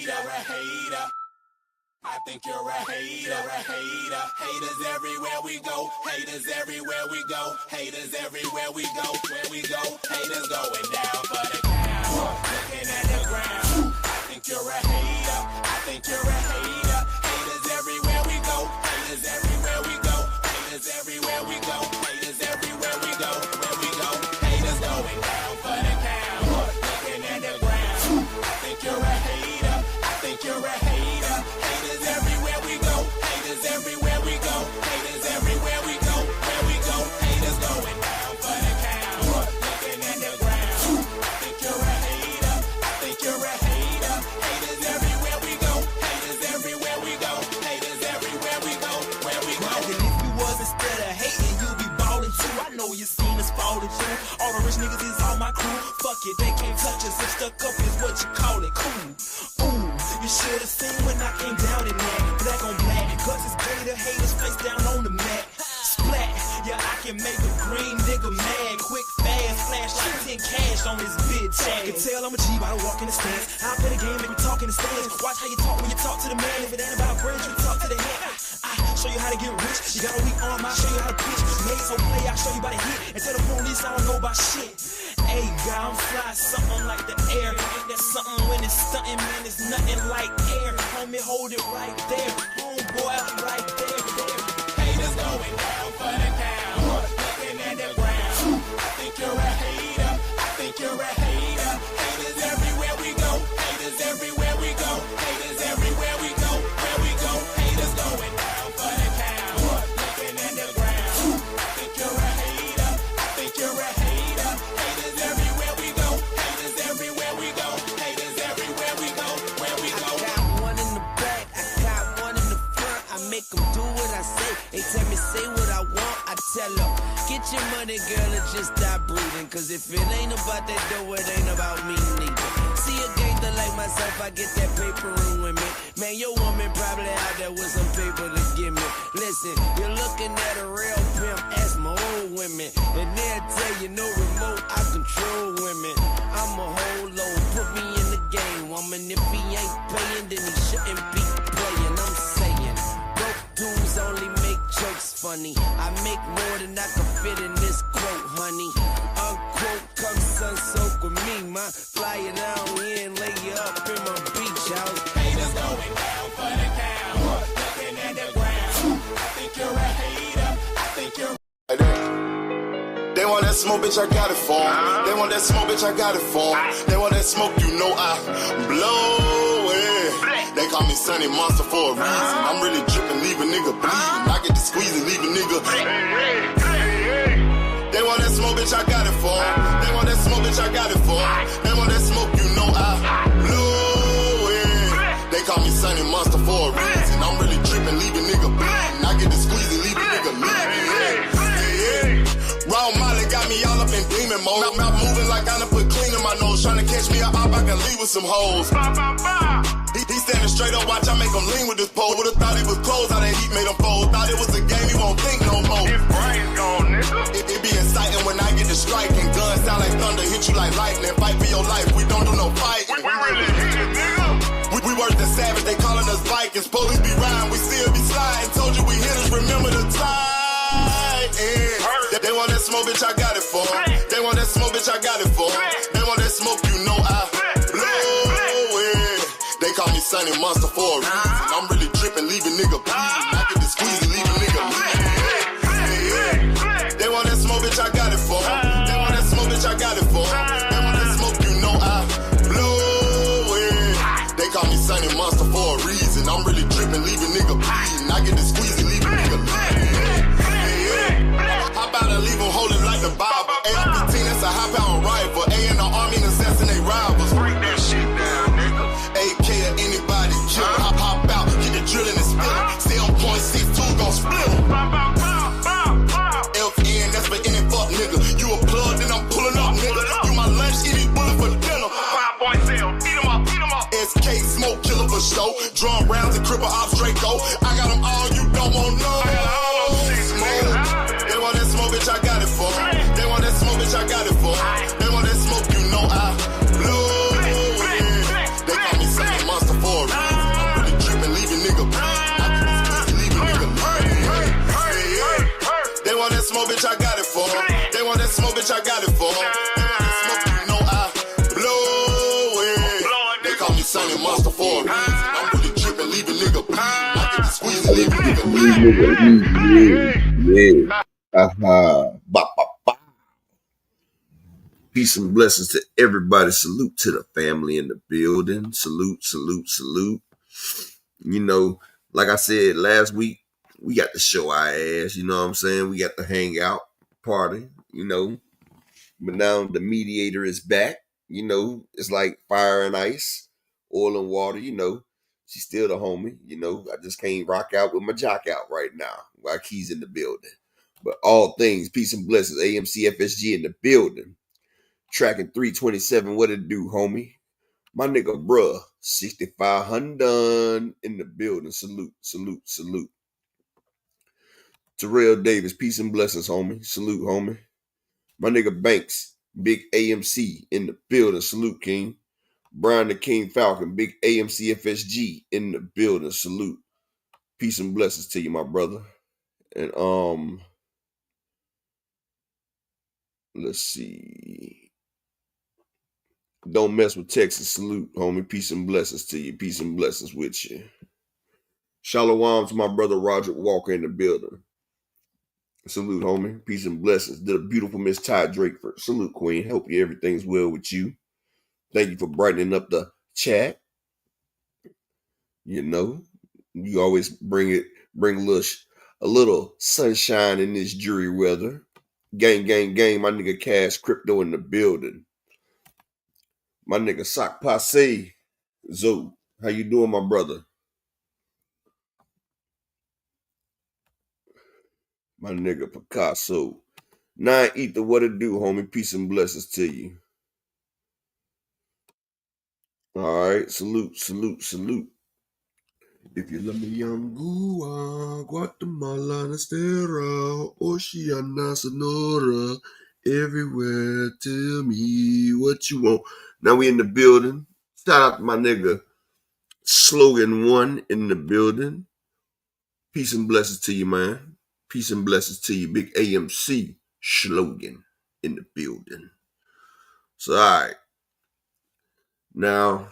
hater. I think you're a hater. Haters everywhere we go. Haters everywhere we go. Haters everywhere we go. Where we go, haters going down for the count. Looking at the ground. I think you're a hater. I think you're a hater. Haters everywhere we go. Haters everywhere we go. Haters everywhere we go. Haters everywhere we go. Where we go, haters going down for the count. Looking at the ground. I think you're a hater. I think you're a hater. Haters everywhere we go. Haters everywhere we go. Haters everywhere we go. Where we go, haters going down for the count. Looking at the ground. I think you're a hater. I think you're a hater. Haters everywhere we go. Haters everywhere we go. Haters everywhere we go. Where we go. And if you was instead of hating, you'd be ballin' too. I know you seen us fallin' too. All the rich niggas is all my crew. Fuck it, they can't touch us. If stuck up is what you call it. Cool. Ooh, you should have seen when I came down in that. Black on black, cause it's gay to haters face down on the mat. Splat, yeah, I can make a green nigga mad. Quick, fast, flash like 10 cash on this bitch. I can tell I'm a G by the walk in the stands. I play the game, make me talk in the stands. Watch how you talk when you talk to the man. If it ain't about bread, you talk to the head. I show you how to get rich. You got a weak arm, I'll show you how to pitch. Made so play, I'll show you by the hit. And tell the police I don't know about shit. Hey, God, I'm fly, something like the air. Ain't that something when it's stunting, man? It's nothing like air. Homie, hold it right there. Homeboy, I'm right there. Haters going down for the count. Looking at the ground. I think you're a hater. I think you're a hater. Haters everywhere we go. Haters everywhere we go. Haters everywhere we go. Where we go, haters going down for the count. Looking at the ground. I think you're a hater. I think you're a hater. Haters everywhere we go. Haters everywhere we go. Haters everywhere we go. Where we go. I got one in the back. I got one in the front. I make them do what I say. They tell me say what I want. I tell them, get your money, girl, and just stop breathing. Cause if it ain't about that dough, it ain't about me neither. See a gangster like myself, I get that paper and women. Man, your woman probably out there with some paper to give me. Listen, you're looking at a real pimp, ask my old women. And they'll tell you no remote, I control women. I'm a whole load, put me in the game, woman. If he ain't paying, then he shouldn't be playing. I'm saying, broke dudes only make jokes funny. I make more than I can fit in this quote, honey. Unquote, come sun soak with me, ma. Fly you down here and lay you up in my beach house. Haters going down for the count. Looking at the ground. I think you're a hater. I think you're They want that smoke, bitch, I got it for 'em. They want that smoke, bitch, I got it for 'em. They want that smoke, you know I blow it. They call me Sunny Monster for a reason. I'm really dripping, leave a nigga bleeding. I get to squeeze and leave a nigga. They want that smoke, bitch, I got it for 'em. They want that smoke, bitch, I got it for 'em. They want that smoke, you know I blow it. They call me Sunny Monster for a reason. I'm really dripping, leave a nigga bleeding. I get to squeeze and leave a nigga bleeding. Raw Molly got me all up in demon mode. Mouth moving like I done put clean in my nose. Tryna catch me up, I can leave with some hoes. He standing straight up, watch I make him lean with this pole. Would've thought he was closed, how that heat made him fold. Thought it was a game, he won't think no more. His brain's gone, nigga. It be exciting when I get to striking. Guns sound like thunder, hit you like lightning. Fight for your life, we don't do no fighting. We really hit it, nigga. We worse than savage, they calling us Vikings. Police be riding, we still be sliding. Told you we hitters, remember the time. They want that smoke, bitch, I got it for 'em. They want that smoke, bitch, I got it for 'em. They want that smoke, you know I blow it. They call me Sunny Monster for a reason. I'm really dripping, leave a nigga bleeding. I get to squeeze and leave a nigga bleeding. They want that smoke, bitch, I got it for 'em. They want that smoke, bitch, I got it for 'em. They want that smoke, you know I blow it. They call me Sunny Monster for a reason. I'm really dripping, leave a nigga bleeding. I get to squeeze and leave a nigga bleeding. How about I leave them holding like the Bible? AR-15, that's a high-power rifle. A in the army and assassinate rivals. Break that shit down, nigga. AK or anybody kill it. Hop out, get the drilling and spilling. Stay on .62, gon' split 'em. FN, that's for any fuck nigga. You a plug, then I'm pulling up, nigga. You my lunch, eat these bullets for dinner. 5.0, eat 'em up, eat 'em up. SK, smoke killer for show. Drum rounds and cripple ops, Draco. I got them all, you don't want no. I got all those shit, nigga. They want that smoke, bitch, I got it for 'em. They want that smoke, bitch, I got it for 'em. They want that smoke, you know I blow it. They call me Sunny Monster for Yeah. Aha. Ba, ba, ba. Peace and blessings to everybody. Salute to the family in the building. Salute, salute, salute. You know, like I said last week, we got to show our ass. You know what I'm saying? We got to hang out, party, you know. But now the mediator is back. You know, it's like fire and ice, oil and water, you know. She's still the homie, you know. I just can't rock out with my jock out right now while Key's in the building. But all things, peace and blessings. AMC FSG in the building. Tracking 327. What it do, homie? My nigga, bruh. 6500 in the building. Salute, salute, salute. Terrell Davis, peace and blessings, homie. Salute, homie. My nigga Banks, big AMC in the building. Salute, King. Brian the King Falcon, big AMC FSG in the building. Salute. Peace and blessings to you, my brother. And let's see. Don't mess with Texas. Salute, homie. Peace and blessings to you. Peace and blessings with you. Shalom to my brother Roderick Walker in the building. Salute, homie. Peace and blessings. To the beautiful Miss Ty Drakeford. Salute, Queen. Hope you everything's well with you. Thank you for brightening up the chat. You know, you always bring a little sunshine in this dreary weather. Gang, gang, gang. My nigga Cash Crypto in the building. My nigga Sock Passe. Zo, how you doing, my brother? My nigga Picasso. Nine Ether, what it do, homie? Peace and blessings to you. All right, salute, salute, salute. If you love me, Anguilla, Guatemala, Estera, Oceana, Sonora, everywhere, tell me what you want. Now we in the building. Shout out to my nigga Slogan One in the building. Peace and blessings to you, man. Peace and blessings to you, big AMC Slogan in the building. So, all right. Now,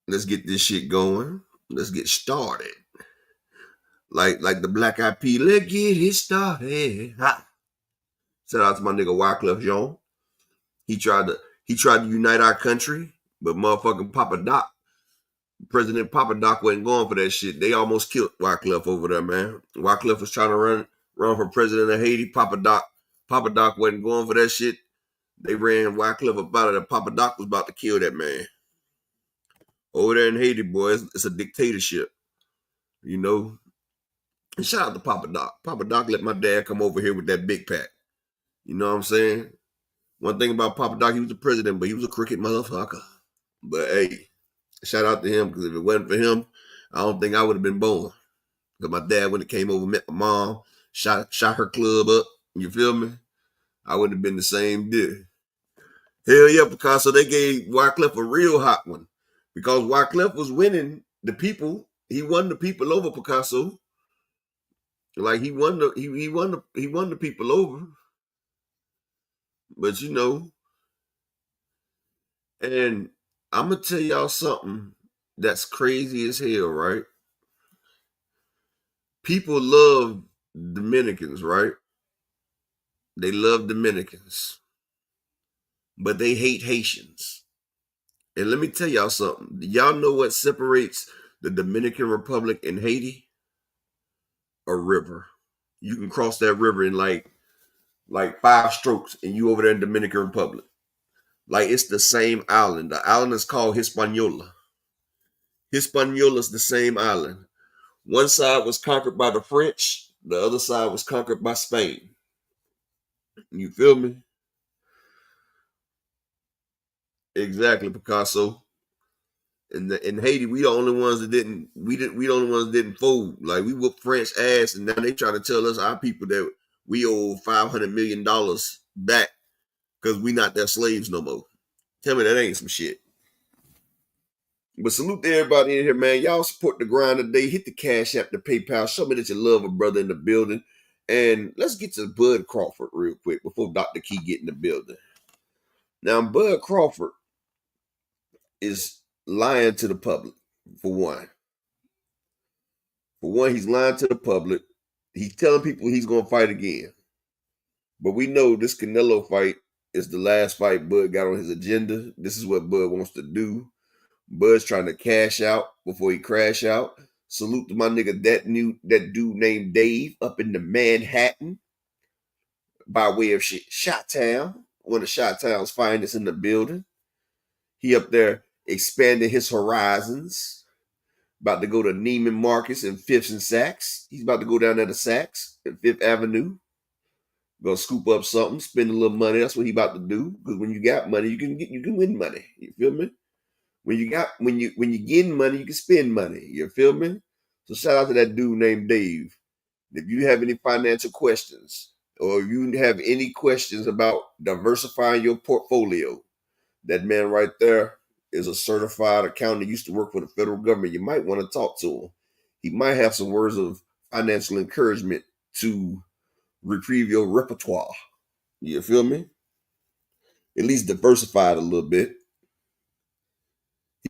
let's get this shit going. Let's get started. Like the Black Eyed Peas, let's get it started. Ha. Shout out to my nigga Wyclef Jean. He tried to unite our country, but motherfucking President Papa Doc wasn't going for that shit. They almost killed Wyclef over there, man. Wyclef was trying to run for president of Haiti. Papa Doc wasn't going for that shit. They ran Wyclef up out of there. Papa Doc was about to kill that man. Over there in Haiti, boys, it's a dictatorship. You know. And shout out to Papa Doc. Papa Doc let my dad come over here with that big pack. You know what I'm saying? One thing about Papa Doc, he was the president, but he was a crooked motherfucker. But hey, shout out to him, because if it wasn't for him, I don't think I would have been born. Because my dad, when he came over, met my mom, shot her club up. You feel me? I wouldn't have been the same dude. Hell yeah, Picasso, they gave Wyclef a real hot one. Because Wyclef was winning the people. He won the people over, Picasso. Like he won the people over. But you know, and I'm gonna tell y'all something that's crazy as hell, right? People love Dominicans, right? They love Dominicans, but they hate Haitians. And let me tell y'all something. Y'all know what separates the Dominican Republic and Haiti? A river. You can cross that river in like 5 strokes and you over there in Dominican Republic. Like it's the same island. The island is called Hispaniola. Hispaniola is the same island. One side was conquered by the French. The other side was conquered by Spain. You feel me? Exactly, Picasso. In Haiti, we the only ones that didn't fold. Like we whooped French ass, and now they trying to tell us, our people, that we owe $500 million back because we not their slaves no more. Tell me that ain't some shit. But salute to everybody in here, man. Y'all support the grind today. Hit the Cash App, the PayPal. Show me that you love a brother in the building. And let's get to Bud Crawford real quick before Dr. Key get in the building. Now, Bud Crawford is lying to the public, for one. For one, he's lying to the public. He's telling people he's going to fight again. But we know this Canelo fight is the last fight Bud got on his agenda. This is what Bud wants to do. Bud's trying to cash out before he crash out. Salute to my nigga, that dude named Dave up in the Manhattan by way of Chi-Town. One of Chi-Town's finest in the building. He up there expanding his horizons. About to go to Neiman Marcus and Fifth and Saks. He's about to go down there to Saks at Fifth Avenue. Gonna scoop up something, spend a little money. That's what he about to do. Because when you got money, you can win money. You feel me? When you getting money, you can spend money. You feel me? So shout out to that dude named Dave. If you have any financial questions, or if you have any questions about diversifying your portfolio, that man right there is a certified accountant. He used to work for the federal government. You might want to talk to him. He might have some words of financial encouragement to retrieve your repertoire. You feel me? At least diversify it a little bit.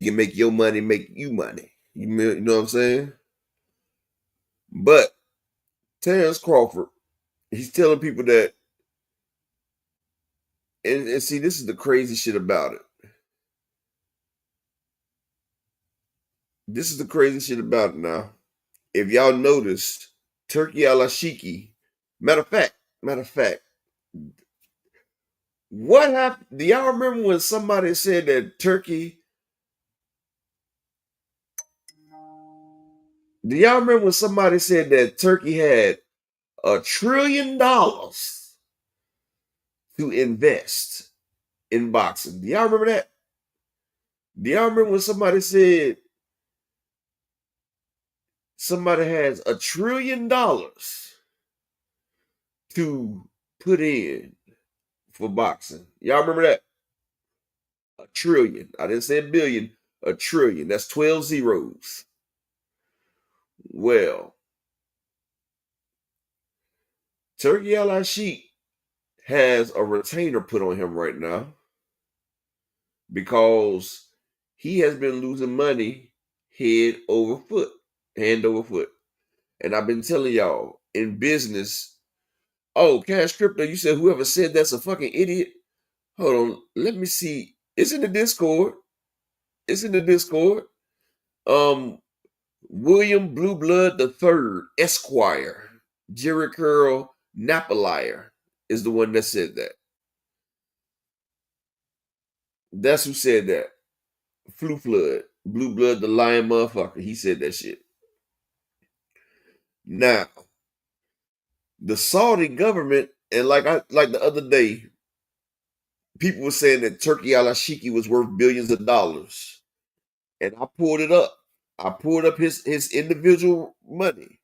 He can make your money make you money. You know what I'm saying? But Terence Crawford, he's telling people that, and see, this is the crazy shit about it. This is the crazy shit about it now. If y'all noticed, Turkey al-Ashiki, matter of fact, what happened? Do y'all remember when somebody said that Turkey? Do y'all remember when somebody said that Turkey had $1 trillion to invest in boxing? Do y'all remember that? Do y'all remember when somebody said somebody has $1 trillion to put in for boxing? Y'all remember that? $1 trillion. I didn't say a billion. $1 trillion. That's 12 zeros. Well, Turkey al-Ashik has a retainer put on him right now because he has been losing money hand over foot. And I've been telling y'all, in business, oh, Cash Crypto, you said whoever said that's a fucking idiot. Hold on, let me see. It's in the Discord. William Blue Blood III, Esquire, Jerry Curl Napalier is the one that said that. That's who said that. Blue Blood, the lion motherfucker. He said that shit. Now, the Saudi government, and like the other day, people were saying that Turkey al-Ashiki was worth billions of dollars. And I pulled it up. I pulled up his individual money.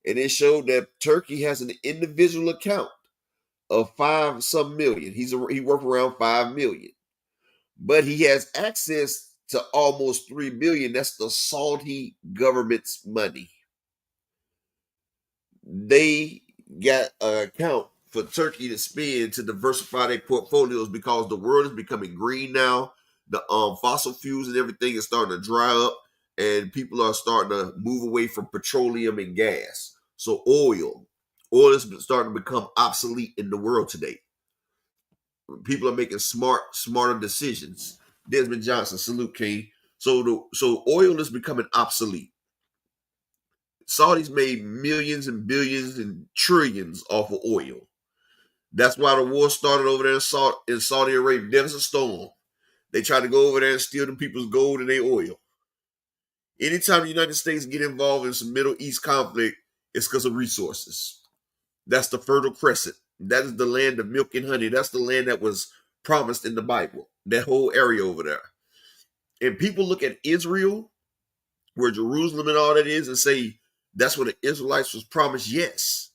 And it showed that Turkey has an individual account of 5-some million. He worth around 5 million. But he has access to almost 3 billion. That's the Saudi government's money. They got an account for Turkey to spend to diversify their portfolios because the world is becoming green now. The fossil fuels and everything is starting to dry up, and people are starting to move away from petroleum and gas. So oil is starting to become obsolete in the world today. People are making smarter decisions. Desmond Johnson, salute King. So oil is becoming obsolete. Saudis made millions and billions and trillions off of oil. That's why the war started over there in Saudi Arabia. There's a storm. They tried to go over there and steal them people's gold and their oil. Anytime the United States get involved in some Middle East conflict, it's because of resources. That's the Fertile Crescent. That is the land of milk and honey. That's the land that was promised in the Bible. That whole area over there. And people look at Israel, where Jerusalem and all that is, and say, that's where the Israelites was promised. Yes.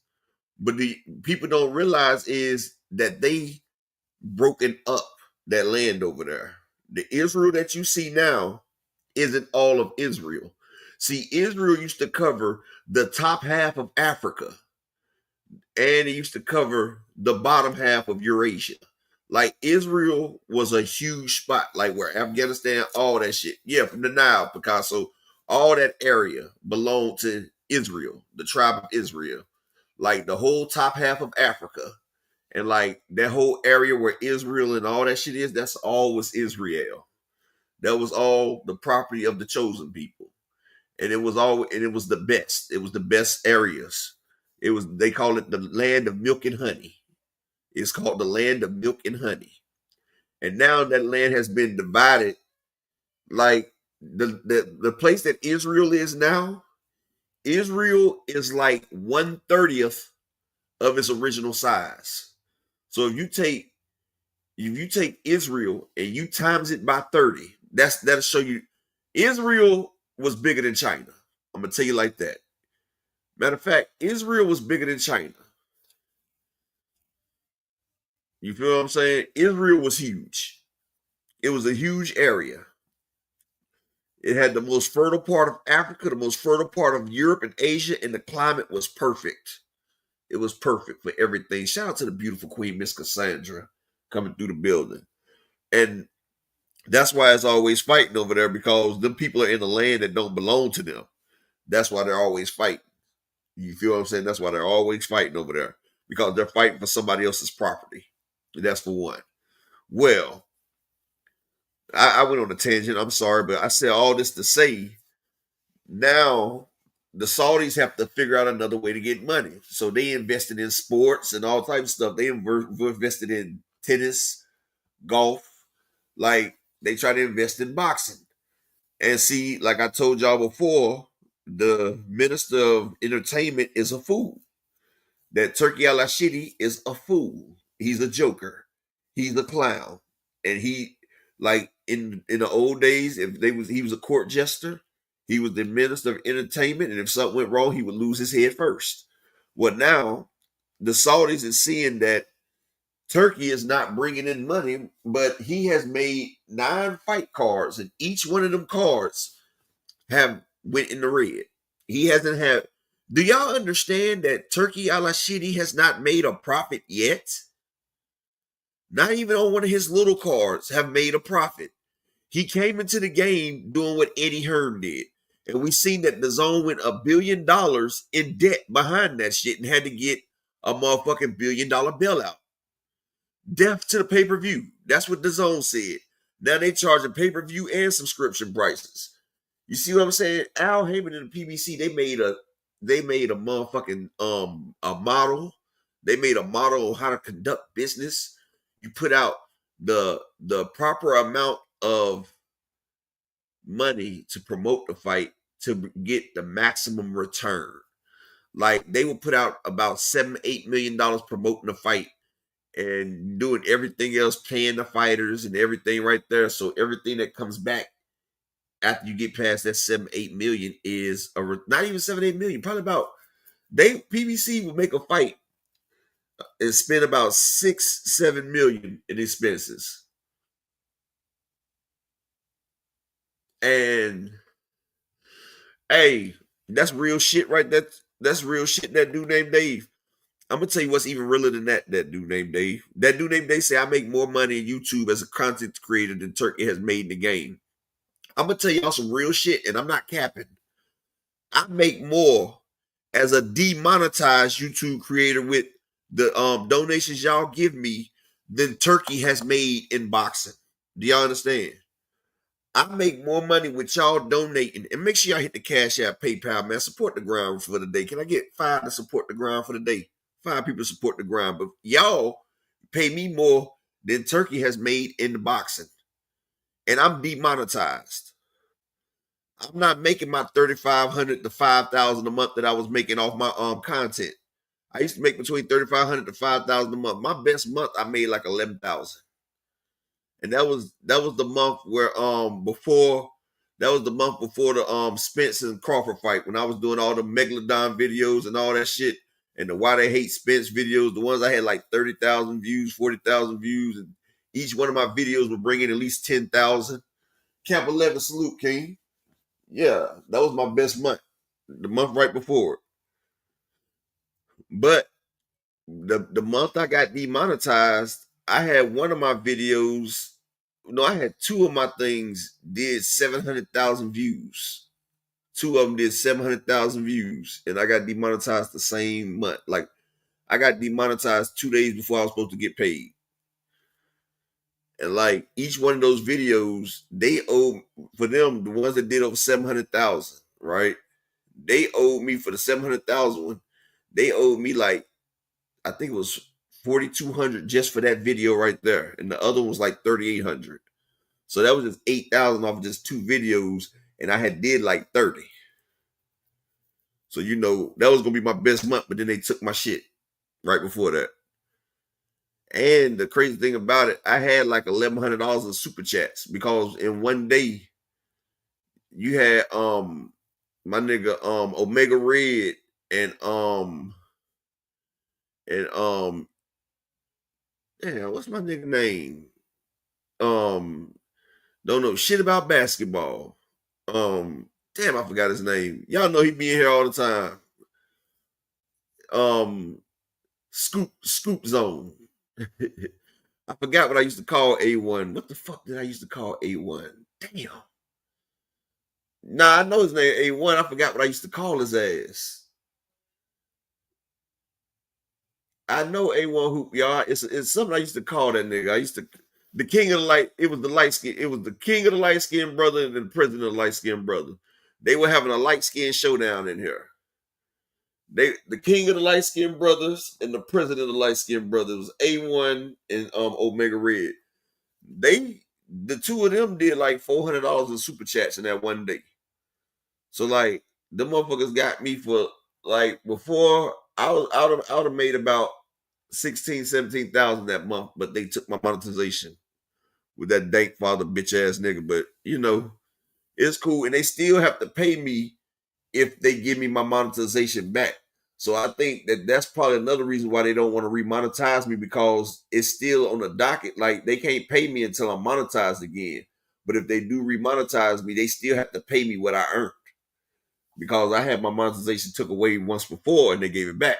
But the people don't realize is that they broken up that land over there. The Israel that you see now isn't all of Israel. See, Israel used to cover the top half of Africa, and it used to cover the bottom half of Eurasia. Like, Israel was a huge spot, like where Afghanistan, all that shit. Yeah, from the Nile, Picasso, all that area belonged to Israel, the tribe of Israel, like the whole top half of Africa, and like that whole area where Israel and all that shit is. That's all was Israel. That was all the property of the chosen people, and it was the best. It was the best areas. They call it the land of milk and honey. It's called the land of milk and honey. And now that land has been divided. Like the place that Israel is now, Israel is like 1/30th of its original size. So if you take Israel and you times it by 30, that'll show you Israel was bigger than China. I'm gonna tell you like that. Matter of fact, Israel was bigger than China. You feel what I'm saying? Israel was huge. It was a huge area. It had the most fertile part of Africa, the most fertile part of Europe and Asia, and the climate was perfect. It was perfect for everything. Shout out to the beautiful Queen Miss Cassandra coming through the building. And that's why it's always fighting over there, because them people are in the land that don't belong to them. That's why they're always fighting. You feel what I'm saying? That's why they're always fighting over there, because they're fighting for somebody else's property. And that's for one. Well, I went on a tangent. I'm sorry, but I said all this to say now the Saudis have to figure out another way to get money. So they invested in sports and all types of stuff. They invested in tennis, golf. Like they try to invest in boxing. And see, like I told y'all before, the minister of entertainment is a fool. That Turkey al-Ashidi is a fool. He's a joker. He's a clown. And he, like in the old days, he was a court jester. He was the minister of entertainment, and if something went wrong, he would lose his head first. Well, now the Saudis is seeing that Turkey is not bringing in money, but he has made 9 fight cards, and each one of them cards have went in the red. He hasn't had. Do y'all understand that Turkey al-Ashidi has not made a profit yet? Not even on one of his little cards have made a profit. He came into the game doing what Eddie Hearn did. And we seen that the zone went $1 billion in debt behind that shit and had to get a motherfucking $1 billion bailout. Death to the pay-per-view. That's what the zone said. Now they charging pay-per-view and subscription prices. You see what I'm saying? Al Heyman and the PBC, they made a motherfucking a model. They made a model of how to conduct business. You put out the proper amount of money to promote the fight to get the maximum return. Like they will put out about $7-8 million promoting the fight and doing everything else, paying the fighters and everything right there. So everything that comes back after you get past that 7-8 million is not even 7-8 million. Probably about PBC will make a fight and spend about 6-7 million in expenses. And hey, that's real shit, right? That's real shit. That dude named Dave. I'm gonna tell you what's even realer than that dude named Dave. That dude named Dave say I make more money in YouTube as a content creator than Turkey has made in the game. I'm gonna tell y'all some real shit, and I'm not capping. I make more as a demonetized YouTube creator with the donations y'all give me than Turkey has made in boxing. Do y'all understand? I make more money with y'all donating. And make sure y'all hit the Cash App, PayPal, man. Support the ground for the day. Can I get 5 to support the ground for the day? 5 people support the ground. But y'all pay me more than Turkey has made in the boxing. And I'm demonetized. I'm not making my $3,500 to $5,000 a month that I was making off my content. I used to make between $3,500 to $5,000 a month. My best month, I made like $11,000. And that was the month where before the Spence and Crawford fight, when I was doing all the Megalodon videos and all that shit, and the Why They Hate Spence videos, the ones I had like 30,000 views, 40,000 views, and each one of my videos would bring in at least 10,000. Camp 11 salute, King. Yeah, that was my best month, the month right before it. But the month I got demonetized, I had one of my videos. No, I had 2 of my things did 700,000 views. 2 of them did 700,000 views, and I got demonetized the same month. Like, I got demonetized 2 days before I was supposed to get paid. And like each one of those videos, they owe, for them, the ones that did over 700,000, right? They owed me for the 700,000 one. They owed me like, I think it was 4,200 just for that video right there, and the other one was like 3,800. So that was just 8,000 off of just 2 videos, and I had did like 30. So you know that was gonna be my best month, but then they took my shit right before that. And the crazy thing about it, I had like $1,100 in super chats because in one day you had my nigga Omega Red and damn, what's my nigga name? Don't know shit about basketball. Damn, I forgot his name. Y'all know he be in here all the time. Scoop Zone. I forgot what I used to call A1. What the fuck did I used to call A1? Damn. Nah, I know his name A1. I forgot what I used to call his ass. I know A1 Hoop, y'all. It's something I used to call that nigga. I used to the king of the light. It was the light skin. It was the king of the light skinned brother and the president of the light skinned brother. They were having a light skinned showdown in here. The king of the light skinned brothers and the president of the light skinned brothers was A1 and Omega Red. The two of them did like $400 in super chats in that one day. So like the motherfuckers got me for like before I would have made about 17,000 that month, but they took my monetization with that dank father bitch ass nigga. But you know, it's cool, and they still have to pay me if they give me my monetization back. So I think that's probably another reason why they don't want to remonetize me, because it's still on the docket. Like they can't pay me until I'm monetized again. But if they do remonetize me, they still have to pay me what I earned, because I had my monetization took away once before and they gave it back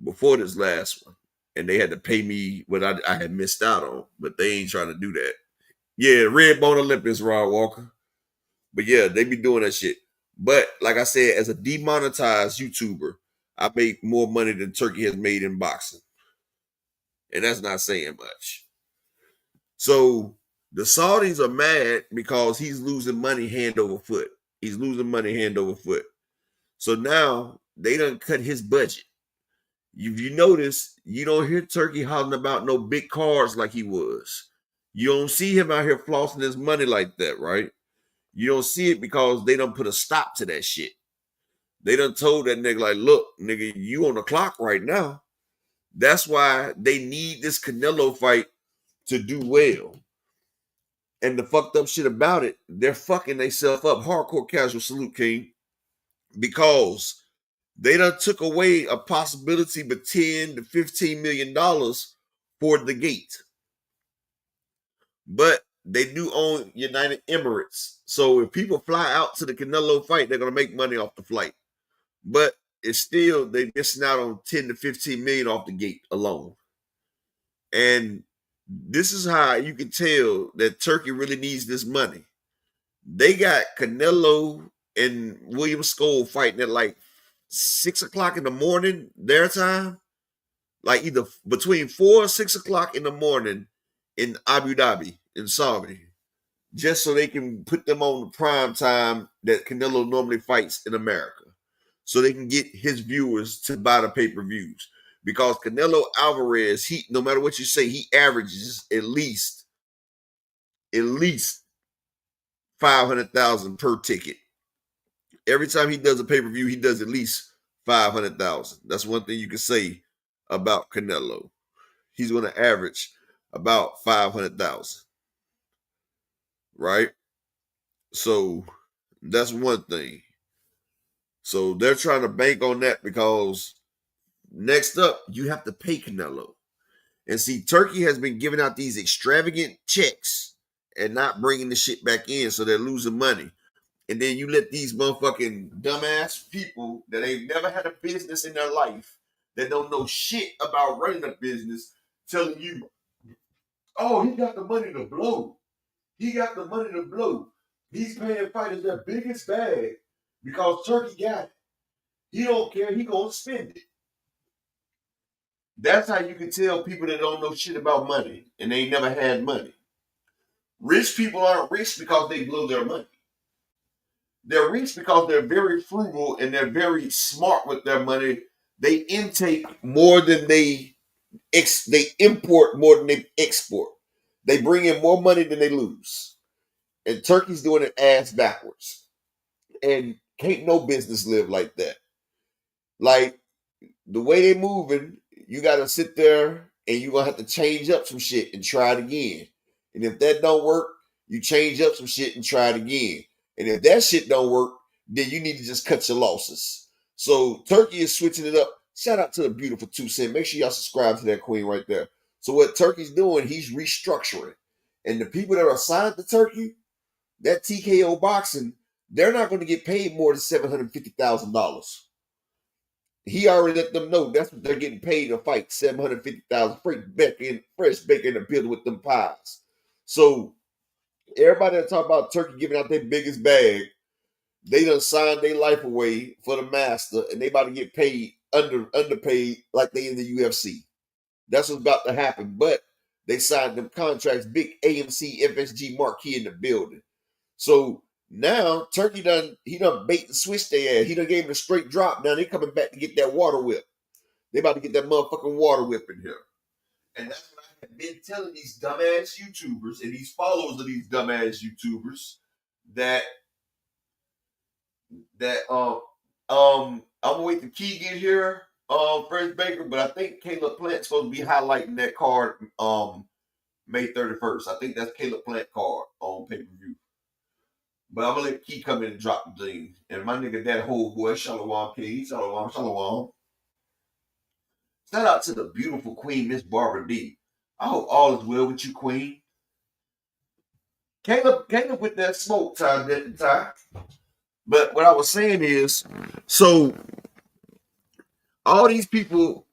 before this last one. And they had to pay me what I had missed out on, but they ain't trying to do that. Yeah, Red Bone Olympics, Rod Walker. But yeah, they be doing that shit. But like I said, as a demonetized YouTuber, I make more money than Turkey has made in boxing. And that's not saying much. So the Saudis are mad because he's losing money hand over foot. He's losing money hand over foot. So now they done cut his budget. If you notice, you don't hear Turkey hollering about no big cars like he was. You don't see him out here flossing his money like that, right? You don't see it because they done put a stop to that shit. They done told that nigga, like, look, nigga, you on the clock right now. That's why they need this Canelo fight to do well. And the fucked up shit about it, they're fucking themselves up. Hardcore casual salute, King. Because they done took away a possibility of $10 to $15 million for the gate. But they do own United Emirates. So if people fly out to the Canelo fight, they're going to make money off the flight. But it's still, they're missing out on 10 to 15 million off the gate alone. And this is how you can tell that Turkey really needs this money. They got Canelo and William Skoll fighting at like 6 o'clock in the morning, their time. Like either between 4 or 6 o'clock in the morning in Abu Dhabi, in Saudi. Just so they can put them on the prime time that Canelo normally fights in America. So they can get his viewers to buy the pay-per-views. Because Canelo Alvarez, he, no matter what you say, he averages at least 500,000 per ticket. Every time he does a pay-per-view, he does at least 500,000. That's one thing you can say about Canelo. He's going to average about 500,000. Right? So that's one thing. So they're trying to bank on that because next up, you have to pay Canelo. And see, Turkey has been giving out these extravagant checks and not bringing the shit back in, so they're losing money. And then you let these motherfucking dumbass people that ain't never had a business in their life, that don't know shit about running a business, telling you, oh, he got the money to blow. He got the money to blow. He's paying fighters their biggest bag. because Turkey got it. He don't care. He gonna spend it. That's how you can tell people that don't know shit about money and they never had money. Rich people aren't rich because they blow their money. They're rich because they're very frugal and they're very smart with their money. They intake more than they import more than they export. They bring in more money than they lose. And Turkey's doing it ass backwards. And can't no business live like that. Like the way they moving, you gotta sit there and you're gonna have to change up some shit and try it again. And if that don't work, you change up some shit and try it again. And if that shit don't work, then you need to just cut your losses. So Turkey is switching it up. Shout out to the beautiful 2 Cent. Make sure y'all subscribe to that queen right there. So what Turkey's doing, he's restructuring. And the people that are signed to Turkey, that TKO boxing, they're not going to get paid more than $750,000. He already let them know that's what they're getting paid to fight, $750,000. Fresh bacon in the building with them pies. So everybody that talk about Turkey giving out their biggest bag, they done signed their life away for the master, and they about to get paid underpaid like they in the UFC. That's what's about to happen. But they signed them contracts, big AMC, FSG marquee in the building. So now Turkey done bait and switch their ass. He done gave them a straight drop. Now they coming back to get that water whip. They about to get that motherfucking water whip in here. And that's what I have been telling these dumbass YouTubers and these followers of these dumbass YouTubers that I'm gonna wait till Key get here, Fresh Baker, but I think Caleb Plant's supposed to be highlighting that card May 31st. I think that's Caleb Plant card on pay-per-view. But I'm gonna let Key come in and drop the thing. And my nigga, that whole boy, Shalom Key, Shalom. Shout out to the beautiful queen, Miss Barbara D. I hope all is well with you, queen. Caleb with that smoke time, didn't I? But what I was saying is, so all these people,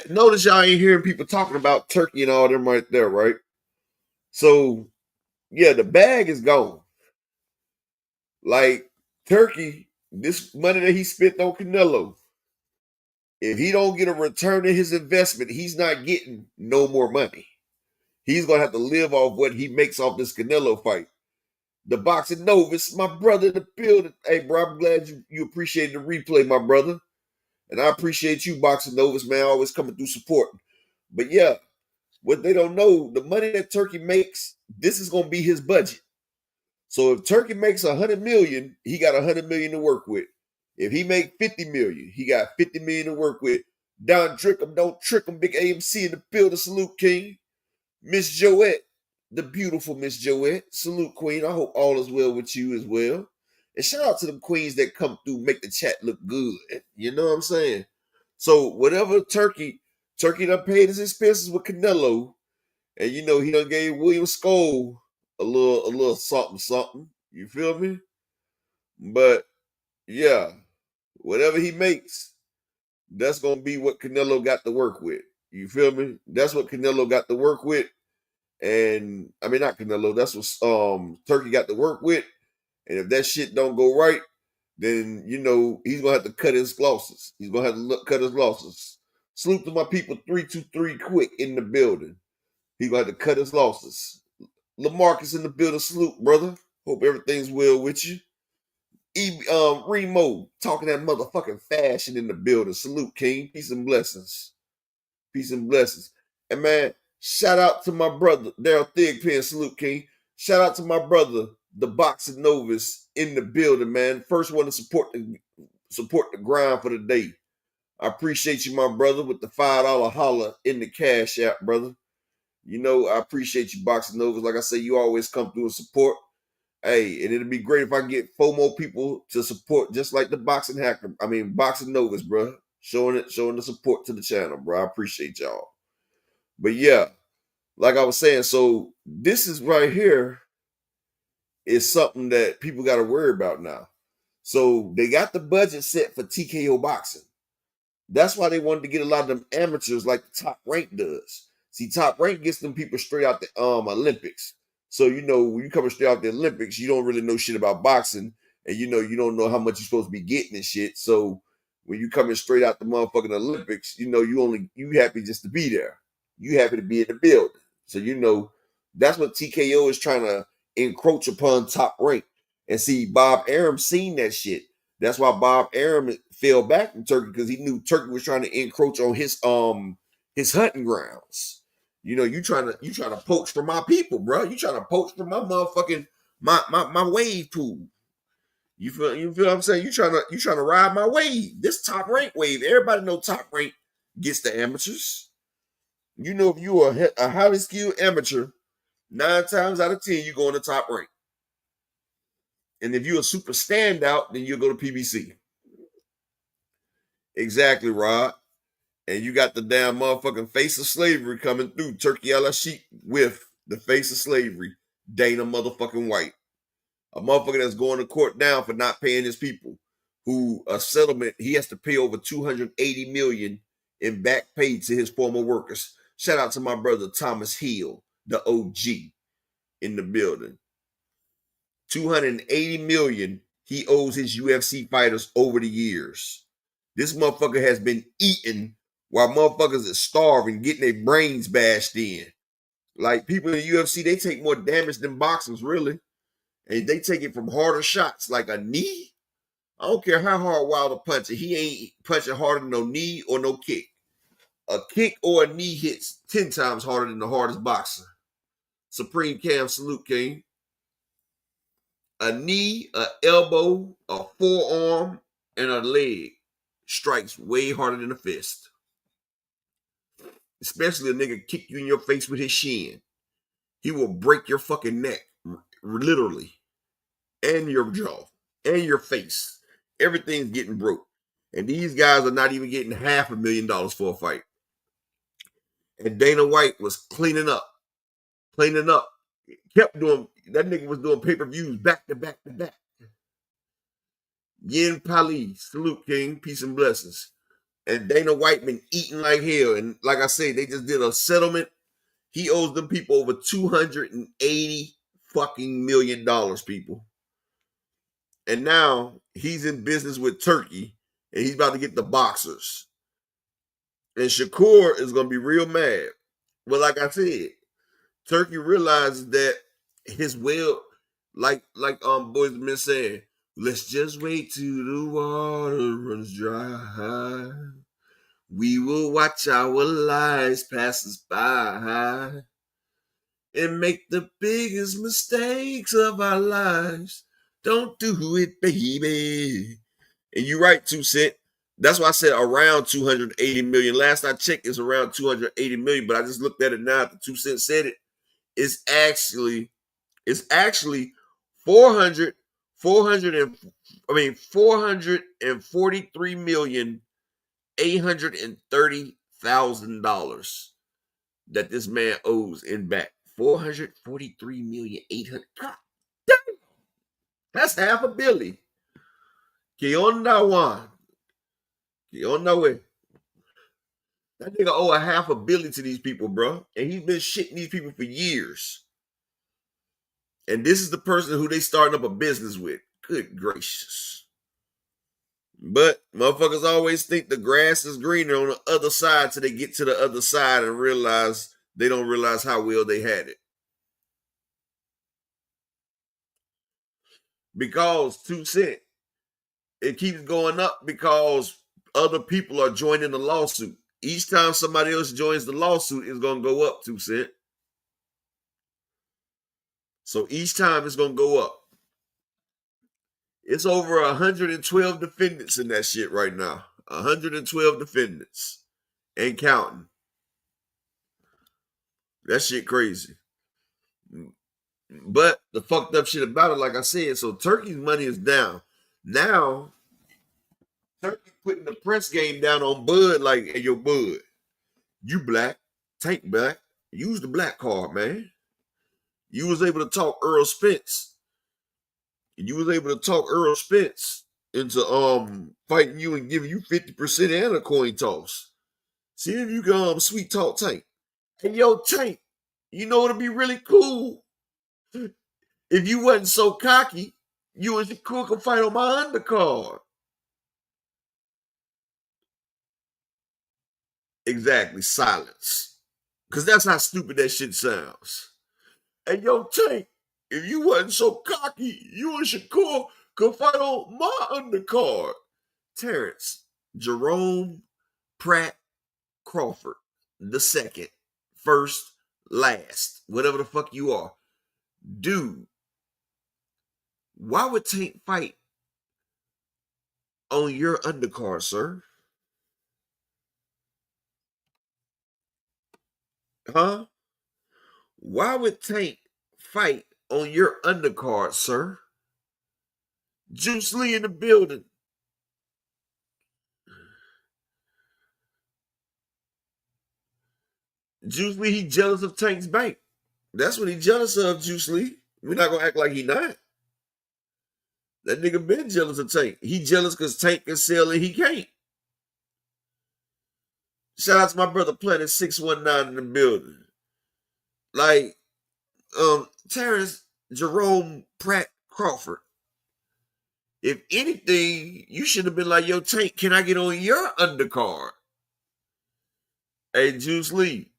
notice y'all ain't hearing people talking about Turkey and all them right there, right? So, yeah, the bag is gone. Like, Turkey, this money that he spent on Canelo, if he don't get a return on his investment, he's not getting no more money. He's going to have to live off what he makes off this Canelo fight. The boxing novice, my brother in the building. Hey, bro, I'm glad you appreciate the replay, my brother. And I appreciate you, boxing novice, man, always coming through supporting. But yeah, what they don't know, the money that Turkey makes, this is going to be his budget. So if Turkey makes $100 million, he got $100 million to work with. If he make $50 million, he got $50 million to work with. Don't trick him, big AMC in the building. Salute, King. Miss Joette, the beautiful Miss Joette. Salute, Queen. I hope all is well with you as well. And shout out to them queens that come through, make the chat look good. You know what I'm saying? So whatever Turkey done paid his expenses with Canelo, and he done gave William Skoll a little something. You feel me? But yeah, whatever he makes, that's gonna be what Canelo got to work with. You feel me? That's what Canelo got to work with. And I mean, not Canelo, that's what Turkey got to work with. And if that shit don't go right, then he's gonna have to cut his losses. He's gonna have to cut his losses. Salute to my people 323 quick in the building. He's gonna have to cut his losses. LaMarcus in the building. Salute, brother. Hope everything's well with you. Remo talking that motherfucking fashion in the building. Salute, King. Peace and blessings. Peace and blessings. And man, shout out to my brother, Daryl Thigpen. Salute, King. Shout out to my brother, the boxing novice in the building, man. First one to support the grind for the day. I appreciate you, my brother, with the $5 holler in the cash app, brother. I appreciate you, boxing novice. Like I say, you always come through and support. Hey, and it'd be great if I can get 4 more people to support, just like the boxing novice, bro. Showing the support to the channel, bro. I appreciate y'all. But yeah, like I was saying, so this is right here is something that people got to worry about now. So they got the budget set for TKO boxing. That's why they wanted to get a lot of them amateurs like the Top Rank does. See, Top Rank gets them people straight out the Olympics. So, when you coming straight out the Olympics, you don't really know shit about boxing. and you don't know how much you're supposed to be getting and shit. So when you coming straight out the motherfucking Olympics, you happy just to be there. You happy to be in the building. So that's what TKO is trying to encroach upon Top Rank. And see, Bob Arum seen that shit. That's why Bob Arum fell back from Turkey, because he knew Turkey was trying to encroach on his hunting grounds. You trying to poach from my people, bro. You trying to poach from my motherfucking my wave pool. You feel what I'm saying? You trying to ride my wave. This Top Rank wave. Everybody know Top Rank gets the amateurs. If you are a highly skilled amateur, 9 times out of 10 you go in the Top Rank. And if you're a super standout, then you'll go to PBC. Exactly, Rod. And you got the damn motherfucking face of slavery coming through, Turkey al-Sheikh, with the face of slavery, Dana motherfucking White. A motherfucker that's going to court now for not paying his people, who a settlement, he has to pay over $280 million in back pay to his former workers. Shout out to my brother Thomas Hill, the OG, in the building. $280 million he owes his UFC fighters over the years. This motherfucker has been eating while motherfuckers are starving, getting their brains bashed in. Like, people in the UFC, they take more damage than boxers, really. And they take it from harder shots, like a knee. I don't care how hard Wilder punches. He ain't punching harder than no knee or no kick. A kick or a knee hits 10 times harder than the hardest boxer. Supreme Cam, salute, King. A knee, an elbow, a forearm, and a leg strikes way harder than a fist. Especially a nigga kick you in your face with his shin. He will break your fucking neck, literally, and your jaw, and your face. Everything's getting broke. And these guys are not even getting $500,000 for a fight. And Dana White was cleaning up. Kept doing, that nigga was doing pay-per-views back to back to back. Yin Pali, salute, King, peace and blessings. And Dana White been eating like hell. And like I say, they just did a settlement. He owes them people over $280 fucking million, people. And now he's in business with Turkey, and he's about to get the boxers. And Shakur is going to be real mad. But like I said, Turkey realizes that his will, like Boys and Men saying, let's just wait till the water runs dry. We will watch our lives pass us by and make the biggest mistakes of our lives. Don't do it, baby. And you're right, 2 Cent. That's why I said around 280 million. Last I checked, it's around 280 million, but I just looked at it now. The 2 Cent said it. It's actually 443,830,000 that this man owes in back. 443,800,000. God damn. That's $500 million. Que onda, Juan? Que onda, way? That nigga owe $500 million to these people, bro. And he's been shitting these people for years. And this is the person who they starting up a business with. Good gracious. But motherfuckers always think the grass is greener on the other side till they get to the other side and they don't realize how well they had it. Because 2 Cent, it keeps going up because other people are joining the lawsuit. Each time somebody else joins the lawsuit, it's going to go up 2 Cent. So each time it's going to go up. It's over 112 defendants in that shit right now. 112 defendants. And counting. That shit crazy. But the fucked up shit about it, like I said, so Turkey's money is down. Now, Turkey putting the press game down on Bud, like, hey, yo, Bud, you black, Tank black, use the black card, man. You was able to talk Earl Spence. You was able to talk Earl Spence into fighting you and giving you 50% and a coin toss. See if you can sweet talk Tank. Hey, yo, Tank, you know what'd be really cool? If you wasn't so cocky, You and Shakur can fight on my undercard. Exactly, silence. Because that's how stupid that shit sounds. And yo, Tank, if you wasn't so cocky, you and Shakur could fight on my undercard. Terence, Jerome Pratt Crawford, the second, first, last, whatever the fuck you are. Dude, why would Tank fight on your undercard, sir? Huh? Why would Tank fight on your undercard, sir? Juice Lee in the building. Juice Lee, he jealous of Tank's bank. That's what he jealous of, Juice Lee. We're not gonna act like he not. That nigga been jealous of Tank. He jealous because Tank can sell and he can't. Shout out to my brother Planet 619 in the building. Like, Terrence Jerome Pratt Crawford. If anything, you should have been like, yo, Tank, can I get on your undercard? Hey, Juice Lee,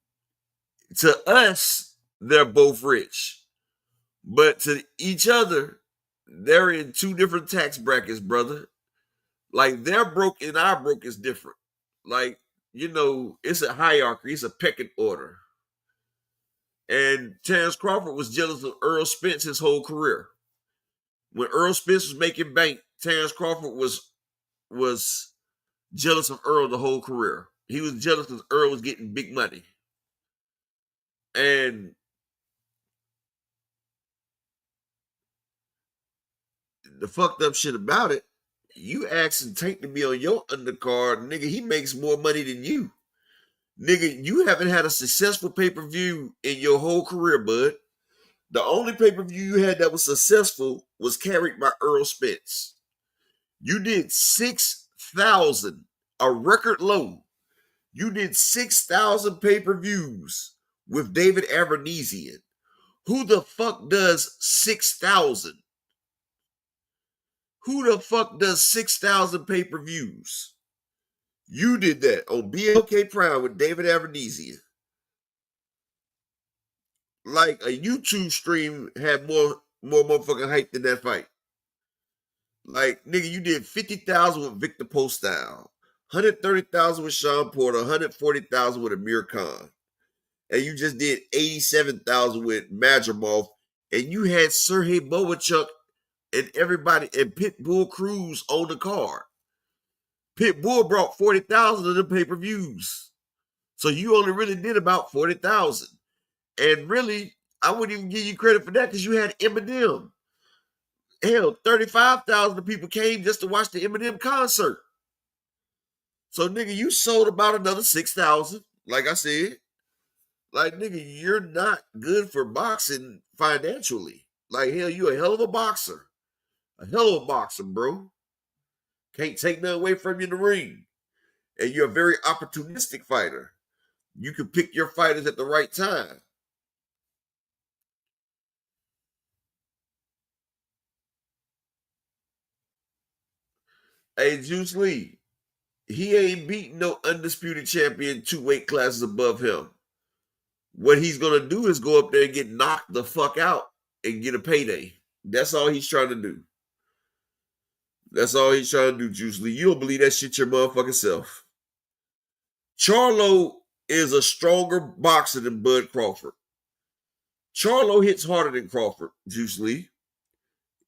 to us, they're both rich. But to each other, they're in two different tax brackets, brother. Like, their broke and our broke is different. Like, you know, it's a hierarchy. It's a pecking order. And Terence Crawford was jealous of Earl Spence his whole career. When Earl Spence was making bank, Terence Crawford was jealous of Earl the whole career. He was jealous because Earl was getting big money. And the fucked up shit about it, you asking Tank to be on your undercard, nigga, he makes more money than you. Nigga, you haven't had a successful pay-per-view in your whole career, bud. The only pay-per-view you had that was successful was carried by Earl Spence. You did 6,000, a record low. You did 6,000 pay-per-views with David Avanesian. Who the fuck does 6,000? Who the fuck does 6,000 pay-per-views? You did that on BLK Prime with David Avanesian. Like a YouTube stream had more motherfucking hype than that fight. Like, nigga, you did 50,000 with Victor Postile, 130,000 with Sean Porter, 140,000 with Amir Khan. And you just did 87,000 with Madrimov. And you had Sergey Boachuk and everybody and Pitbull Cruz on the card. Pitbull brought 40,000 of the pay-per-views. So you only really did about 40,000. And really, I wouldn't even give you credit for that because you had Eminem. Hell, 35,000 people came just to watch the Eminem concert. So, nigga, you sold about another 6,000, like I said. Like, nigga, you're not good for boxing financially. Like, hell, you a hell of a boxer. A hell of a boxer, bro. Can't take nothing away from you in the ring. And you're a very opportunistic fighter. You can pick your fighters at the right time. Hey, Juice Lee, he ain't beating no undisputed champion 2 weight classes above him. What he's going to do is go up there and get knocked the fuck out and get a payday. That's all he's trying to do. That's all he's trying to do, Juice Lee. You don't believe that shit your motherfucking self. Charlo is a stronger boxer than Bud Crawford. Charlo hits harder than Crawford, Juice Lee.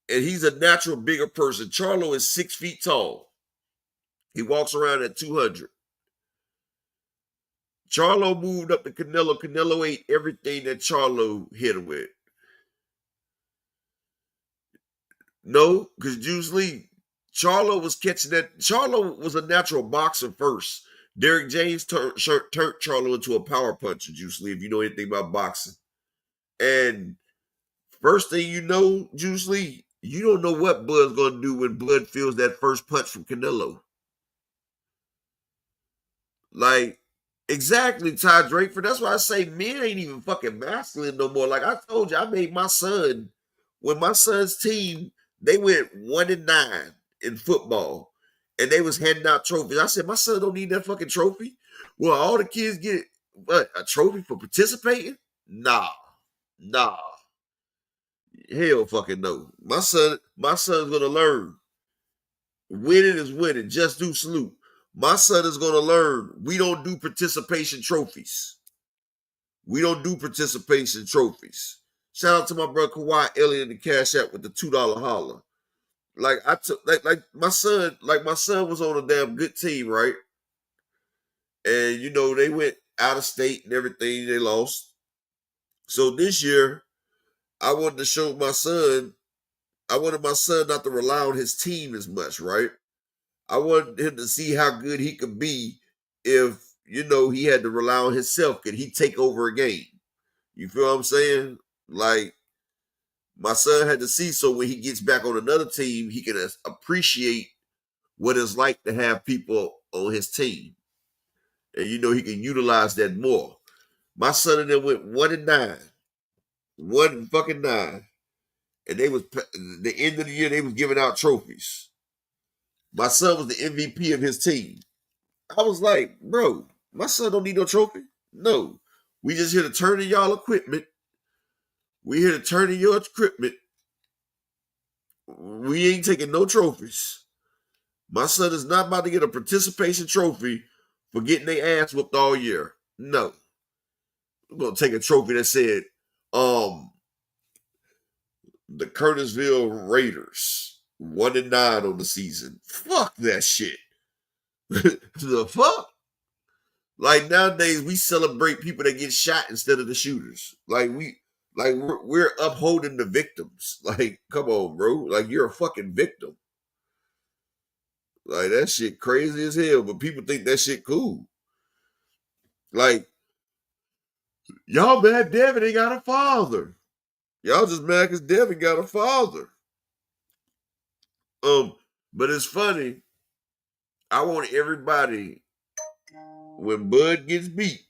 And he's a natural bigger person. Charlo is 6 feet tall. He walks around at 200. Charlo moved up to Canelo. Canelo ate everything that Charlo hit him with. No, because Juice Lee, Charlo was catching that. Charlo was a natural boxer first. Derrick James turned Charlo into a power puncher, Juice Lee, if you know anything about boxing. And first thing you know, Juice Lee, you don't know what Bud's going to do when Bud feels that first punch from Canelo. Like, exactly, Ty Drakeford. That's why I say men ain't even fucking masculine no more. Like I told you, I made my son, when my son's team They went 1-9 in football, and they was handing out trophies. I said, my son don't need that fucking trophy. Well, all the kids get what, a trophy for participating? Nah. Hell fucking no. My son's gonna learn. Winning is winning. Just do salute. My son is gonna learn. We don't do participation trophies. We don't do participation trophies. Shout out to my brother Kawhi Elliott in the Cash App with the $2 holler. Like I took like my son was on a damn good team, right? And you know, they went out of state and everything, they lost. So this year, I wanted to show my son, I wanted my son not to rely on his team as much, right? I wanted him to see how good he could be if, you know, he had to rely on himself. Could he take over a game? You feel what I'm saying? Like, my son had to see so when he gets back on another team, he can appreciate what it's like to have people on his team. And, you know, he can utilize that more. My son and them went 1-9. 1-9. And they was, the end of the year, they was giving out trophies. My son was the MVP of his team. I was like, bro, my son don't need no trophy. No. We just here to turn in y'all equipment. We here to turn in your equipment. We ain't taking no trophies. My son is not about to get a participation trophy for getting their ass whooped all year. No. I'm going to take a trophy that said, the Curtisville Raiders 1-9 on the season. Fuck that shit. The fuck? Like nowadays, we celebrate people that get shot instead of the shooters. We're upholding the victims. Like, come on, bro. Like, you're a fucking victim. Like, that shit crazy as hell, but people think that shit cool. Like, y'all mad Devin ain't got a father. Y'all just mad because Devin got a father. But it's funny. I want everybody, when Bud gets beat,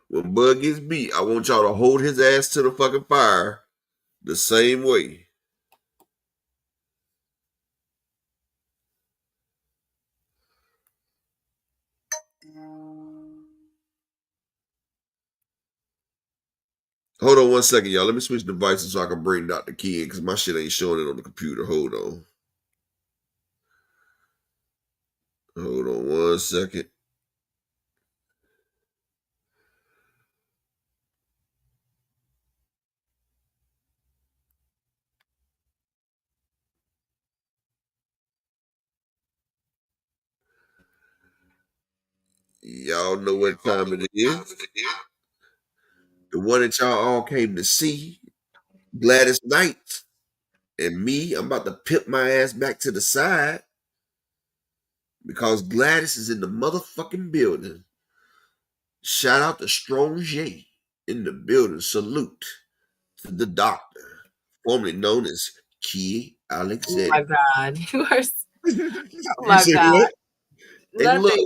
when Bud gets beat, I want y'all to hold his ass to the fucking fire the same way. Hold on one second, y'all. Let me switch devices so I can bring Dr. Key in because my shit ain't showing it on the computer. Hold on. Hold on one second. Y'all know what time it is. The one that y'all all came to see, Gladys Knight. And me, I'm about to pip my ass back to the side because Gladys is in the motherfucking building. Shout out to Strong J in the building. Salute to the doctor, formerly known as Key Alexander. Oh my God. You are. Oh You my say God. what? And look, Nothing.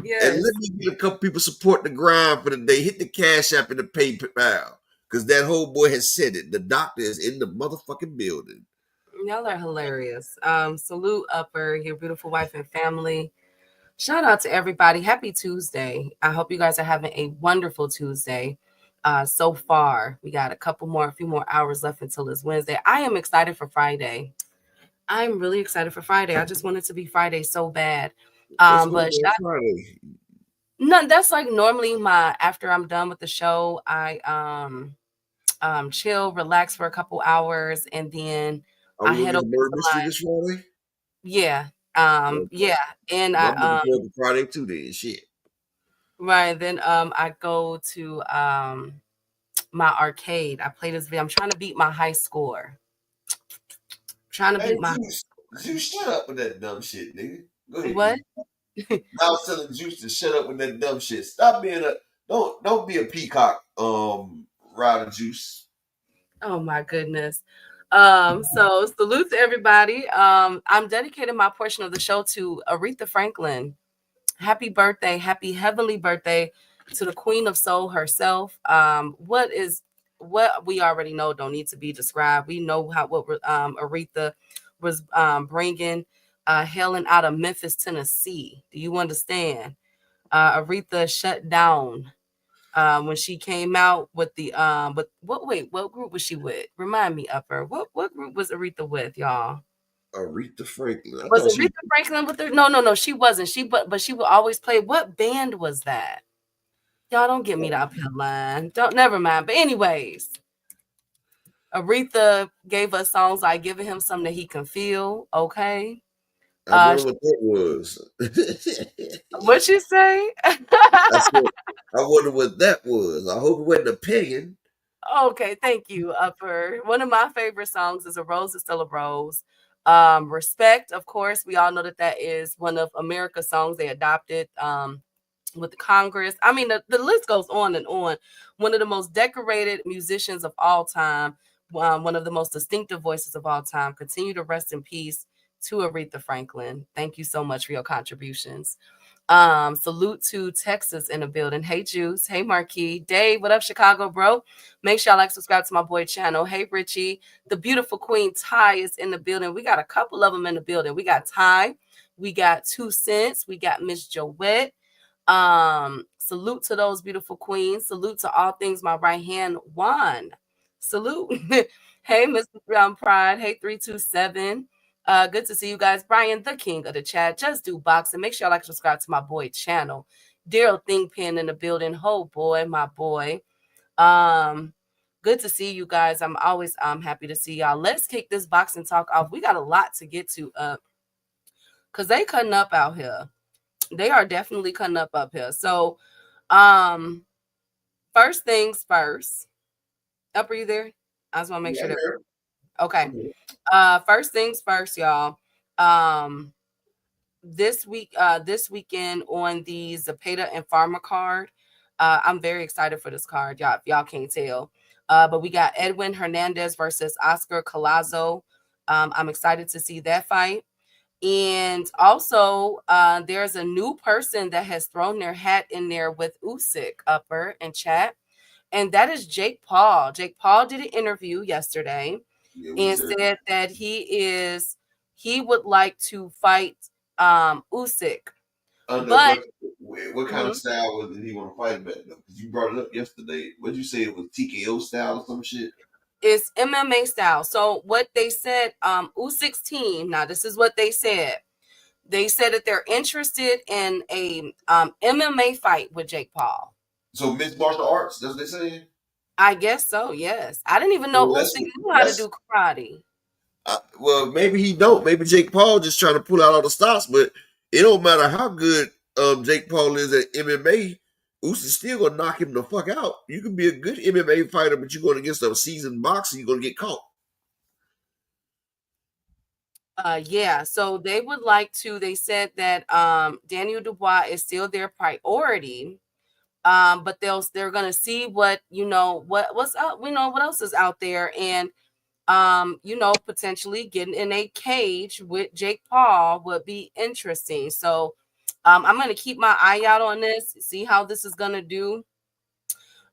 Yes. and let me get a couple people support the grind for the day. Hit the Cash App and the PayPal. Because that whole boy has said it. The doctor is in the motherfucking building. Y'all are hilarious. Salute Upper, your beautiful wife and family. Shout out to everybody. Happy Tuesday. I hope you guys are having a wonderful Tuesday. So far, we got a few more hours left until it's Wednesday. I am excited for Friday. I'm really excited for Friday. I just want it to be Friday so bad. But Friday. no, that's like normally after I'm done with the show, I chill, relax for a couple hours, and then I head over to my, this Friday. yeah. Okay. Yeah. And I'm looking forward to Friday too then. Shit. right. Then I go to my arcade. I play this video. I'm trying to beat my high score. Juice, shut up with that dumb shit, nigga. Go ahead. What? I was telling Juice to shut up with that dumb shit. Stop being don't be a peacock, Rider Juice. Oh my goodness. So salute to everybody. I'm dedicating my portion of the show to Aretha Franklin. Happy birthday, happy heavenly birthday to the Queen of Soul herself. What we already know don't need to be described. We know what Aretha was bringing, hailing out of Memphis, Tennessee. Do you understand? Aretha shut down when she came out with the with what group was she with? Remind me, Upper. What group was Aretha with, y'all? Aretha Franklin. I Was thought she. Aretha Franklin with her? No, she wasn't. But she would always play. What band was that? Y'all don't get me the uphill line. Don't never mind. But anyways, Aretha gave us songs like "Giving Him Something That He Can Feel." Okay, I wonder what that was. what you say? I said, I wonder what that was. I hope it wasn't a pagan. Okay, thank you, Upper. One of my favorite songs is "A Rose Is Still a Rose." Respect, of course, we all know that is one of America's songs they adopted. With the Congress. I mean, the list goes on and on. One of the most decorated musicians of all time, one of the most distinctive voices of all time. Continue to rest in peace to Aretha Franklin. Thank you so much for your contributions. Salute to Texas in the building. Hey Juice. Hey Marquis. Dave, what up, Chicago, bro? Make sure y'all subscribe to my boy channel. Hey Richie. The beautiful Queen Ty is in the building. We got a couple of them in the building. We got Ty. We got 2 Cents. We got Miss Joette. Salute to those beautiful queens. Salute to all things my right hand Juan. Salute. Hey, Mr. Pride. Hey, 327. Good to see you guys. Brian, the king of the chat. Just do boxing. Make sure you like subscribe to my boy channel. Daryl Thingpin in the building. Oh boy, my boy. Good to see you guys. I'm always happy to see y'all. Let's kick this boxing talk off. We got a lot to get to because they cutting up out here. They are definitely cutting up here. So, first things first. Up, are you there? I just want to make sure that. Okay. First things first, y'all. This weekend on the Zapata and Pharma card, I'm very excited for this card, y'all. If y'all can't tell, but we got Edwin Hernandez versus Oscar Collazo. I'm excited to see that fight. And also, there's a new person that has thrown their hat in there with Usyk, Upper and chat, and that is Jake Paul. Jake Paul did an interview yesterday and said that he would like to fight Usyk. But what kind of style did he want to fight back though? Because you brought it up yesterday. What did you say? It was TKO style or some shit? It's MMA style. So what they said, Usyk's team, now this is what they said. They said that they're interested in a MMA fight with Jake Paul. So mixed martial arts, that's what they saying? I guess so, yes. I didn't even know Usyk knew how to do karate. Well, maybe he don't. Maybe Jake Paul just trying to pull out all the stops, but it don't matter how good Jake Paul is at MMA. Usyk still gonna knock him the fuck out. You can be a good MMA fighter, but you're going against a seasoned boxer, you're gonna get caught. Yeah, so they would like to. They said that Daniel Dubois is still their priority, but they're gonna see what's out. We know what else is out there, and potentially getting in a cage with Jake Paul would be interesting. So I'm gonna keep my eye out on this, see how this is gonna do.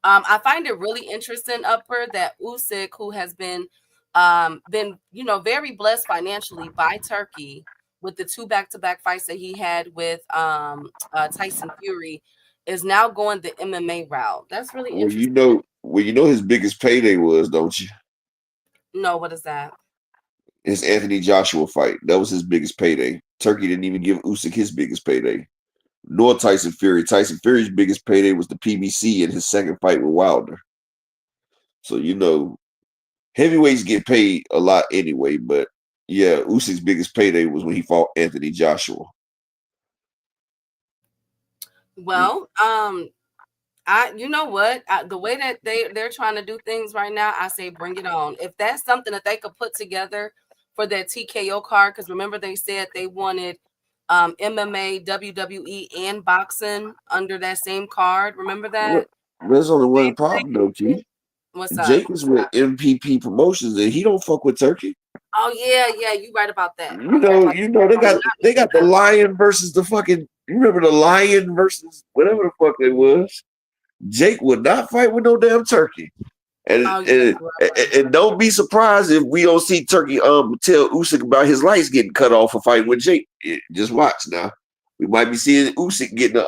I find it really interesting, Upper, that Usyk, who has been very blessed financially by Turkey with the 2 back-to-back fights that he had with Tyson Fury, is now going the MMA route. That's really interesting. You know his biggest payday was, don't you? No, what is that? His Anthony Joshua fight. That was his biggest payday. Turkey didn't even give Usyk his biggest payday. Nor Tyson Fury. Tyson Fury's biggest payday was the PBC in his second fight with Wilder. So, heavyweights get paid a lot anyway, but yeah, Usyk's biggest payday was when he fought Anthony Joshua. Well, you know what? The way that they're trying to do things right now, I say bring it on. If that's something that they could put together for that TKO card, because remember they said they wanted MMA, WWE, and boxing under that same card. Remember that? There's only one problem, though, Chief. What's up? Jake was with MPP Promotions, and he don't fuck with Turkey. Oh yeah, you right about that. You know they got the Lion versus the fucking. You remember the Lion versus whatever the fuck it was? Jake would not fight with no damn Turkey. And, Oh, yeah, and don't be surprised if we don't see Turkey tell Usyk about his lights getting cut off for fighting with Jake. Just watch now. We might be seeing Usyk getting the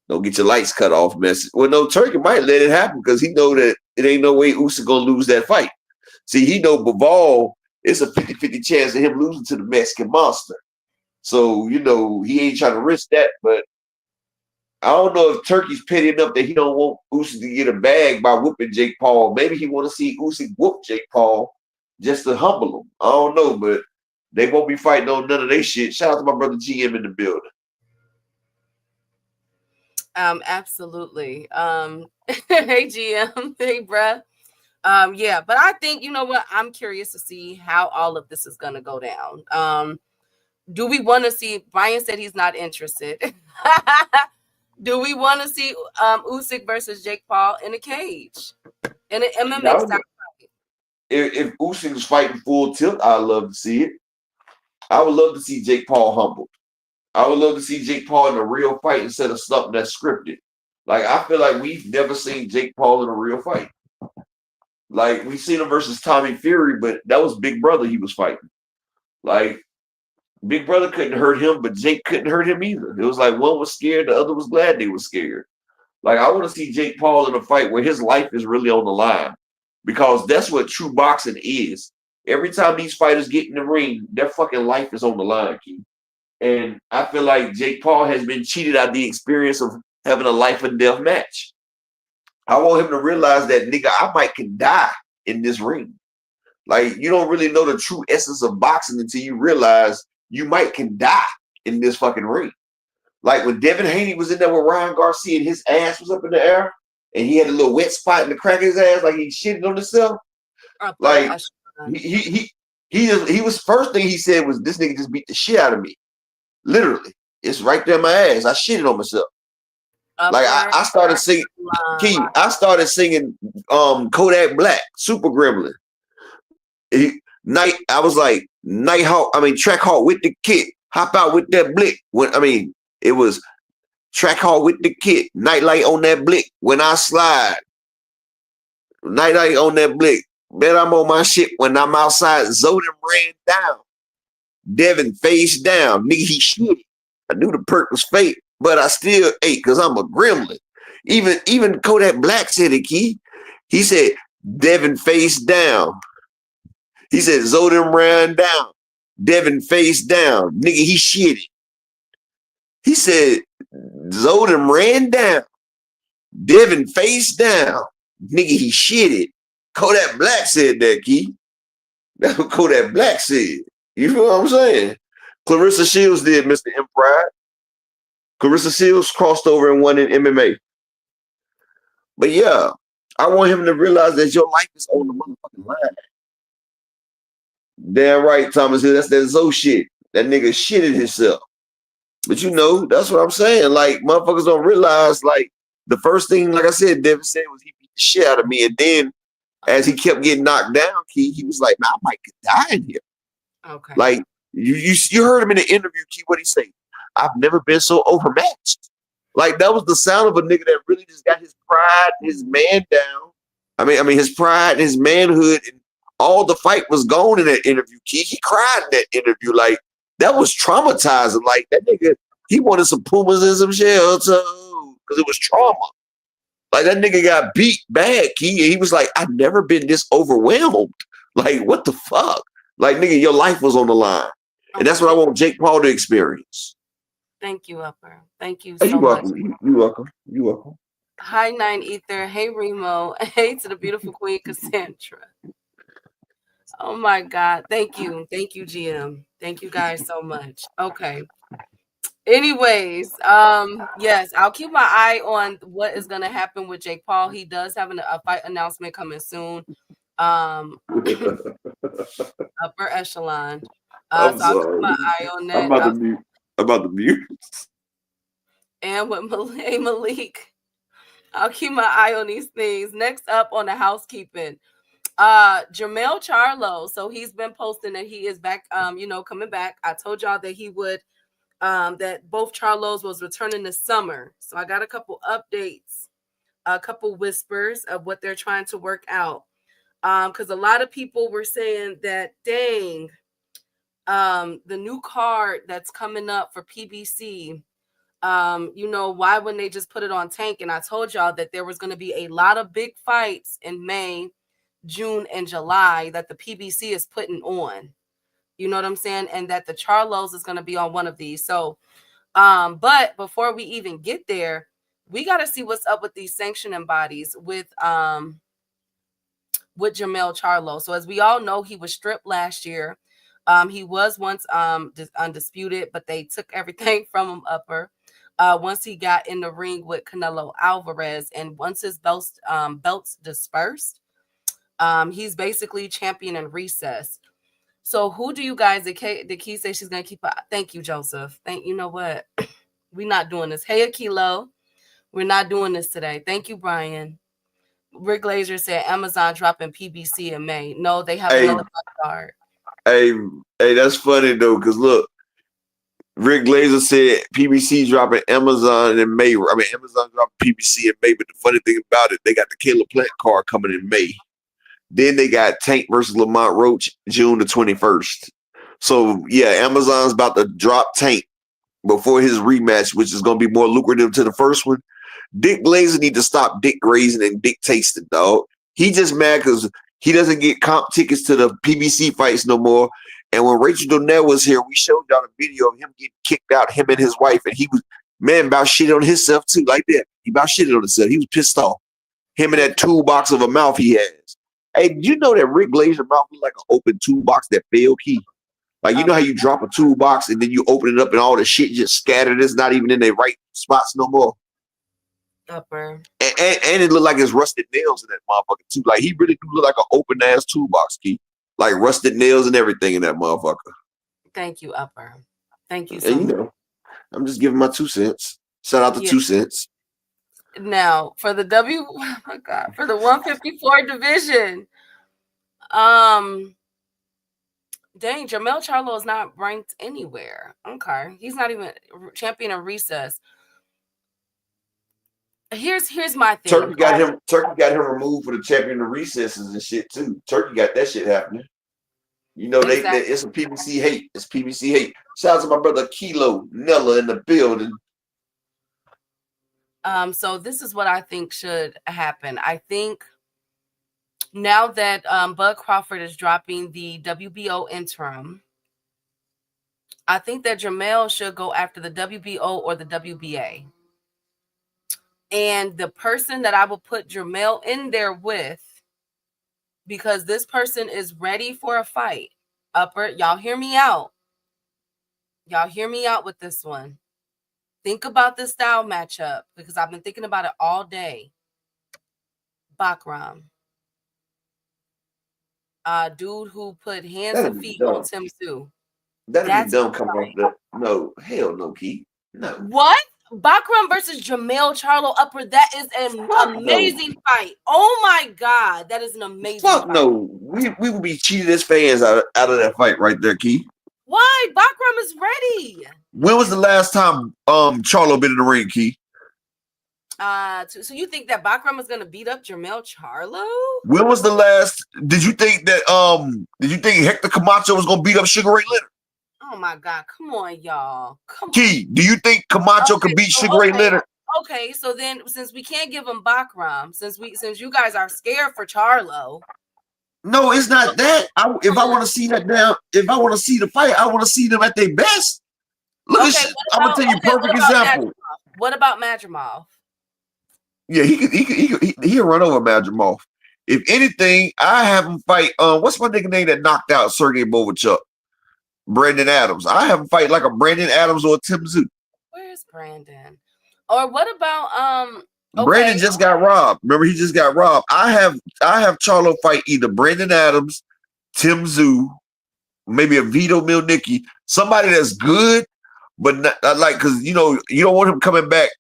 don't get your lights cut off message. Well, no, Turkey might let it happen because he know that it ain't no way Usyk gonna lose that fight. See, he know Bivol, it's a 50-50 chance of him losing to the Mexican monster. So, you know, he ain't trying to risk that, but I don't know if Turkey's petty enough that he don't want Usyk to get a bag by whooping Jake Paul. Maybe he want to see Usyk whoop Jake Paul just to humble him. I don't know, but they won't be fighting on none of their shit. Shout out to my brother GM in the building. Absolutely. Hey GM, hey bruh. Yeah, but I think, you know what, I'm curious to see how all of this is gonna go down. Do we want to see? Brian said he's not interested. Do we want to see Usyk versus Jake Paul in a cage in an MMA style fight? If Usyk was fighting full tilt, I'd love to see it. I would love to see Jake Paul humbled. I would love to see Jake Paul in a real fight instead of something that's scripted. Like, I feel like we've never seen Jake Paul in a real fight. Like, we've seen him versus Tommy Fury, but that was Big Brother he was fighting. Like, Big Brother couldn't hurt him, but Jake couldn't hurt him either. It was like one was scared, the other was glad they were scared. Like, I want to see Jake Paul in a fight where his life is really on the line, because that's what true boxing is. Every time these fighters get in the ring, their fucking life is on the line, Keith. And I feel like Jake Paul has been cheated out of the experience of having a life and death match. I want him to realize that, nigga, I might can die in this ring. Like, you don't really know the true essence of boxing until you realize you might can die in this fucking ring. Like when Devin Haney was in there with Ryan Garcia and his ass was up in the air and he had a little wet spot in the crack of his ass, like he shitted on himself. Like he was, first thing he said was, this nigga just beat the shit out of me. Literally. It's right there in my ass. I shitted on myself. Like I started singing Kodak Black, Super Gremlin. I was like Track Hawk with the kit, hop out with that blick. It was Track Hawk with the kit, nightlight on that blick. When I slide, nightlight on that blick. Bet I'm on my shit when I'm outside. Zodin ran down, Devin face down. Nigga, he shitty. I knew the perk was fake, but I still ate because I'm a gremlin. Even Kodak Black said it, Key. He said, Devin face down. He said, Zodin ran down. Devin face down. Nigga, he shitty. He said, Zodin ran down. Devin face down. Nigga, he shitted. Kodak Black said that, Key. That's what Kodak Black said. You feel what I'm saying? Clarissa Shields did Mr. M Pride. Clarissa Shields crossed over and won in MMA. But yeah, I want him to realize that your life is on the motherfucking line. Damn right, Thomas Hill. That's that Zoe shit. That nigga shitted himself. But you know, that's what I'm saying. Like, motherfuckers don't realize, like, the first thing, like I said, Devin said was he beat the shit out of me. And then as he kept getting knocked down, Key, he was like, man, I might could die in here. Okay. Like, you heard him in the interview, Key, what he say? I've never been so overmatched. Like, that was the sound of a nigga that really just got his pride and his man down. I mean, his pride and his manhood, and all the fight was gone in that interview, Key. He cried in that interview. Like, that was traumatizing. Like, that nigga, he wanted some Pumas and some shelter because it was trauma. Like, that nigga got beat bad, Key. And he was like, I've never been this overwhelmed. Like, what the fuck? Like, nigga, your life was on the line. And that's what I want Jake Paul to experience. Thank you, Upper. Thank you so much. You're welcome. Hi, Nine Ether. Hey, Remo. Hey to the beautiful Queen Cassandra. Oh, my God. Thank you. Thank you, GM. Thank you guys so much. Okay. Anyways, yes, I'll keep my eye on what is going to happen with Jake Paul. He does have a fight announcement coming soon. Upper echelon. So I'll keep my eye on that. I'm about to mute. And with Malik. I'll keep my eye on these things. Next up on the housekeeping, Jamal Charlo. So he's been posting that he is back, coming back. I told y'all that he would, that both Charlos was returning this summer. So I got a couple updates, a couple whispers of what they're trying to work out. Because a lot of people were saying that, dang, the new card that's coming up for PBC, why wouldn't they just put it on Tank? And I told y'all that there was going to be a lot of big fights in May, June, and July that the PBC is putting on. You know what I'm saying? And that the Charlos is going to be on one of these. So, but before we even get there, we got to see what's up with these sanctioning bodies with Jamal Charlo. So as we all know, he was stripped last year. He was once undisputed, but they took everything from him upper. Once he got in the ring with Canelo Alvarez, and once his belts dispersed, he's basically champion in recess. So who do you guys, the key say she's going to keep? Thank you, Joseph. You know what? We're not doing this. Hey, Akilo, we're not doing this today. Thank you, Brian. Rick Glazer said Amazon dropping PBC in May. No, they have another card. Hey, that's funny though, because look, Rick Glazer said PBC dropping Amazon in May. I mean, Amazon dropping PBC in May, but the funny thing about it, they got the Caleb Plant card coming in May. Then they got Tank versus Lamont Roach June the 21st. So yeah, Amazon's about to drop Tank before his rematch, which is going to be more lucrative to the first one. Dick Glazer need to stop dick grazing and dick tasting, dog. He just mad because he doesn't get comp tickets to the PBC fights no more. And when Rachel Donnell was here, we showed y'all a video of him getting kicked out, him and his wife, and he was, man, about shit on himself too, like that. He about shitted on himself. He was pissed off. Him and that toolbox of a mouth he has. Hey, did you know that Rick Glazer mouth is like an open toolbox that failed key? Like, you know how you drop a toolbox and then you open it up and all the shit just scattered. It's not even in their right spots no more. Upper. And it looked like it's rusted nails in that motherfucker too. Like, he really do look like an open ass toolbox key. Like rusted nails and everything in that motherfucker. Thank you, Upper. Thank you so much. You know, I'm just giving my 2 cents. Shout out to 2 cents. Now for the for the 154 division, dang, Jamal Charlo is not ranked anywhere. Okay, he's not even champion in recess. Here's my thing. Turkey got him removed for the champion of recesses and shit too. Turkey got that shit happening. You know, exactly. It's a PBC hate. It's PBC hate. Shout out to my brother Kilo Nella in the building. So this is what I think should happen. I think now that Bud Crawford is dropping the WBO interim, I think that Jamal should go after the WBO or the WBA. And the person that I will put Jamal in there with, because this person is ready for a fight. Upper, y'all hear me out. Y'all hear me out with this one. Think about this style matchup, because I've been thinking about it all day. Bakram. Dude who put hands and feet on Tim Tszyu. That'd be dumb coming off that. No, hell no, Keith. No. What? Bakram versus Jamal Charlo Upper. That is an amazing fight. Oh my God. That is an amazing fight. No. We would be cheated as fans out of that fight right there, Keith. Why? Bakram is ready. When was the last time Charlo been in the ring, Keith? So you think that Bakram is gonna beat up Jamal Charlo? When was the last? Did you think Hector Camacho was gonna beat up Sugar Ray Leonard? Oh my God! Come on, y'all. Come Key, do you think Camacho could beat Sugar Ray Leonard? Okay, so then since we can't give him Bakram, since you guys are scared for Charlo. No, it's not that. If I want to see the fight, I want to see them at their best. Look at shit. I'm gonna tell you a perfect example. What about Madrimov? Yeah, he'll run over Madrimov. If anything, I have him fight. What's my nigga name that knocked out Sergey Bovichuk? Brandon Adams. I have him fight like a Brandon Adams or a Tim Tszyu. Where's Brandon? Or what about Brandon just got robbed. Remember, he just got robbed. I have Charlo fight either Brandon Adams, Tim Tszyu, maybe a Vito Milnicki, somebody that's good, but not like, because you know you don't want him coming back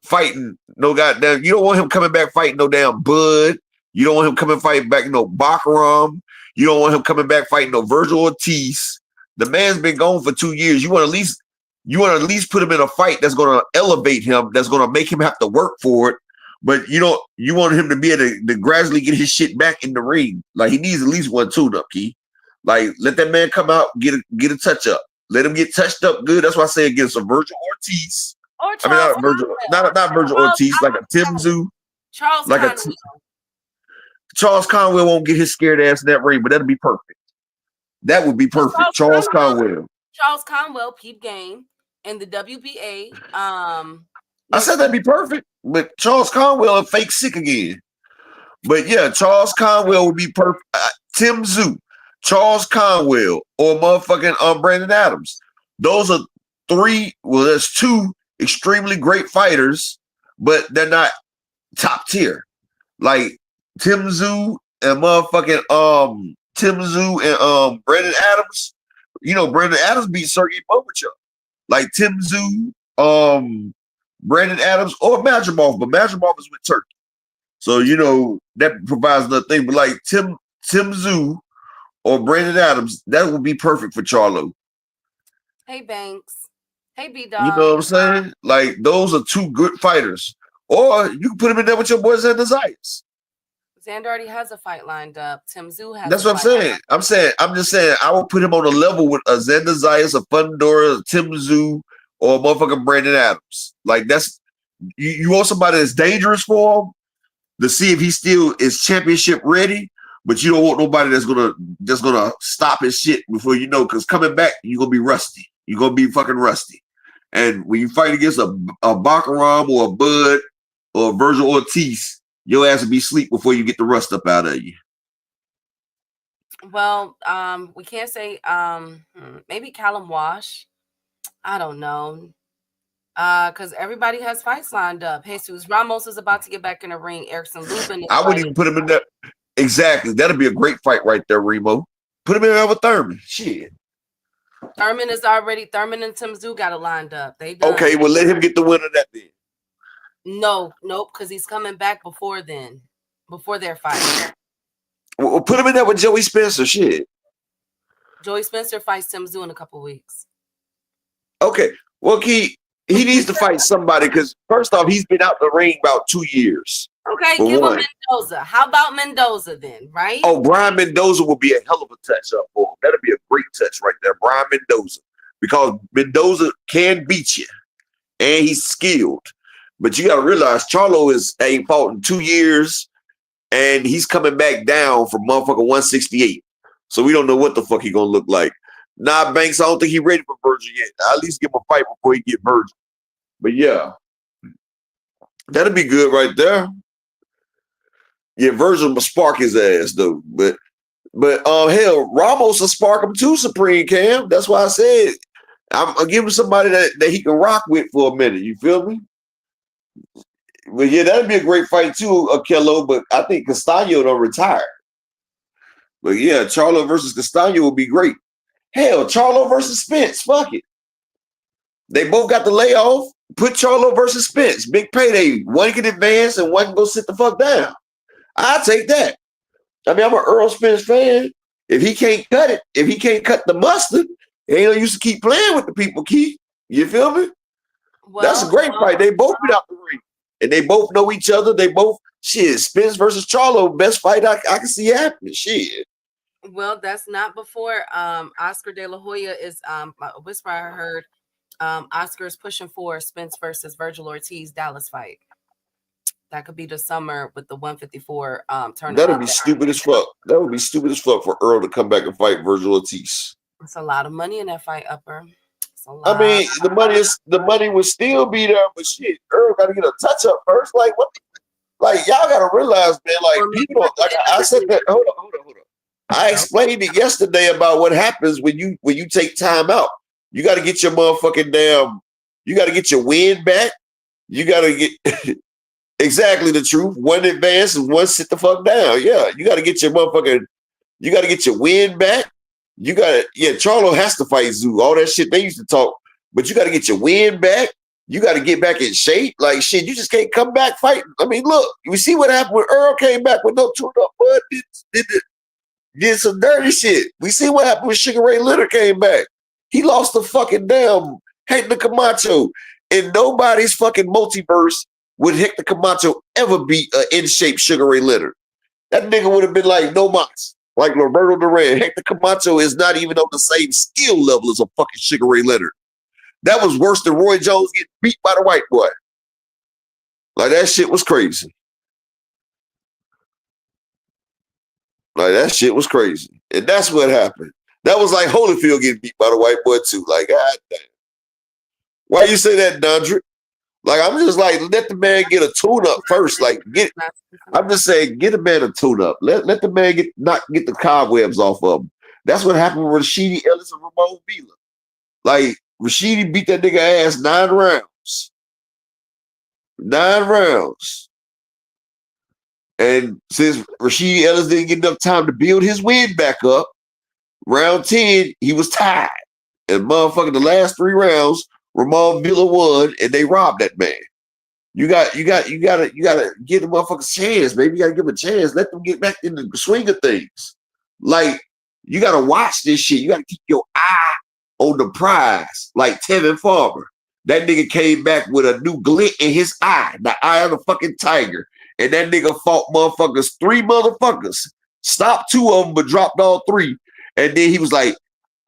fighting no goddamn. You don't want him coming back fighting no damn Bud. You don't want him coming fighting back no Bakaram. You don't want him coming back fighting no Virgil Ortiz. The man's been gone for 2 years. You want to at least put him in a fight that's going to elevate him, that's going to make him have to work for it. But you want him to be able to gradually get his shit back in the ring. Like, he needs at least one tune-up, Key. Like, let that man come out, get a touch-up. Let him get touched up good. That's why I say against a Virgil Ortiz. Or Charles not Virgil Ortiz, like a Tim Tszyu. Charles Conwell won't get his scared ass in that ring, but that'll be perfect. That would be perfect. Charles Conwell, peep game in the WBA. I said that'd be perfect, but Charles Conwell a fake sick again. But yeah, Charles Conwell would be perfect. Tim Tszyu, Charles Conwell, or motherfucking Brandon Adams. Those are three. Well, there's two extremely great fighters, but they're not top tier. Like Tim Tszyu and Brandon Adams. You know, Brandon Adams beat Sergey Bogachev. Like Tim Tszyu, Brandon Adams, or Madrimov, but Madrimov is with Turkey. So, you know, that provides another thing. But like Tim Tszyu or Brandon Adams, that would be perfect for Charlo. Hey, Banks. Hey, B-Dog. You know what I'm saying? Like, those are two good fighters. Or you can put him in there with your boy Xander Zayas. Xander already has a fight lined up. Tim Tszyu has. That's what I'm saying. I'm just saying I will put him on a level with a Xander Zayas, a Fundora, a Tim Tszyu, or a motherfucking Brandon Adams. Like, that's you want somebody that's dangerous for him to see if he still is championship ready, but you don't want nobody that's gonna stop his shit before you know, because coming back, you're gonna be rusty. You're gonna be fucking rusty. And when you fight against a Bakaram or a Bud or a Virgil Ortiz, your ass will be asleep before you get the rust up out of you. Well, we can't say maybe Callum Wash. I don't know. Because everybody has fights lined up. Jesus Ramos is about to get back in the ring. Erickson Lubin. I wouldn't even put him in there. Exactly. That'd be a great fight right there, Remo. Put him in there with Thurman. Shit. Thurman and Tim Tszyu got it lined up. They done. Okay, well, let him get the win of that then. Nope, because he's coming back before their fight. Well, put him in there with Joey Spencer. Shit. Joey Spencer fights Tim Tszyu in a couple weeks. Okay. Well, he needs to fight somebody because, first off, he's been out the ring about 2 years. Okay, give him Mendoza. How about Mendoza then, right? Oh, Brian Mendoza would be a hell of a touch-up for him. That'd be a great touch right there, Brian Mendoza. Because Mendoza can beat you, and he's skilled. But you got to realize Charlo ain't fought in 2 years, and he's coming back down from motherfucker 168. So we don't know what the fuck he gonna look like. Nah, Banks, I don't think he's ready for Virgil yet. I'll at least give him a fight before he get Virgil. But yeah, that'll be good right there. Yeah, Virgil will spark his ass though. But hell, Ramos will spark him too, Supreme Cam. That's why I said I'm giving somebody that he can rock with for a minute. You feel me? But yeah, that'd be a great fight too, Akello. But I think Castano don't retire. But yeah, Charlo versus Castano would be great. Hell, Charlo versus Spence. Fuck it. They both got the layoff. Put Charlo versus Spence. Big payday. One can advance and one can go sit the fuck down. I'll take that. I mean, I'm an Earl Spence fan. If he can't cut it, if he can't cut the mustard, he ain't no use to keep playing with the people, Keith. You feel me? Well, that's a great fight. They both been out the ring. And they both know each other. They both, Spence versus Charlo, best fight I can see happening. Shit. Well, that's not before Oscar De La Hoya is a whisper I heard. Oscar is pushing for Spence versus Virgil Ortiz Dallas fight. That could be the summer with the 154 tournament. That would be stupid as fuck. That would be stupid as fuck for Earl to come back and fight Virgil Ortiz. It's a lot of money in that fight, Upper. I mean, the money would still be there, but shit, Earl got to get a touch up first. Like what? Like y'all got to realize, man. Like people, like I said that. Hold on. I explained it yesterday about what happens when you take time out. You got to get your motherfucking damn. You got to get your wind back. You got to get exactly the truth. One advance and one sit the fuck down. Yeah, you got to get your motherfucking. You got to get your wind back. You got to. Yeah, Charlo has to fight Tszyu. All that shit they used to talk, but you got to get your wind back. You got to get back in shape. Like, shit, you just can't come back fighting. I mean, look, you see what happened when Earl came back with no tune-up, bud? Did some dirty shit. We see what happened when Sugar Ray Leonard came back. He lost the fucking damn Hector Camacho. In nobody's fucking multiverse would Hector Camacho ever beat an in-shape Sugar Ray Leonard. That nigga would have been like no mas, like Roberto Duran. Hector Camacho is not even on the same skill level as a fucking Sugar Ray Leonard. That was worse than Roy Jones getting beat by the white boy. Like, that shit was crazy. Like, that shit was crazy. And that's what happened. That was like Holyfield getting beat by the white boy too. Like, god damn. Why you say that, Dondrick? Like, I'm just like, let the man get a tune-up first. Like, I'm just saying, get a man a tune-up. Let the man get the cobwebs off of him. That's what happened with Rashidi Ellis and Ramon Vila. Like, Rashidi beat that nigga ass 9 rounds. 9 rounds. And since Rashidi Ellis didn't get enough time to build his win back up, round 10, he was tied. And motherfucking the last 3 rounds, Ramon Villa won, and they robbed that man. You gotta give the motherfuckers a chance, baby. You gotta give them a chance. Let them get back in the swing of things. Like, you gotta watch this shit. You gotta keep your eye on the prize. Like Tevin Farmer. That nigga came back with a new glint in his eye, the eye of the fucking tiger. And that nigga fought motherfuckers, 3 motherfuckers. Stopped 2 of them, but dropped all 3. And then he was like,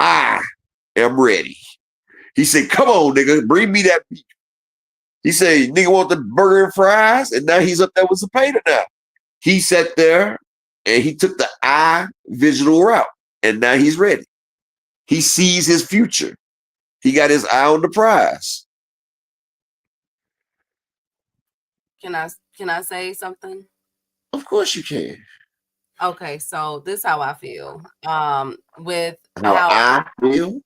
I am ready. He said, come on, nigga, bring me that beef. He said, nigga want the burger and fries, and now he's up there with Zepeda now. He sat there, and he took the eye visual route, and now he's ready. He sees his future. He got his eye on the prize. Can I say something? Of course you can. Okay, so this is how I feel. With How I feel?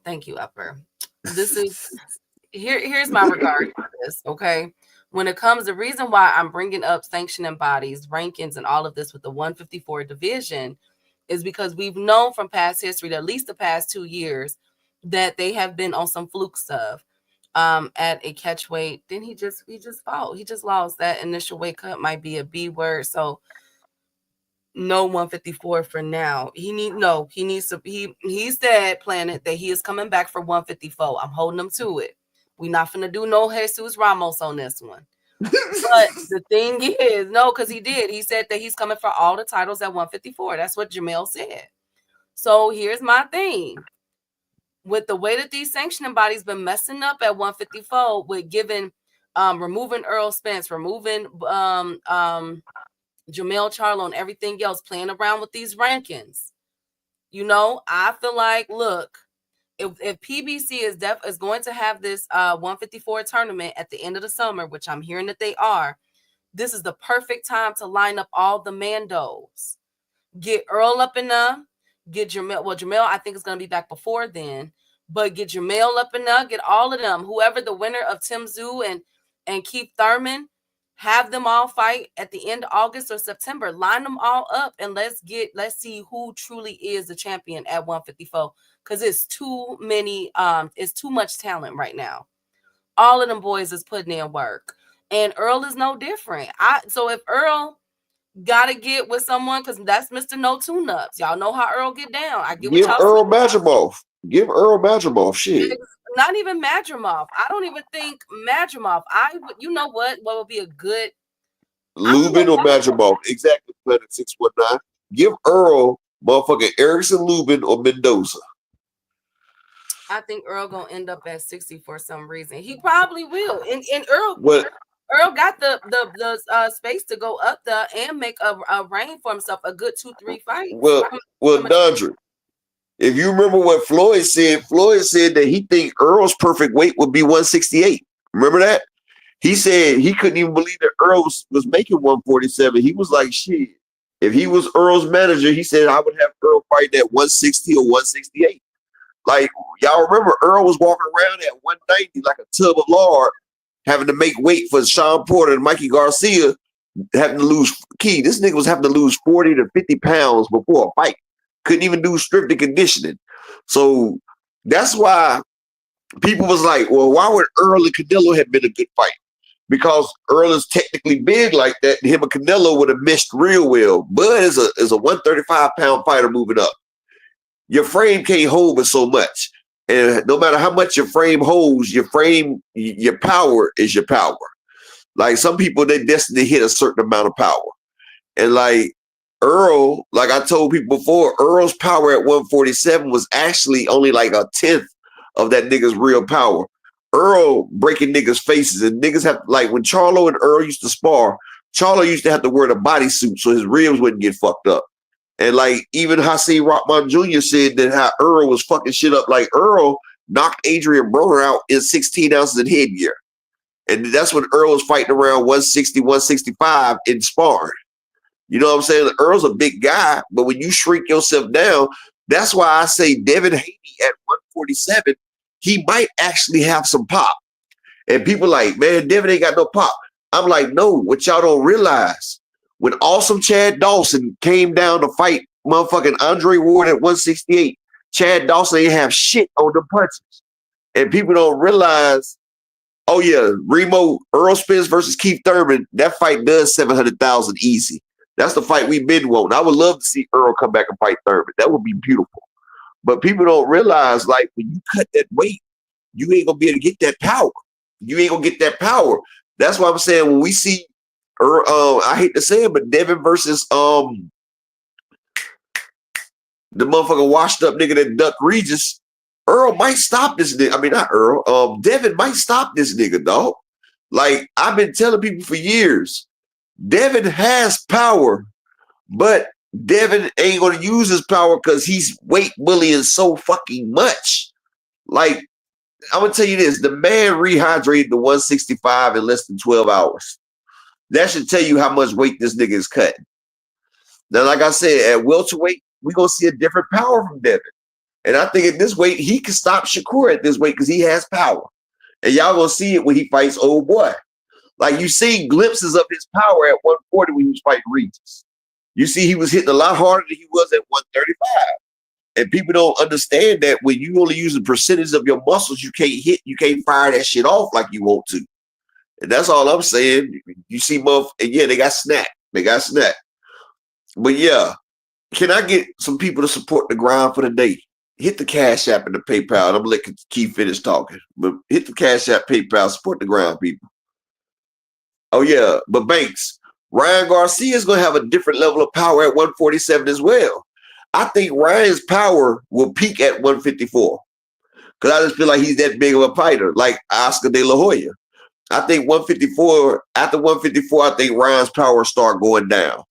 Thank you, Upper. This is here's my regard for this, okay? When it comes, the reason why I'm bringing up sanctioning bodies, rankings, and all of this with the 154 division is because we've known from past history, that at least the past 2 years, that they have been on some fluke stuff. At a catch weight, then he just fought. He just lost. That initial weight cut might be a B word, so no 154 for now. He said, Planet, that he is coming back for 154. I'm holding him to it. We're not finna do no Jesus Ramos on this one. But the thing is, no, because he said that he's coming for all the titles at 154. That's what Jamel said. So here's my thing. With the way that these sanctioning bodies been messing up at 154 with removing Earl Spence, removing Jamal Charlo and everything else, playing around with these rankings. You know, I feel like, look, if PBC is going to have this 154 tournament at the end of the summer, which I'm hearing that they are, this is the perfect time to line up all the Mandos. Get Earl up in there, get Jamel. Well, Jamel, I think is going to be back before then, but get Jamel up in there, get all of them. Whoever the winner of Tim Tszyu and Keith Thurman, have them all fight at the end of August or September. Line them all up and let's see who truly is the champion at 154. Because it's too many, it's too much talent right now. All of them boys is putting in work. And Earl is no different. So if Earl gotta get with someone, because that's Mr. No Tune-Ups. Y'all know how Earl get down. Give Earl Madrimov. Give Earl Madrimov shit. Not even Madrimov. I don't even think Madrimov. You know what would be a good Lubin or Madrimov. Exactly, Planet 619. Give Earl motherfucking Erickson, Lubin, or Mendoza. I think Earl gonna end up at 60 for some reason. He probably will. And Earl got the space to go up there and make a reign for himself, a good 2-3 fights. Well, Dondrick, if you remember what Floyd said that he think Earl's perfect weight would be 168. Remember that? He said he couldn't even believe that Earl was making 147. He was like, shit. If he was Earl's manager, he said, I would have Earl fight at 160 or 168. Like, y'all remember Earl was walking around at 190 like a tub of lard, having to make weight for Sean Porter and Mikey Garcia, having to lose key. This nigga was having to lose 40 to 50 pounds before a fight. Couldn't even do strength and conditioning. So that's why people was like, well, why would Earl and Canelo have been a good fight? Because Earl is technically big like that, and him and Canelo would have missed real well. Bud is a 135-pound fighter moving up. Your frame can't hold but so much. And no matter how much your frame holds, your power is your power. Like some people, they're destined to hit a certain amount of power. And like Earl, like I told people before, Earl's power at 147 was actually only like a tenth of that nigga's real power. Earl breaking niggas' faces, and niggas have, like when Charlo and Earl used to spar, Charlo used to have to wear the bodysuit so his ribs wouldn't get fucked up. And like even Hasim Rahman Jr. said that how Earl was fucking shit up. Like Earl knocked Adrian Broner out in 16 ounces in headgear. And that's when Earl was fighting around 160, 165 in sparring. You know what I'm saying? Earl's a big guy, but when you shrink yourself down, that's why I say Devin Haney at 147, he might actually have some pop. And people like, man, Devin ain't got no pop. I'm like, no, what y'all don't realize, when awesome Chad Dawson came down to fight motherfucking Andre Ward at 168, Chad Dawson ain't have shit on the punches. And people don't realize, oh yeah, Remo, Earl Spence versus Keith Thurman, that fight does 700,000 easy. That's the fight we've been wanting. I would love to see Earl come back and fight Thurman. That would be beautiful. But people don't realize, like, when you cut that weight, you ain't gonna be able to get that power. You ain't gonna get that power. That's why I'm saying when we see Earl, I hate to say it, but Devin versus the motherfucker washed up nigga that ducked Regis, Earl might stop this nigga. I mean, not Earl. Devin might stop this nigga, dog. Like, I've been telling people for years, Devin has power, but Devin ain't gonna use his power because he's weight bullying so fucking much. Like, I'm gonna tell you this: the man rehydrated to 165 in less than 12 hours. That should tell you how much weight this nigga is cutting. Now, like I said, at welterweight, we're gonna see a different power from Devin. And I think at this weight, he can stop Shakur at this weight because he has power. And y'all gonna see it when he fights old boy. Like, you see glimpses of his power at 140 when he was fighting Regis. You see he was hitting a lot harder than he was at 135. And people don't understand that when you only use a percentage of your muscles, you can't fire that shit off like you want to. And that's all I'm saying. You see, and yeah, they got snapped. But yeah, can I get some people to support the grind for the day? Hit the Cash App and the PayPal. I'm gonna let Keith finish talking. But hit the Cash App, PayPal, support the grind, people. Oh yeah, but Banks, Ryan Garcia is gonna have a different level of power at 147 as well. I think Ryan's power will peak at 154 because I just feel like he's that big of a fighter, like Oscar De La Hoya. I think 154, after 154, I think Ryan's power start going down.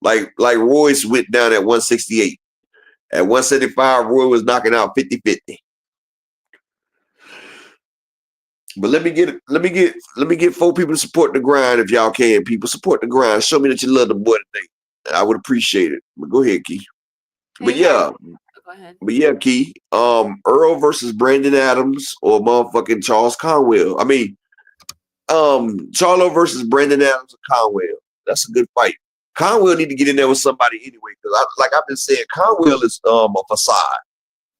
Like Royce went down at 168. At 175, Roy was knocking out 50-50. But let me get 4 people to support the grind if y'all can. People support the grind. Show me that you love the boy today. I would appreciate it. But go ahead, Key. But yeah, go ahead. But yeah, Key. Earl versus Brandon Adams or motherfucking Charles Conwell. I mean, Charlo versus Brandon Adams or Conwell. That's a good fight. Conwell need to get in there with somebody anyway, because like I've been saying, Conwell is a facade.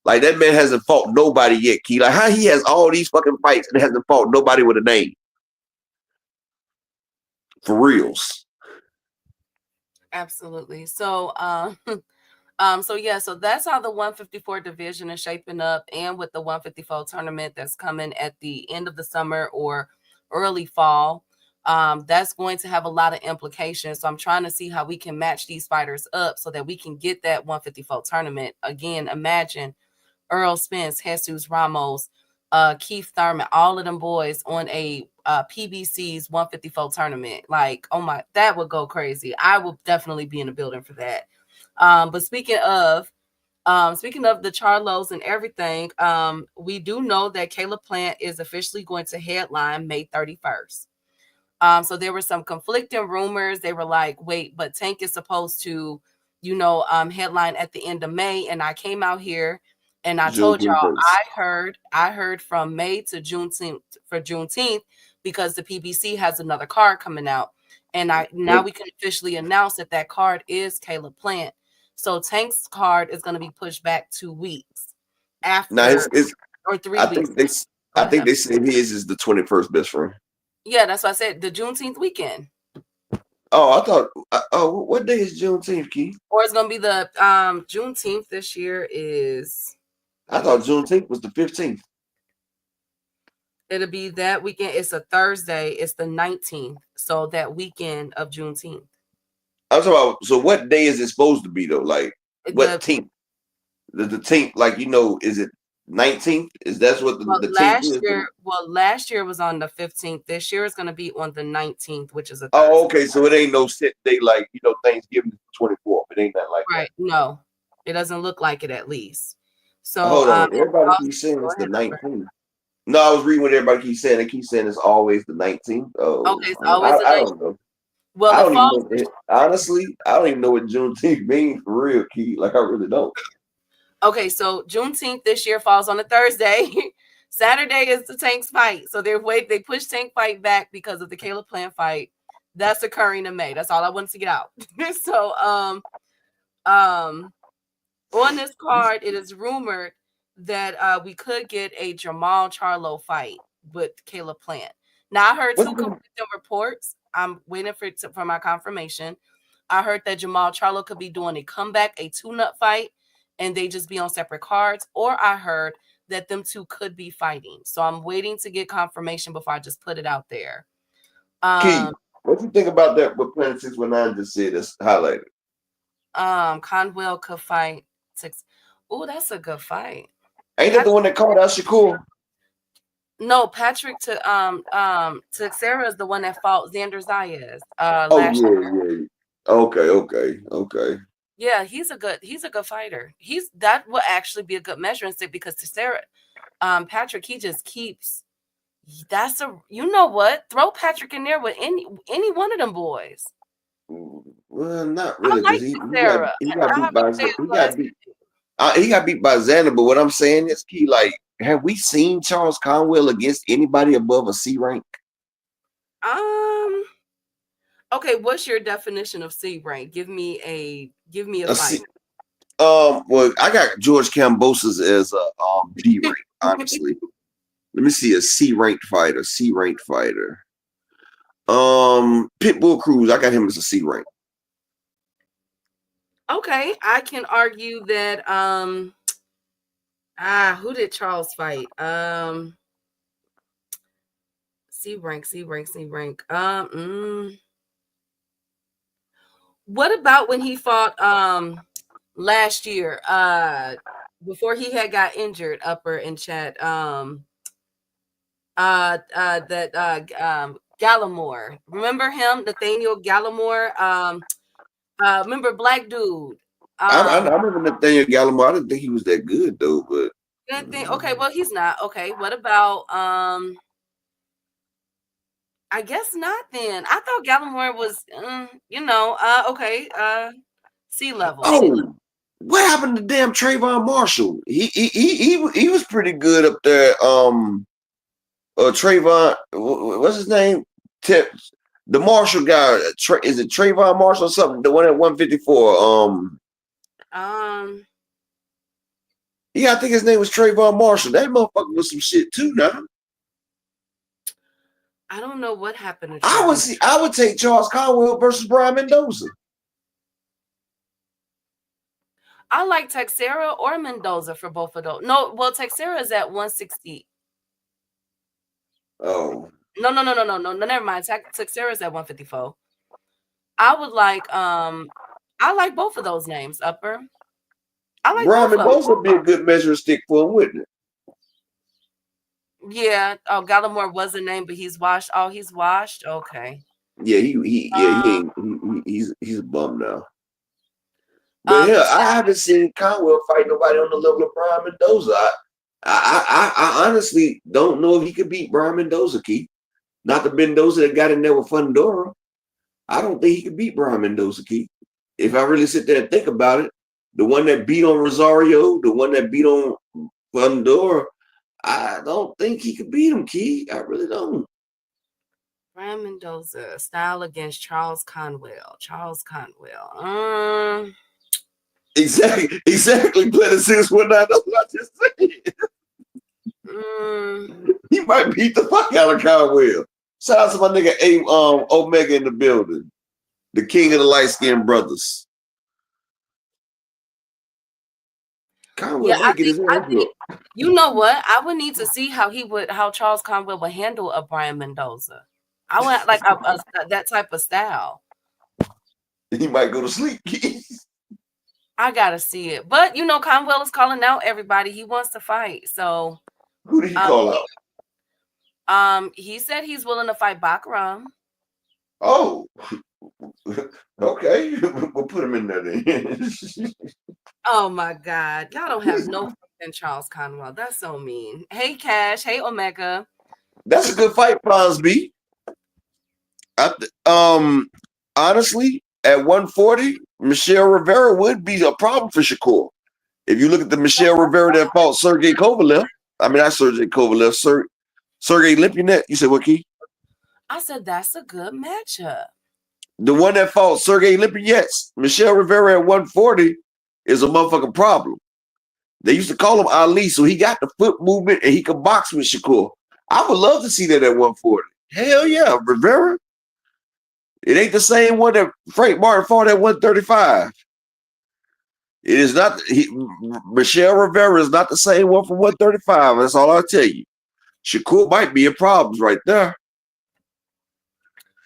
Like, that man hasn't fought nobody yet, Key. Like, how he has all these fucking fights and hasn't fought nobody with a name. For reals. Absolutely. So so that's how the 154 division is shaping up, and with the 154 tournament that's coming at the end of the summer or early fall. That's going to have a lot of implications. So I'm trying to see how we can match these fighters up so that we can get that 154 tournament. Again, imagine Earl Spence, Jesus Ramos, Keith Thurman, all of them boys on a PBC's 154 tournament. Like, oh my, that would go crazy. I will definitely be in the building for that. But speaking of the Charlos and everything, we do know that Caleb Plant is officially going to headline May 31st. So there were some conflicting rumors. They were like, wait, but Tank is supposed to, headline at the end of May. And I came out here and I told y'all, I heard from May to Juneteenth because the PBC has another card coming out. And now we can officially announce that card is Caleb Plant. So Tank's card is going to be pushed back 2 weeks after. Now or 3 I weeks. think they. I think they say his is the 21st best friend. Yeah, that's what I said. The Juneteenth weekend. Oh, I thought. Oh, what day is Juneteenth, Key? Or it's gonna be the Juneteenth this year is. I thought Juneteenth was the 15th. It'll be that weekend. It's a Thursday. It's the 19th. So that weekend of Juneteenth. I'm talking about. So what day is it supposed to be though? Like what 10th? The 10th, like is it 19th? Is that's what the 10th is? Last year was on the 15th. This year is going to be on the 19th, which is a Thursday. Oh, okay. So it ain't no set day like Thanksgiving is the 24th. It ain't that like right. That. No, it doesn't look like it at least. So hold on. Everybody keeps saying it's the 19th. No, I was reading what everybody keeps saying. They keep saying it's always the 19th. Oh, okay, it's always the 19th. I don't know. Well, I don't even know. Honestly, I don't even know what Juneteenth means for real, Key. Like I really don't. Okay, so Juneteenth this year falls on a Thursday. Saturday is the Tank's fight. So they pushed Tank fight back because of the Caleb Plant fight. That's occurring in May. That's all I wanted to get out. So on this card, it is rumored that we could get a Jamal Charlo fight with Caleb Plant. Now I heard two conflicting reports. I'm waiting for my confirmation. I heard that Jamal Charlo could be doing a comeback, a tune-up fight, and they just be on separate cards. Or I heard that them two could be fighting. So I'm waiting to get confirmation before I just put it out there. Key, what do you think about that? What Planet 619 just said that's highlighted? Conwell could fight. Oh, that's a good fight. Ain't that the one that called out Shakur? No, Patrick Teixeira is the one that fought Xander Zayas. Last year. Okay. Yeah, he's a good fighter. That will actually be a good measuring stick because Teixeira, Patrick, he just keeps. That's what? Throw Patrick in there with any one of them boys. Well, not really. I like Teixeira. He got beat by Xander, but what I'm saying is, Key, like, have we seen Charles Conwell against anybody above a C rank? Okay, what's your definition of C rank? Give me a fight. Well, I got George Kambosos as a D rank, honestly. Let me see a C ranked fighter. Pitbull Cruz, I got him as a C rank. Okay, I can argue that who did Charles fight? C rank. What about when he fought last year? Before he had got injured, Upper and Chat. Gallimore. Remember him, Nathaniel Gallimore? Remember black dude? I remember Nathaniel Gallimore. I didn't think he was that good though, but okay, well he's not. Okay, what about I guess not then. I thought Gallimore was okay, C level. Oh, what happened to damn Trayvon Marshall? He was pretty good up there. Trayvon, what's his name? The Marshall guy, is it Trayvon Marshall or something? The one at 154. Yeah, I think his name was Trayvon Marshall. That motherfucker was some shit too. Now, I don't know what happened. I would take Charles Conwell versus Brian Mendoza. I like Teixeira or Mendoza for both of those. No, well, Teixeira is at 160. Oh. No, never mind. Teixeira's at 154. I would like I like both of those names, Upper. I like Brian Mendoza would be a good measuring stick for him, wouldn't it? Yeah. Oh, Gallimore was a name, but he's washed. Oh, he's washed. Okay. Yeah, he's a bum now. But I haven't seen Conwell fight nobody on the level of Brian Mendoza. I honestly don't know if he could beat Brian Mendoza, Keith. Not the Mendoza that got in there with Fundora. I don't think he could beat Brian Mendoza, Keith. If I really sit there and think about it, the one that beat on Rosario, the one that beat on Fundora, I don't think he could beat him, Keith. I really don't. Brian Mendoza, style against Charles Conwell. Exactly. Planet 619. That's what I just said. He might beat the fuck out of Conwell. Shout out to my nigga Omega in the building. The king of the light-skinned brothers. Conwell Yeah, might get his ass think whooped. you know what? I would need to see how Charles Conwell would handle a Brian Mendoza. I want like that type of style. He might go to sleep. I gotta see it, but you know, Conwell is calling out everybody. He wants to fight, so Who did he call out? he said he's willing to fight Bakram. Oh, okay. We'll put him in there then. Oh my God, y'all don't have no faith in Charles Conwell. That's so mean. Hey Cash, hey Omega. That's a good fight, Ponsby. Honestly, at 140, Michelle Rivera would be a problem for Shakur. If you look at the Michelle Rivera that fought Sergey Kovalev, not Sergey Kovalev, Sergey Lipyanet. You said what, Key? I said that's a good matchup. The one that fought Sergey Lipyanet, Michelle Rivera at 140 is a motherfucking problem. They used to call him Ali, so he got the foot movement and he could box with Shakur. I would love to see that at 140. Hell yeah, Rivera. It ain't the same one that Frank Martin fought at 135. It is not. Michelle Rivera is not the same one from 135. That's all I'll tell you. Shakur might be in problems right there.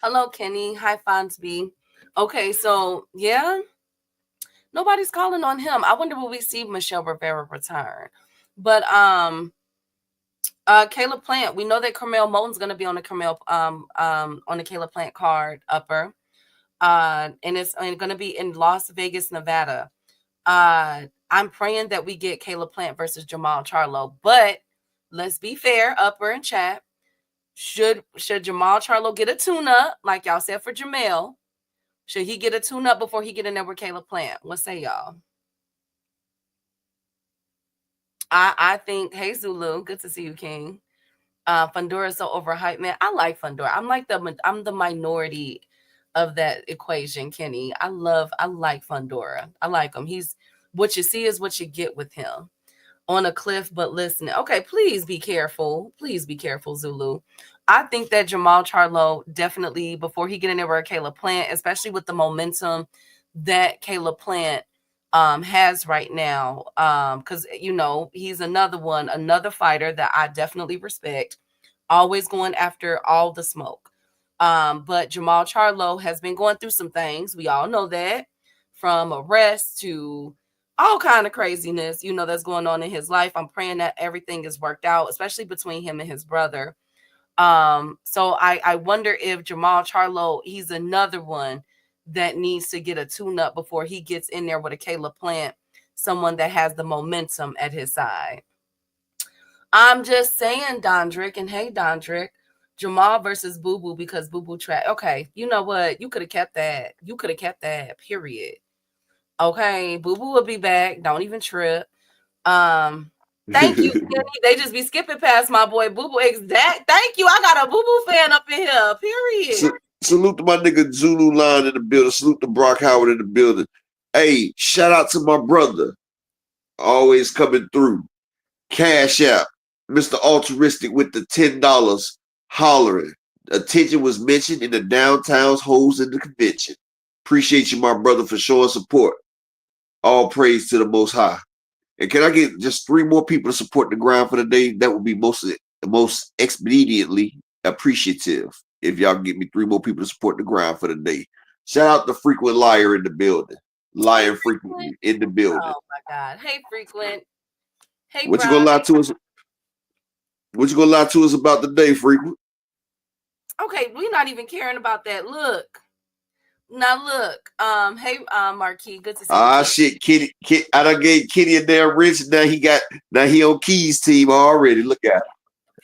Hello, Kenny. Hi, Fonsby. Okay, so yeah, nobody's calling on him. I wonder will we see Michelle Rivera return? But Caleb Plant, we know that Carmel Moten's going to be on the Caleb Plant card upper, and it's going to be in Las Vegas, Nevada. I'm praying that we get Caleb Plant versus Jamal Charlo, but let's be fair, upper and chat. Should Jamal Charlo get a tune-up, like y'all said for Jamel? Should he get a tune-up before he get in there with Caleb Plant? What say y'all? I think, hey Zulu, good to see you, King. Fundora is so overhyped, man. I like Fundora. I'm the minority of that equation, Kenny. I like Fundora. I like him. He's what you see is what you get with him. On a cliff, but listening. Okay, please be careful. Please be careful, Zulu. I think that Jamal Charlo definitely, before he get in there with Caleb Plant, especially with the momentum that Caleb Plant has right now, because you know he's another fighter that I definitely respect, always going after all the smoke. But Jamal Charlo has been going through some things. We all know that, from arrest to all kind of craziness, you know, that's going on in his life. I'm praying that everything is worked out, especially between him and his brother. So I wonder if Jamal Charlo, he's another one that needs to get a tune-up before he gets in there with a Caleb Plant, someone that has the momentum at his side. I'm just saying, Dondrick, and hey, Dondrick, Jamal versus Boo Boo because Boo Boo track. Okay, you know what? You could have kept that. You could have kept that, period. Okay, Boo Boo will be back. Don't even trip. Thank you, Kenny. They just be skipping past my boy Boo Boo. Thank you. I got a Boo Boo fan up in here. Period. Salute to my nigga Zulu Line in the building. Salute to Brock Howard in the building. Hey, shout out to my brother. Always coming through. Cash out. Mr. Altruistic with the $10 hollering. Attention was mentioned in the downtown's hoes in the convention. Appreciate you, my brother, for showing support. All praise to the Most High. And can I get just 3 more people to support the ground for the day? That would be most expediently appreciative. If y'all can get me 3 more people to support the ground for the day. Shout out to Frequent Liar in the building. Lion Frequent in the building. Oh my God. Hey, Frequent. Hey, what Brian. You gonna lie to us? What you gonna lie to us about the day, Frequent? Okay, we're not even caring about that. Look. Now look, hey, Marquis, good to see you. Shit, Kitty, I done gave Kitty a damn wrench. Now he on Key's team already. Look at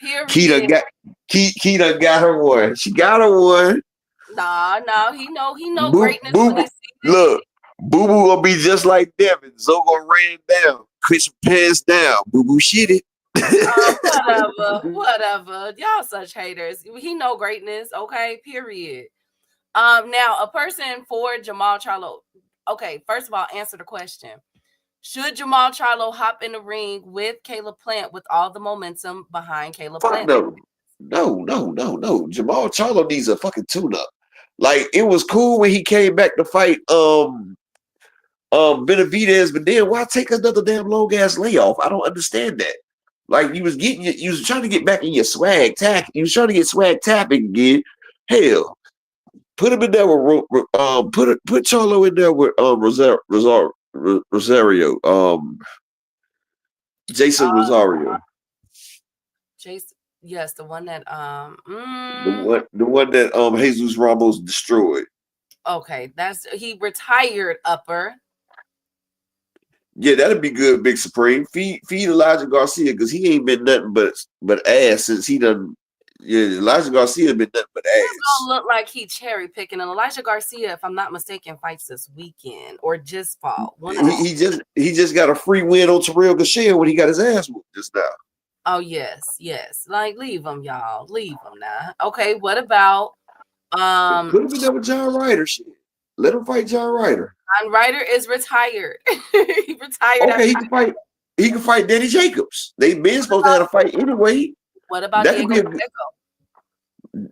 her. Key done got her one. She got her one. No, he know greatness. Look, Boo Boo gonna be just like Devin. Zo gonna ran down, quit some pants down. Boo Boo shit it. Whatever. Y'all such haters. He know greatness. Okay, period. Now a person for Jamal Charlo. Okay, first of all, answer the question. Should Jamal Charlo hop in the ring with Caleb Plant with all the momentum behind Caleb Fuck Plant? no. No. Jamal Charlo needs a fucking tune-up. Like, it was cool when he came back to fight Benavidez, but then why take another damn long ass layoff? I don't understand that. Like, you was trying to get back in your swag tack. You was trying to get swag tapping again. Hell, put him in there with put Charlo in there with Rosario, Jason Rosario, Jason, yes, the one that the one that Jesus Ramos destroyed. Okay, he retired upper. Yeah, that'd be good, Big Supreme. Feed Elijah Garcia, because he ain't been nothing but ass since he done. Yeah, Elijah Garcia been nothing but ass. It don't look like he cherry picking. And Elijah Garcia, if I'm not mistaken, fights this weekend or just fall. He just got a free win on Terrell Gashia when he got his ass whooped just now. Oh yes. Like, leave him, y'all. Leave him now. Okay, what about put him in there with John Ryder? Shit, let him fight John Ryder. John Ryder is retired. He retired. Okay, he can fight Danny Jacobs. They've been supposed to have a fight anyway. What about Diego Pacheco?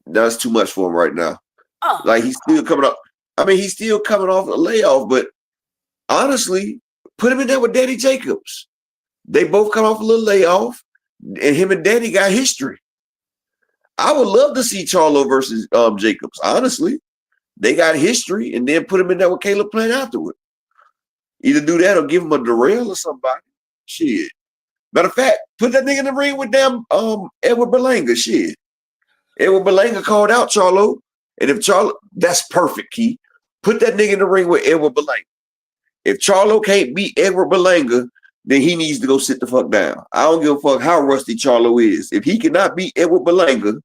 That's too much for him right now. Oh. Like, he's still coming up. I mean, he's still coming off a layoff, but honestly, put him in there with Danny Jacobs. They both come off a little layoff, and him and Danny got history. I would love to see Charlo versus Jacobs. Honestly, they got history, and then put him in there with Caleb Plant afterward. Either do that or give him a Darrell or somebody. Shit. Matter of fact, put that nigga in the ring with damn Edward Berlanga. Shit. Edward Berlanga called out Charlo. And if Charlo, that's perfect, Key. Put that nigga in the ring with Edward Berlanga. If Charlo can't beat Edward Berlanga, then he needs to go sit the fuck down. I don't give a fuck how rusty Charlo is. If he cannot beat Edward Berlanga,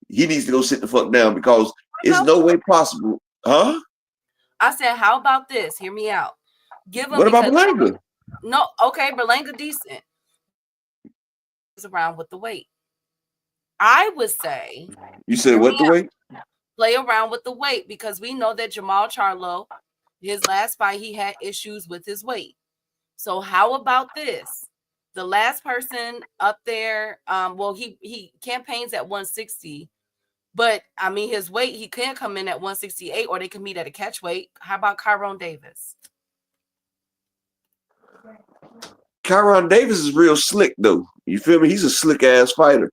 he needs to go sit the fuck down, because it's no way possible. Huh? I said, how about this? Hear me out. Give him. What about Berlanga? No, okay, Berlanga decent. Around with the weight. I would say. You said what the weight? Play around with the weight, because we know that Jamal Charlo, his last fight, he had issues with his weight. So how about this? The last person up there, well, he campaigns at 160, but I mean, his weight, he can come in at 168, or they can meet at a catch weight. How about Kyron Davis? Kyron Davis is real slick, though. You feel me? He's a slick ass fighter.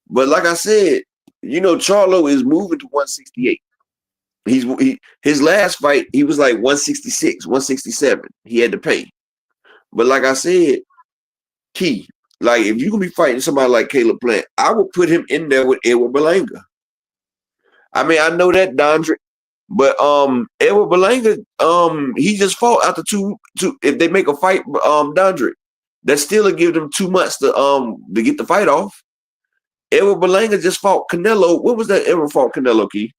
But like I said, you know, Charlo is moving to 168. His last fight, he was like 166, 167. He had to pay. But like I said, Key, like, if you're gonna be fighting somebody like Caleb Plant, I would put him in there with Edward Berlanga. I mean, I know that Dondrick, but Edward Berlanga, he just fought after two. If they make a fight, Dondrick, that still will give them 2 months to get the fight off. Edward Berlanga just fought Canelo. What was that ever fought Canelo, Key?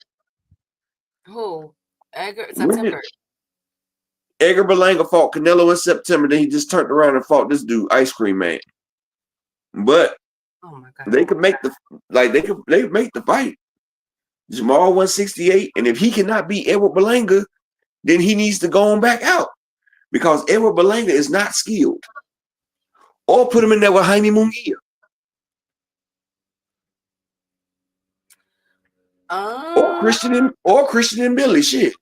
Who? September. Edgar Berlanga fought Canelo in September. Then he just turned around and fought this dude, Ice Cream Man. But oh my God, they could make the fight. Jamal 168, and if he cannot beat Edward Berlanga, then he needs to go on back out, because Edward Berlanga is not skilled. Or put him in there with Jaime Munguia. Or Christian and Billy. Shit.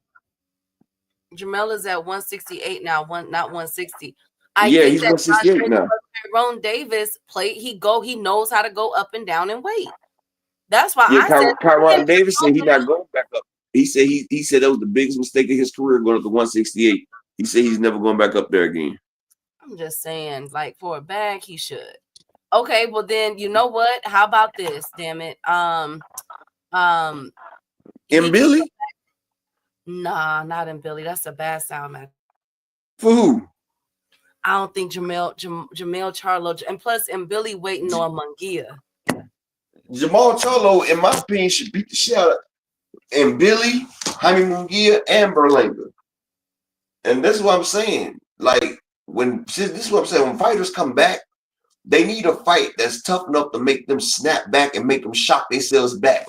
Jamel is at 168 now, not 160. He's 168 now. Ron Davis he knows how to go up and down in weight. That's why Kyron Davis said he's not going back up. He said he said that was the biggest mistake of his career, going up to 168. He said he's never going back up there again. I'm just saying, like, for a bag, he should. Okay, well then, you know what? How about this? Damn it. Billy? Nah, not in Billy. That's a bad sound, man. For who? I don't think Jamal Charlo, and plus Billy waiting on Munguia. Jamal Charlo, in my opinion, should beat the shit out of Billy, Jaime Munguia, and Berlanga. And this is what I'm saying. Like, when fighters come back, they need a fight that's tough enough to make them snap back and make them shock themselves back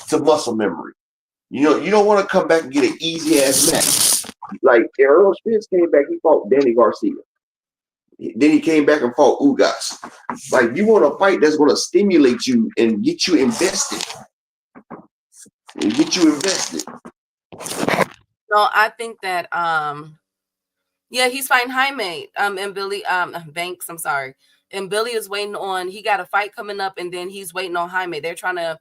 to muscle memory. You know, you don't want to come back and get an easy ass match. Like, Errol Spence came back, he fought Danny Garcia. Then he came back and fought Ugas. Like, you want a fight that's going to stimulate you and get you invested. No, I think that yeah, he's fighting Jaime and Billy Banks. I'm sorry, and Billy is waiting on. He got a fight coming up, and then he's waiting on Jaime. They're trying to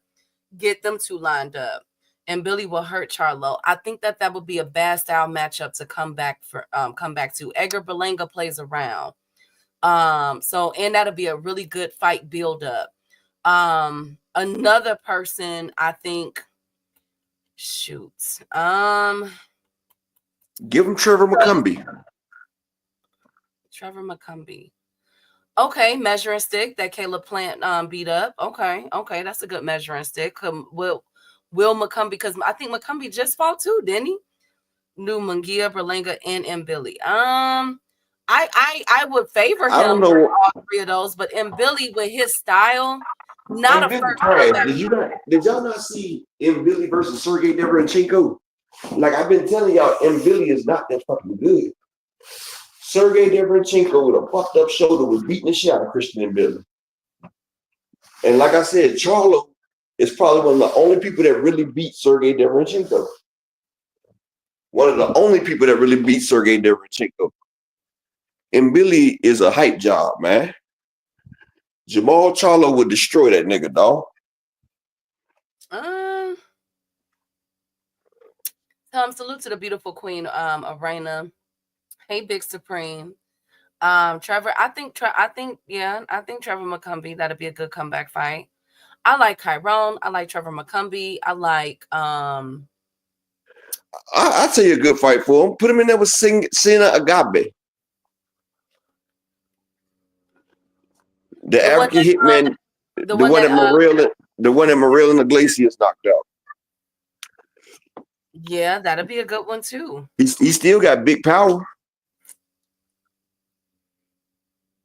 get them two lined up, and Billy will hurt Charlo. I think that would be a bad style matchup to come back to. Edgar Berlanga plays around, so and that'll be a really good fight build up. Another person, I think. Shoot. Give him Trevor McCumbee. Trevor McCumbee. Okay, measuring stick that Caleb Plant beat up. Okay, that's a good measuring stick. Will McCumbee, because I think McCumbee just fought too, didn't he? New Munguia, Berlanga, and Mbili. I would favor him. I don't know all three of those, but Mbili with his style, not a first. Did y'all not see Mbili versus Sergey Deverenchenko? Like, I've been telling y'all, Mbili is not that fucking good. Sergey Deverenchenko with a fucked up shoulder was beating the shit out of Christian Mbili. And like I said, Charlo is probably one of the only people that really beat Sergey Deverenchenko. One of the only people that really beat Sergey Deverenchenko. Mbili is a hype job, man. Jamal Charlo would destroy that nigga, dog. Salute to the beautiful queen, Arena. Hey, Big Supreme. Trevor, I think Trevor McCumbee, that'd be a good comeback fight. I like Chiron. I like Trevor McCumbee. I like I'll tell you a good fight for him. Put him in there with Sina Agabe. The African hitman, the one that Morel and Iglesias knocked out. Yeah, that'd be a good one too. He still got big power.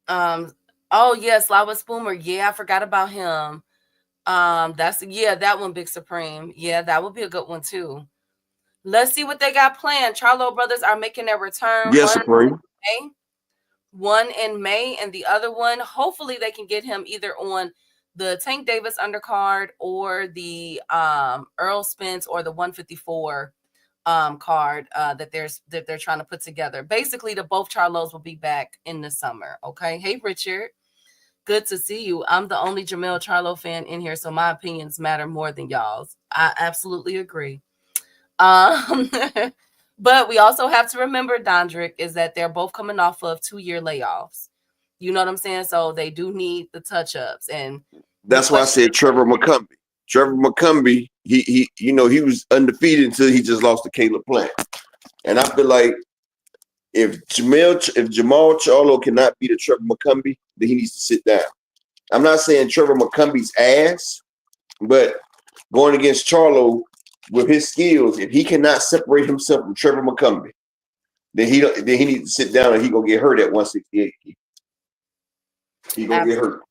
Oh yes, Lava Spoomer. Yeah, I forgot about him. That one, Big Supreme. Yeah, that would be a good one too. Let's see what they got planned. Charlo brothers are making their return. Yes, Supreme. One in May, and the other one, hopefully they can get him either on the Tank Davis undercard or the Earl Spence or the 154 card that they're trying to put together. Basically, both Charlos will be back in the summer. Okay. Hey, Richard. Good to see you. I'm the only Jamal Charlo fan in here, so my opinions matter more than y'all's. I absolutely agree. But we also have to remember, Dondrick, is that they're both coming off of 2-year layoffs. You know what I'm saying? So they do need the touch-ups. And that's why I said Trevor McCumbee. Trevor McCumbee, he was undefeated until he just lost to Caleb Plant. And I feel like if Jamal Charlo cannot beat a Trevor McCumbee, then he needs to sit down. I'm not saying Trevor McCumbee's ass, but going against Charlo with his skills, if he cannot separate himself from Trevor McCumbee, then he needs to sit down and he gonna get hurt at 168. He gonna get hurt.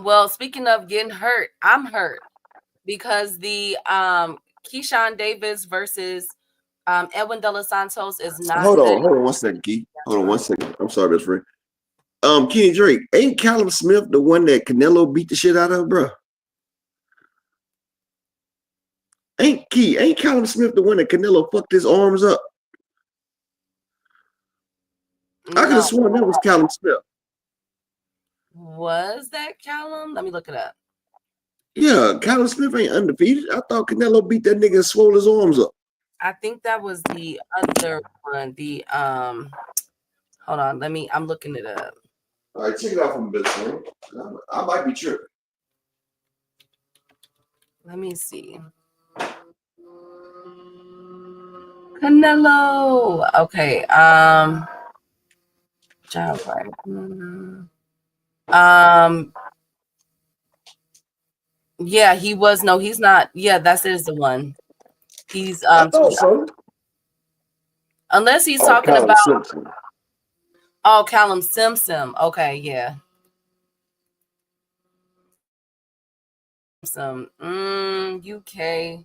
Well, speaking of getting hurt, I'm hurt because the Keshan Davis versus Edwin De Los Santos is not. Hold on 1 second, Key. Hold on 1 second. I'm sorry, best friend. Kenny Drake, ain't Callum Smith the one that Canelo beat the shit out of, bro? Ain't Callum Smith the one that Canelo fucked his arms up? No. I could have sworn that was Callum Smith. Was that Callum? Let me look it up. Yeah, Callum Smith ain't undefeated. I thought Canelo beat that nigga and swole his arms up. I think that was the other one. The hold on, I'm looking it up. All right, check it out from a bit, man. I might be tripping. Let me see. Canelo. Okay. Yeah, he was. No, he's not. Yeah, that is the one. He's I thought so. Unless he's talking Callum about Simpson. Oh, Callum Simpson. Okay, yeah. UK.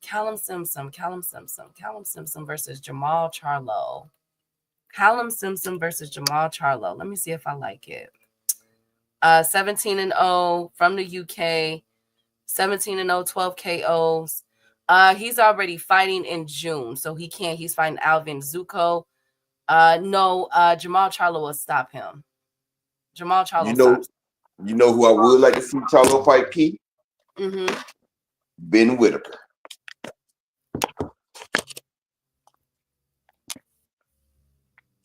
Callum Simpson versus Jamal Charlo. Callum Simpson versus Jamal Charlo. Let me see if I like it. 17-0 from the UK. 17-0, 12 KOs. He's already fighting in June, so he can't. He's fighting Alvin Zuko. No, Jamal Charlo will stop him. Jamal Charlo stops. You know who I would like to see Charlo fight, Key? Mm-hmm. Ben Whitaker.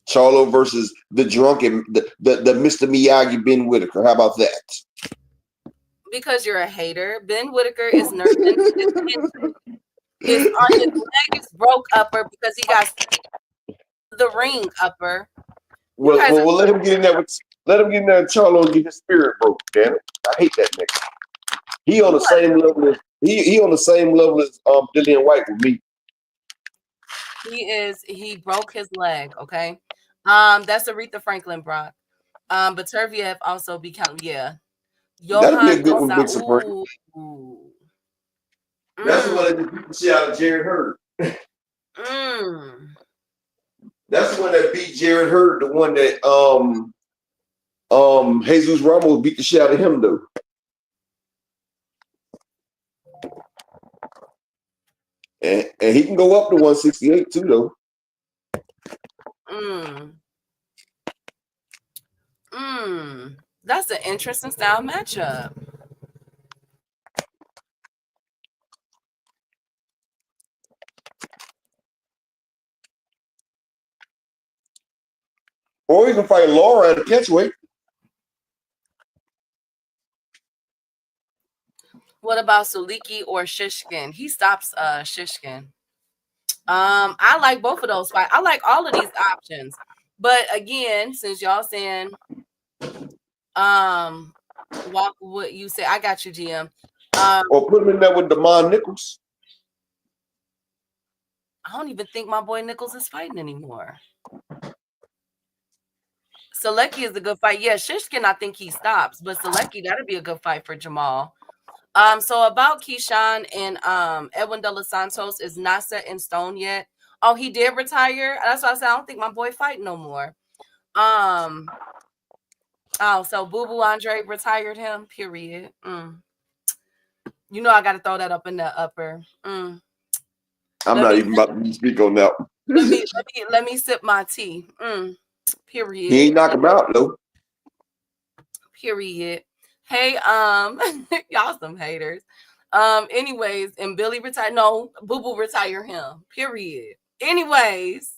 Charlo versus the drunken, the Mr. Miyagi Ben Whitaker. How about that? Because you're a hater. Ben Whitaker is nervous. His leg is broke upper because he got the ring upper. Well, let him get in there with Charlo and get his spirit broke. Damn it, I hate that nigga. He on the same level as he on the same level as Dillian White with me. He broke his leg. Okay, that's Artha Franklin, Brock. But Turviev also become That'd be a good one, Big Supreme. That's the one that beat the shit out of Jared Hurd. That's the one that beat Jared Hurd. The one that Jesus Ramos beat the shit out of him though. And he can go up to 168 too though. That's an interesting style matchup. Or you can fight Laura at a catchweight. What about Suliki or Shishkin? He stops Shishkin. I like both of those fights. I like all of these options. But again, since y'all saying walk what you say, I got you, GM. Or put him in there with Damon Nichols. I don't even think my boy Nichols is fighting anymore. Selecki is a good fight. Yeah, Shishkin, I think he stops, but Selecki, that'd be a good fight for Jamal. So about Keshan and Edwin De Los Santos is not set in stone yet. Oh, he did retire. That's why I said I don't think my boy fighting no more. So Boo Boo Andre retired him. Period. You know I got to throw that up in the upper. I'm not even about to speak on that. Let me sip my tea. Period. He ain't knock him out though. Period. Hey, y'all some haters. Anyways, and Billy retired. No, Boo Boo retire him. Period. Anyways,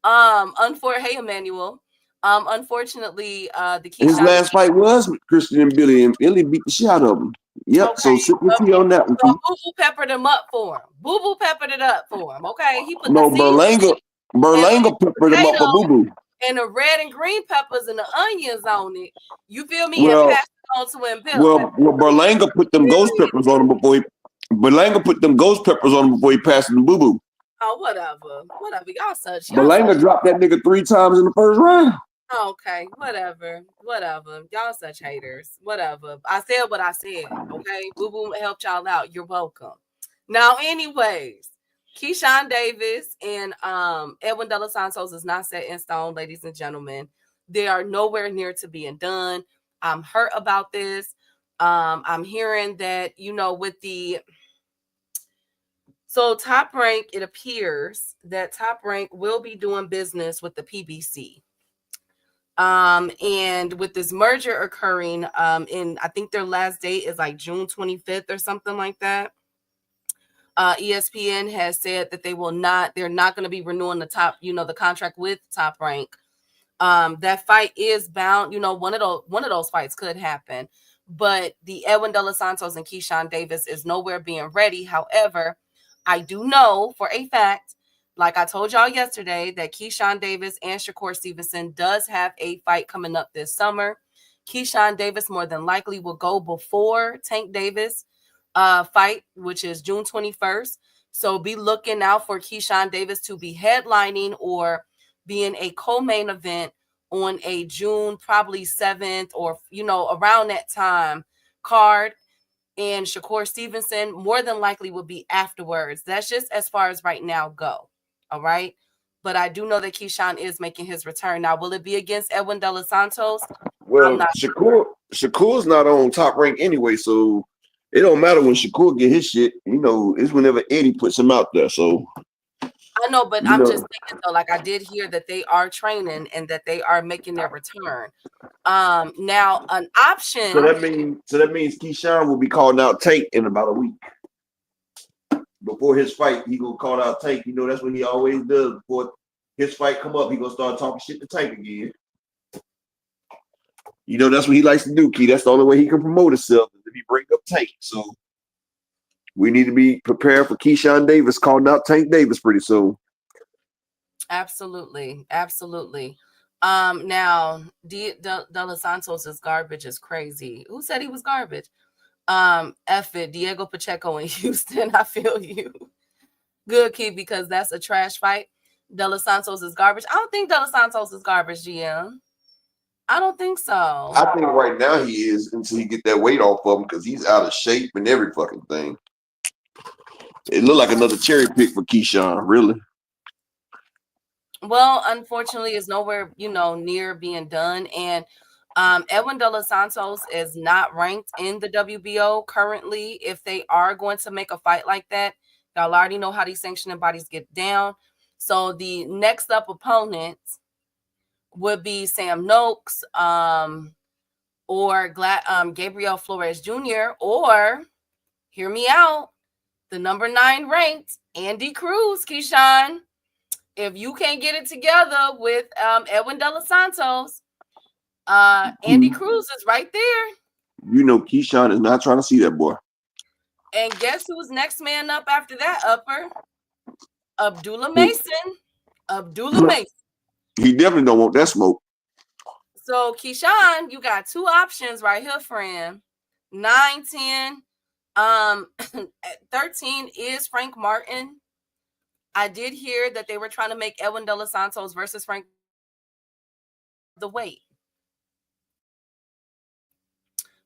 hey Emmanuel. Unfortunately, the his last fight was with Christian and Billy beat the shit out of him. Yep. Okay. So sip the tea on that one. So Boo Boo peppered him up for him. Boo Boo peppered it up for him. Okay, he put Berlanga peppered him up for Boo Boo. And the red and green peppers and the onions on it. You feel me? And passed it on to him. Well, Berlanga put them ghost peppers on him before he passed them to Boo Boo. Oh, whatever. Y'all such. Berlanga dropped that nigga 3 times in the first round. Okay, whatever. Y'all such haters. Whatever. I said what I said. Okay, Boo Boo helped y'all out. You're welcome. Now, anyways, Keshan Davis and Edwin De Los Santos is not set in stone, ladies and gentlemen. They are nowhere near to being done. I'm hurt about this. I'm hearing that, with the Top Rank, it appears that Top Rank will be doing business with the PBC. And with this merger occurring, I think their last date is like June 25th or something like that. ESPN has said that they're not going to be renewing the contract with Top Rank. That fight is bound, one of those fights could happen, but the Edwin De Los Santos and Keshan Davis is nowhere being ready. However, I do know for a fact, like I told y'all yesterday, that Keshan Davis and Shakur Stevenson does have a fight coming up this summer. Keshan Davis more than likely will go before Tank Davis fight, which is June 21st. So be looking out for Keshan Davis to be headlining or being a co-main event on a June probably 7th or around that time card. And Shakur Stevenson more than likely will be afterwards. That's just as far as right now go. All right. but I do know that Keshan is making his return. Now, will it be against Edwin De Los Santos? Well, Shakur's not on Top Rank anyway, so it don't matter when Shakur get his shit. You know, it's whenever Eddie puts him out there. So I know, but I'm just thinking though, like I did hear that they are training and that they are making their return. Now an option. So that means Keshan will be calling out Tank in about a week. Before his fight, he gonna call out Tank. You know, that's what he always does. Before his fight come up, he gonna start talking shit to Tank again. You know, that's what he likes to do, Key. That's the only way he can promote himself is if he bring up Tank. So we need to be prepared for Keshan Davis calling out Tank Davis pretty soon. Absolutely. Now De Los Santos' garbage is crazy. Who said he was garbage? F it, Diego Pacheco in Houston. I feel you. Good, Key, because that's a trash fight. De Los Santos is garbage. I don't think De Los Santos is garbage, GM. I don't think so. I think right now he is until he get that weight off of him because he's out of shape and every fucking thing. It looked like another cherry pick for Keshan, really. Well, unfortunately, it's nowhere, near being done. And Edwin De Los Santos is not ranked in the WBO currently. If they are going to make a fight like that, y'all already know how these sanctioning bodies get down. So the next up opponent would be Sam Noakes or Gabriel Flores Jr. or, hear me out, the number 9 ranked Andy Cruz, Keshan. If you can't get it together with Edwin De Los Santos, Andy Cruz is right there. You know, Keshan is not trying to see that boy. And guess who's next man up after that, Upper? Abdullah Mason. He definitely don't want that smoke. So, Keshan, you got 2 options right here, friend. 9, 10. 13 is Frank Martin. I did hear that they were trying to make Edwin De Los Santos versus Frank the weight.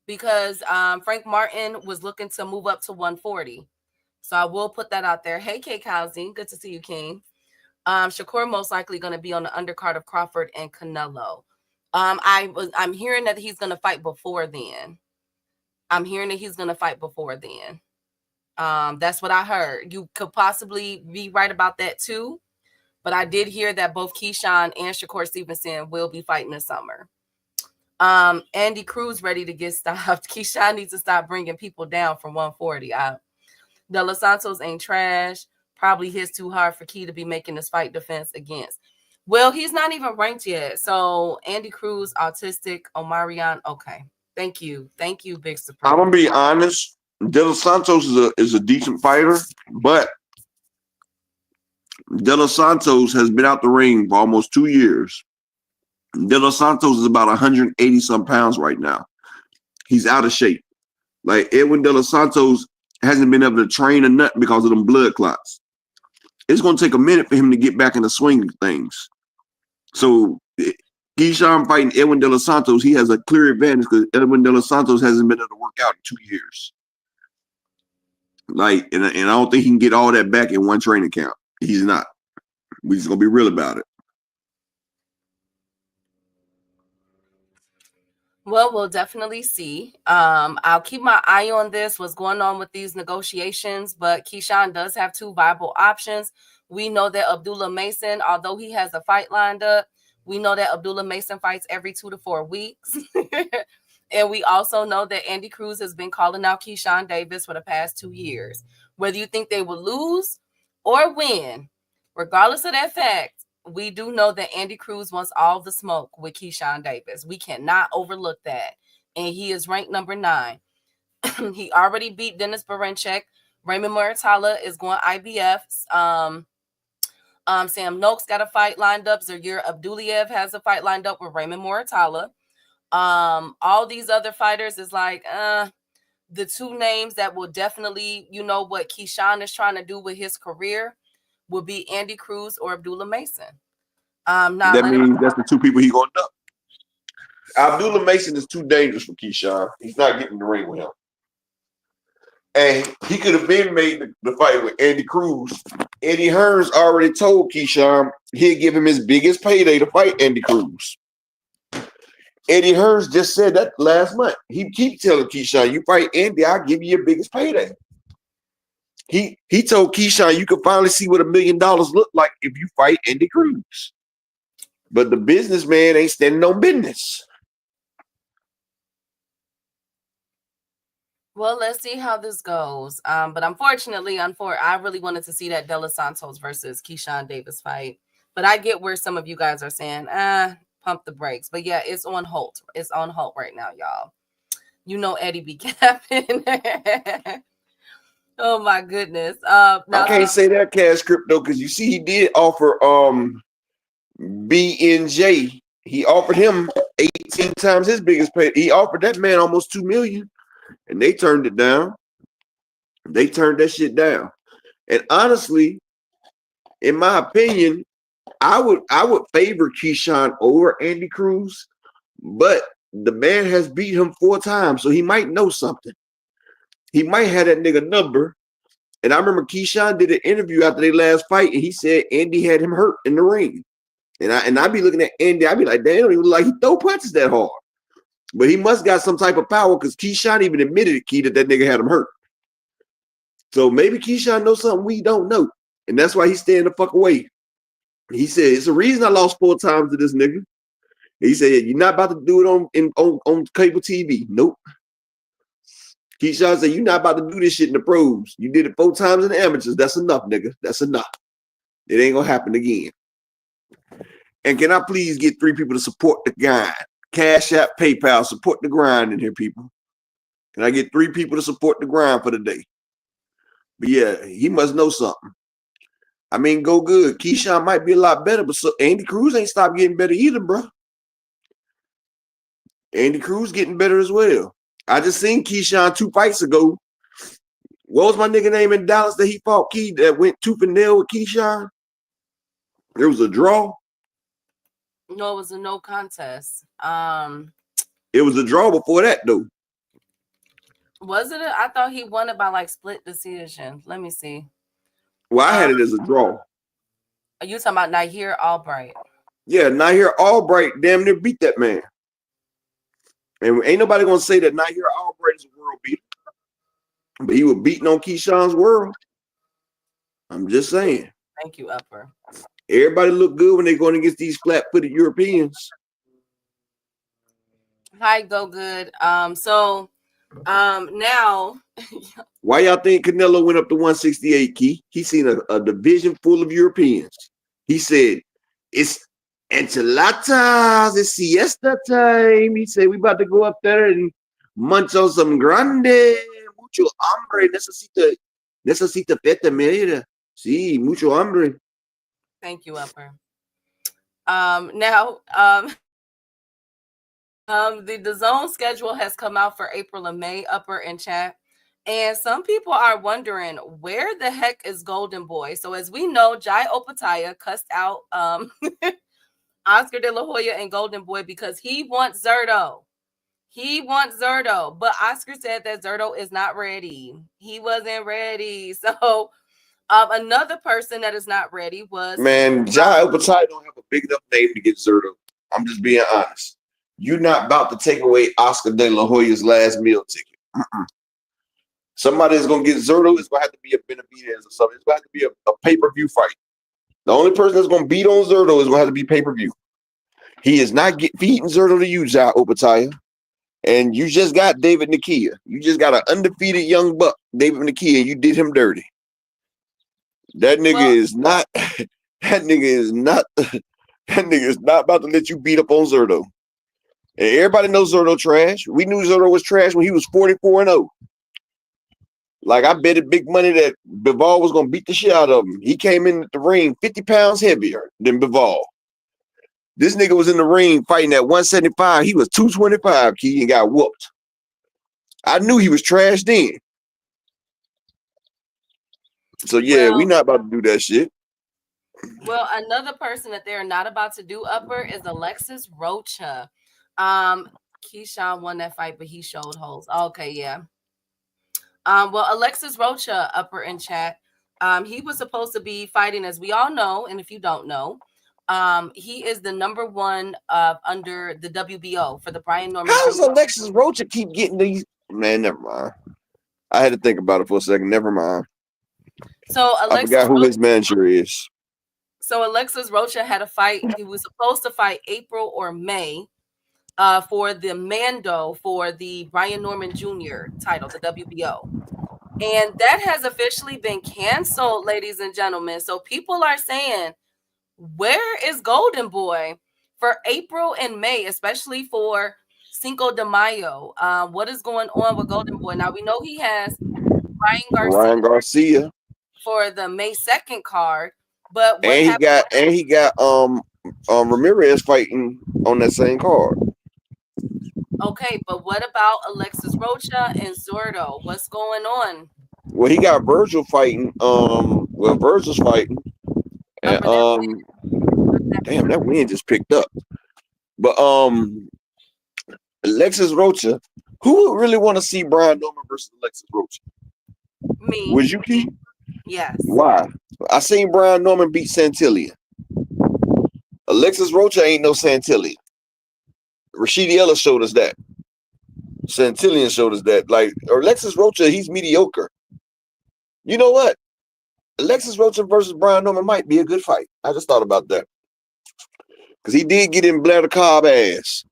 Because Frank Martin was looking to move up to 140. So I will put that out there. Hey, K. Kowsey. Good to see you, King. Shakur most likely going to be on the undercard of Crawford and Canelo. I'm hearing that he's going to fight before then. That's what I heard. You could possibly be right about that too. But I did hear that both Keshan and Shakur Stevenson will be fighting this summer. Andy Cruz ready to get stopped. Keshan needs to stop bringing people down from 140. De Los Santos ain't trash. Probably hits too hard for Key to be making this fight defense against. Well, he's not even ranked yet. So Andy Cruz, autistic, Omarion. Okay. Thank you, Big Supreme. I'm gonna be honest. De Los Santos is a decent fighter, but De Los Santos has been out the ring for almost 2 years. De Los Santos is about 180 some pounds right now. He's out of shape. Like Edwin De Los Santos hasn't been able to train or nothing because of them blood clots. It's going to take a minute for him to get back in the swing of things. So Keshan fighting Edwin De Los Santos, he has a clear advantage because Edwin De Los Santos hasn't been able to work out in 2 years. Like, and I don't think he can get all that back in one training camp. He's not. We're just going to be real about it. Well, we'll definitely see. I'll keep my eye on this, what's going on with these negotiations, but Keshan does have 2 viable options. We know that Abdullah Mason, although he has a fight lined up, we know that Abdullah Mason fights every 2 to 4 weeks. And we also know that Andy Cruz has been calling out Keshan Davis for the past 2 years. Whether you think they will lose or win, regardless of that fact, we do know that Andy Cruz wants all the smoke with Keshan Davis. We cannot overlook that. And he is ranked number 9. He already beat Dennis Berinchyk. Raymond Muratalla is going IBF. Sam Noakes got a fight lined up. Zaire Abduliev has a fight lined up with Raymond Muratalla. All these other fighters is like the 2 names that will definitely, what Keshan is trying to do with his career will be Andy Cruz or Abdullah Mason. That means that's the 2 people he's going to duck. Abdullah Mason is too dangerous for Keshan. He's not getting in the ring with him. And he could have been made the fight with Andy Cruz. Eddie Hearns already told Keshan he'd give him his biggest payday to fight Andy Cruz. Eddie Hearns just said that last month. He keeps telling Keshan, you fight Andy, I'll give you your biggest payday. He told Keshan you can finally see what $1 million look like if you fight Andy Cruz. But the businessman ain't standing on business. Well, let's see how this goes. But unfortunately, I really wanted to see that Delos Santos versus Keshan Davis fight. But I get where some of you guys are saying, pump the brakes. But yeah, it's on hold. It's on hold right now, y'all. You know Eddie be capping. Oh my goodness. Now, I can't say that Cash Crypto because you see he did offer BNJ. He offered him 18 times his biggest pay. He offered that man almost $2 million. And they turned it down. They turned that shit down. And honestly, in my opinion, I would favor Keshan over Andy Cruz, but the man has beat him 4 times, so he might know something. He might have that nigga number. And I remember Keshan did an interview after their last fight, and he said Andy had him hurt in the ring. And I be looking at Andy, I be like, damn, don't even look like he throw punches that hard. But he must got some type of power because Keshan even admitted it, Key, that nigga had him hurt. So maybe Keshan knows something we don't know. And that's why he's staying the fuck away. He said, it's the reason I lost 4 times to this nigga. He said, you're not about to do it on cable TV. Nope. Keshan said, you're not about to do this shit in the pros. You did it 4 times in the amateurs. That's enough, nigga. That's enough. It ain't gonna happen again. And can I please get 3 people to support the guy? Cash App, PayPal, support the grind in here, people. Can I get 3 people to support the grind for the day? But yeah, he must know something. I mean, go good. Keshan might be a lot better, but Andy Cruz ain't stopped getting better either, bro. Andy Cruz getting better as well. I just seen Keshan 2 fights ago. What was my nigga name in Dallas that he fought Key that went tooth and nail with Keshan? There was a draw. No, it was a no contest. It was a draw before that, though. Was it? I thought he won it by like split decision. Let me see. Well, I had it as a draw. Are you talking about Nahir Albright? Yeah, Nahir Albright damn near beat that man. And ain't nobody gonna say that Nahir Albright is a world beater. But he was beating on Keshan's world. I'm just saying. Thank you, Upper. Everybody look good when they're going against these flat-footed Europeans. Hi, go good. Now why y'all think Canelo went up to 168, Key? He seen a division full of Europeans. He said, it's enchiladas, it's siesta time. He said, we about to go up there and munch on some grande, mucho hambre, necesita feta mera. Sí, mucho hambre. Thank you, Upper. The zone schedule has come out for April and May, Upper and chat. And some people are wondering where the heck is Golden Boy. So as we know, Jai Opataya cussed out Oscar De La Hoya and Golden Boy because he wants Zerto. But Oscar said that Zerto is not ready. He wasn't ready. So another person that is not ready was Jai Opataya don't have a big enough name to get Zerto. I'm just being honest. You're not about to take away Oscar De La Hoya's last meal ticket. Somebody is going to get Zerto. It's going to have to be a Benavidez or something. It's going to have to be a pay-per-view fight. The only person that's going to beat on Zerto is going to have to be pay-per-view. He is not feeding Zerto to you, Jai Opataya. And you just got David Nakia. You just got an undefeated young buck, David Nakia, and you did him dirty. That nigga is not about to let you beat up on Zerto. And everybody knows Zerto trash. We knew Zerto was trash when he was 44-0. Like, I betted big money that Bivol was going to beat the shit out of him. He came in the ring 50 pounds heavier than Bivol. This nigga was in the ring fighting at 175. He was 225, Key, and got whooped. I knew he was trash then. So, yeah, we not about to do that shit. Well, another person that they're not about to do, Upper, is Alexis Rocha. Keshan won that fight, but he showed holes. Okay, yeah. Well, Alexis Rocha, upper in chat, he was supposed to be fighting, as we all know, and if you don't know, he is the number one under the WBO for the Brian Norman How does Jr. Alexis Rocha keep getting these? Man, never mind. I had to think about it for a second. Never mind. So I forgot who his manager is. So Alexis Rocha had a fight. He was supposed to fight April or May for the Mando for the Brian Norman Jr. title, the WBO. And that has officially been canceled, ladies and gentlemen. So people are saying, where is Golden Boy for April and May, especially for Cinco de Mayo? What is going on with Golden Boy? Now, we know he has Ryan Garcia for the May 2nd card. But what he got Ramirez fighting on that same card. Okay, but what about Alexis Rocha and Zordo? What's going on? Well, he got Virgil fighting. Virgil's fighting. And damn, that wind just picked up. But Alexis Rocha, who would really want to see Brian Norman versus Alexis Rocha? Me. Would you, Key? Yes. Why? I seen Brian Norman beat Santillia. Alexis Rocha ain't no Santillia. Rashidi Ellis showed us that. Santillian showed us that. Like, Alexis Rocha, he's mediocre. You know what? Alexis Rocha versus Brian Norman might be a good fight. I just thought about that. Because he did get in Blair the Cobb ass.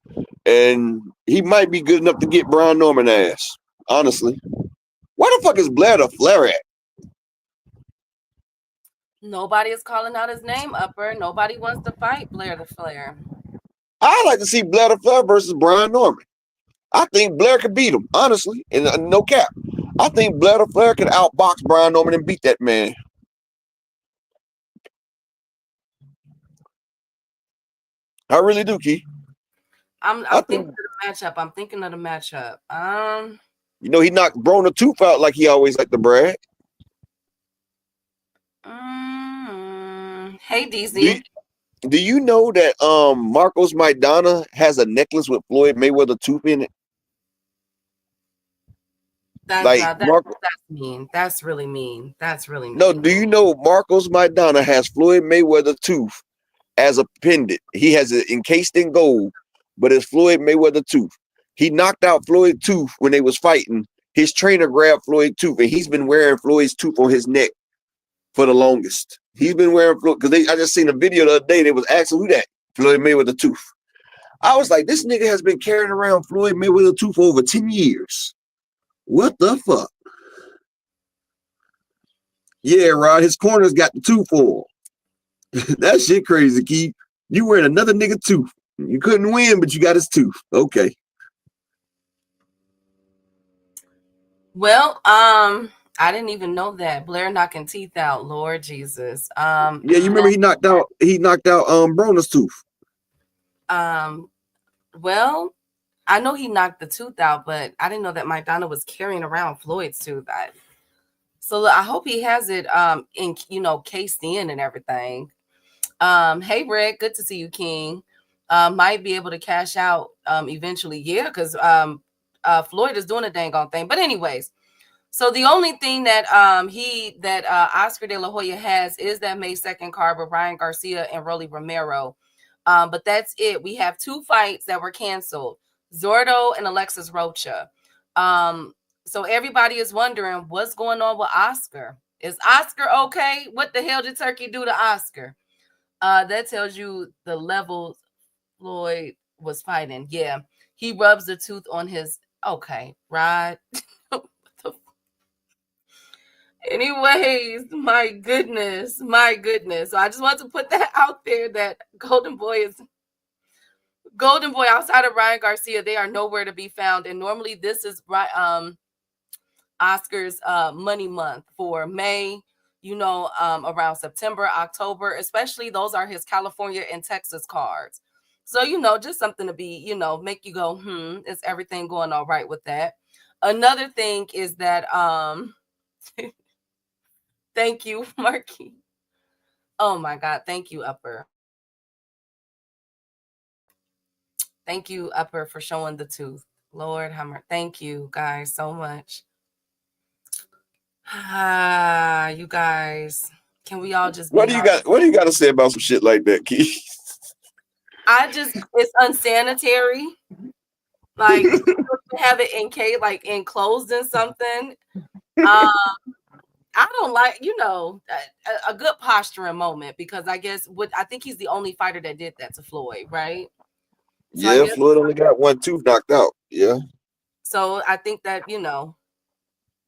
And he might be good enough to get Brian Norman ass. Honestly. Why the fuck is Blair the Flair at? Nobody is calling out his name, Upper. Nobody wants to fight Blair the Flair. I like to see Blair the Flair versus Brian Norman. I think Blair could beat him, honestly. And no cap. I think Blair the Flair could outbox Brian Norman and beat that man. I really do, Key. I'm thinking of the matchup. I'm thinking of the matchup. You know, he knocked Broner Tooth out like he always like to brag. Hey, DZ. Do you know that Marcos Maidana has a necklace with Floyd Mayweather tooth in it? That's mean. That's really mean. That's really mean. No, do you know Marcos Maidana has Floyd Mayweather tooth as a pendant? He has it encased in gold, but it's Floyd Mayweather tooth. He knocked out Floyd tooth when they was fighting. His trainer grabbed Floyd tooth, and he's been wearing Floyd's tooth on his neck for the longest. He's been wearing Floyd because I just seen a video the other day. They was asking who that Floyd Mayweather tooth. I was like, this nigga has been carrying around Floyd Mayweather tooth for over 10 years. What the fuck? Yeah, Rod, his corner's got the tooth on. That shit crazy, Keith. You wearing another nigga tooth. You couldn't win, but you got his tooth. Okay. Well, I didn't even know that. Blair knocking teeth out, Lord Jesus. Yeah, you remember he knocked out Broner's tooth. Well, I know he knocked the tooth out, but I didn't know that Maidana was carrying around Floyd's tooth. So I hope he has it cased in and everything. Hey Rick, good to see you, King. Might be able to cash out eventually. Yeah, because Floyd is doing a dang on thing. But anyways, so the only thing that Oscar De La Hoya has is that May 2nd card with Ryan Garcia and Rolly Romero. But that's it. We have two fights that were canceled. Zordo and Alexis Rocha. So everybody is wondering what's going on with Oscar. Is Oscar okay? What the hell did Turkey do to Oscar? That tells you the level Floyd was fighting. Yeah, he rubs the tooth on his. Okay, right. Anyways, my goodness. So I just want to put that out there that Golden Boy outside of Ryan Garcia, they are nowhere to be found. And normally this is Oscar's money month for May, around September, October, especially those are his California and Texas cards. So, just something to be, make you go, is everything going all right with that? Another thing is that, thank you, Marky. Oh my God. Thank you, Upper. Thank you, Upper, for showing the tooth. Lord Hammer. Thank you guys so much. You guys, can we all just What be do you got to say about some shit like that, Keith? it's unsanitary. Like, have it enclosed in something. I don't like, a good posturing moment, because I guess I think he's the only fighter that did that to Floyd, right? So Yeah, Floyd only got one tooth knocked out. Yeah. So I think that,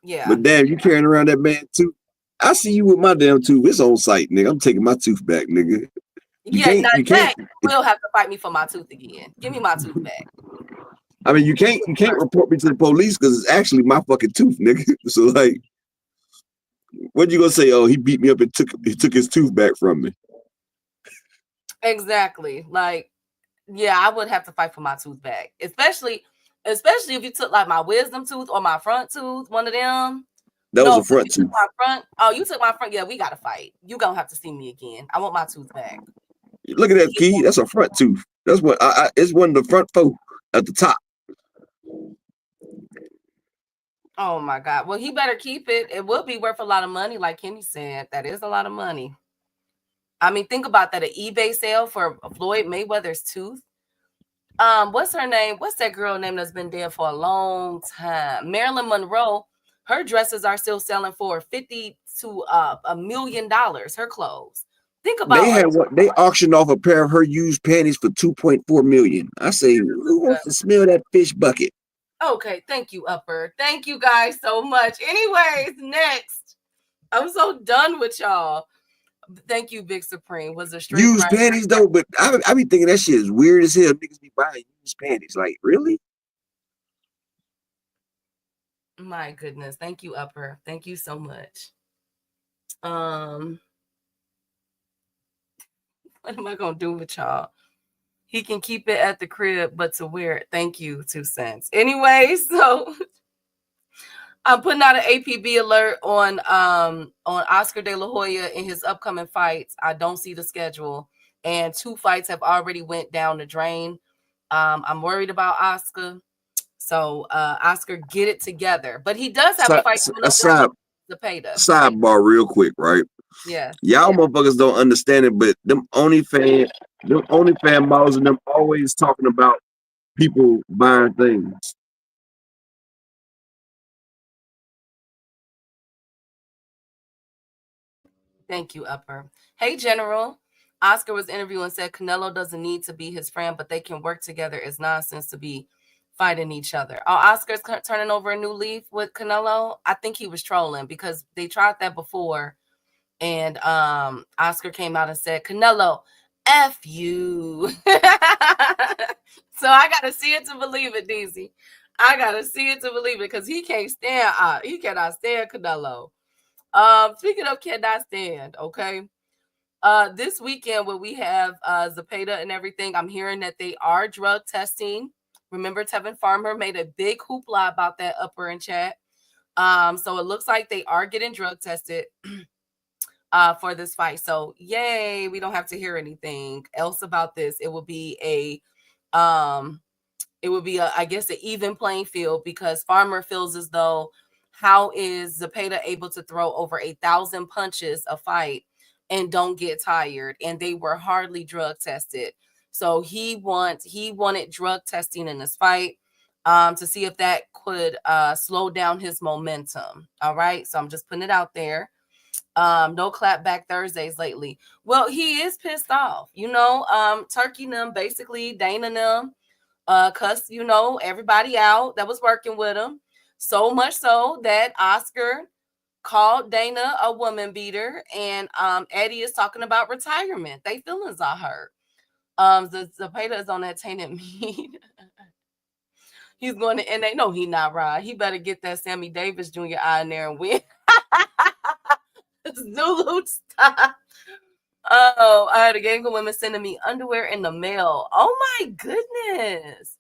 yeah. But damn, you carrying around that man tooth. I see you with my damn tooth. It's on site, nigga. I'm taking my tooth back, nigga. You can't. You will have to fight me for my tooth again. Give me my tooth back. I mean, you can't report me to the police because it's actually my fucking tooth, nigga. So like, what you gonna say? Oh, he beat me up and took his tooth back from me. Exactly. Like, yeah, I would have to fight for my tooth back, especially if you took like my wisdom tooth or my front tooth, one of them. That was a front tooth. My front. Oh, you took my front. Yeah, we gotta fight. You gonna have to see me again. I want my tooth back. Look at that, Key. That's a front tooth. That's what it's one of the front four at the top. Oh my God. Well, he better keep it. It will be worth a lot of money, like Kenny said. That is a lot of money. I mean, think about that. An eBay sale for Floyd Mayweather's tooth. What's her name? What's that girl name that's been dead for a long time? Marilyn Monroe. Her dresses are still selling for $50,000 to $1 million. Her clothes. Think about they auctioned off a pair of her used panties for $2.4 million. I say, who wants to smell that fish bucket? Okay, thank you, Upper. Thank you guys so much. Anyways, next. I'm so done with y'all. Thank you, Big Supreme. Was a straight used panties though, but I be thinking that shit is weird as hell. Niggas be buying used panties. Like, really? My goodness. Thank you, Upper. Thank you so much. What am I gonna do with y'all? He can keep it at the crib, but to wear it. Thank you, 2 cents. Anyway, so I'm putting out an APB alert on Oscar De La Hoya in his upcoming fights. I don't see the schedule, and 2 fights have already went down the drain. I'm worried about Oscar. So Oscar, get it together. But he does have a fight coming up. Sidebar real quick, right? Yeah. Y'all motherfuckers don't understand it, but them OnlyFans models and them always talking about people buying things. Thank you, Upper. Hey, General. Oscar was interviewed and said Canelo doesn't need to be his friend, but they can work together. It's nonsense to be fighting each other. Oh, Oscar's turning over a new leaf with Canelo. I think he was trolling because they tried that before. And Oscar came out and said, Canelo, F you. So I got to see it to believe it, DZ. I got to see it to believe it because he cannot stand Canelo. Speaking of cannot stand, okay. This weekend when we have Zepeda and everything, I'm hearing that they are drug testing. Remember, Tevin Farmer made a big hoopla about that, Upper in chat. So it looks like they are getting drug tested for this fight. So yay, we don't have to hear anything else about this. It will be I guess, an even playing field because Farmer feels as though how is Zepeda able to throw over 1,000 punches a fight and don't get tired? And they were hardly drug tested. So he wanted drug testing in this fight to see if that could slow down his momentum. All right. So I'm just putting it out there. No clapback Thursdays lately. Well, he is pissed off. Turkey them, basically Dana them, cuss, everybody out that was working with him. So much so that Oscar called Dana a woman beater, and Eddie is talking about retirement. They feelings are hurt. Zepeda is on that tainted meat. He's going to, and they know he not right. He better get that Sammy Davis Jr. eye in there and win. Zulu stop. Oh, I had a gang of women sending me underwear in the mail. Oh my goodness.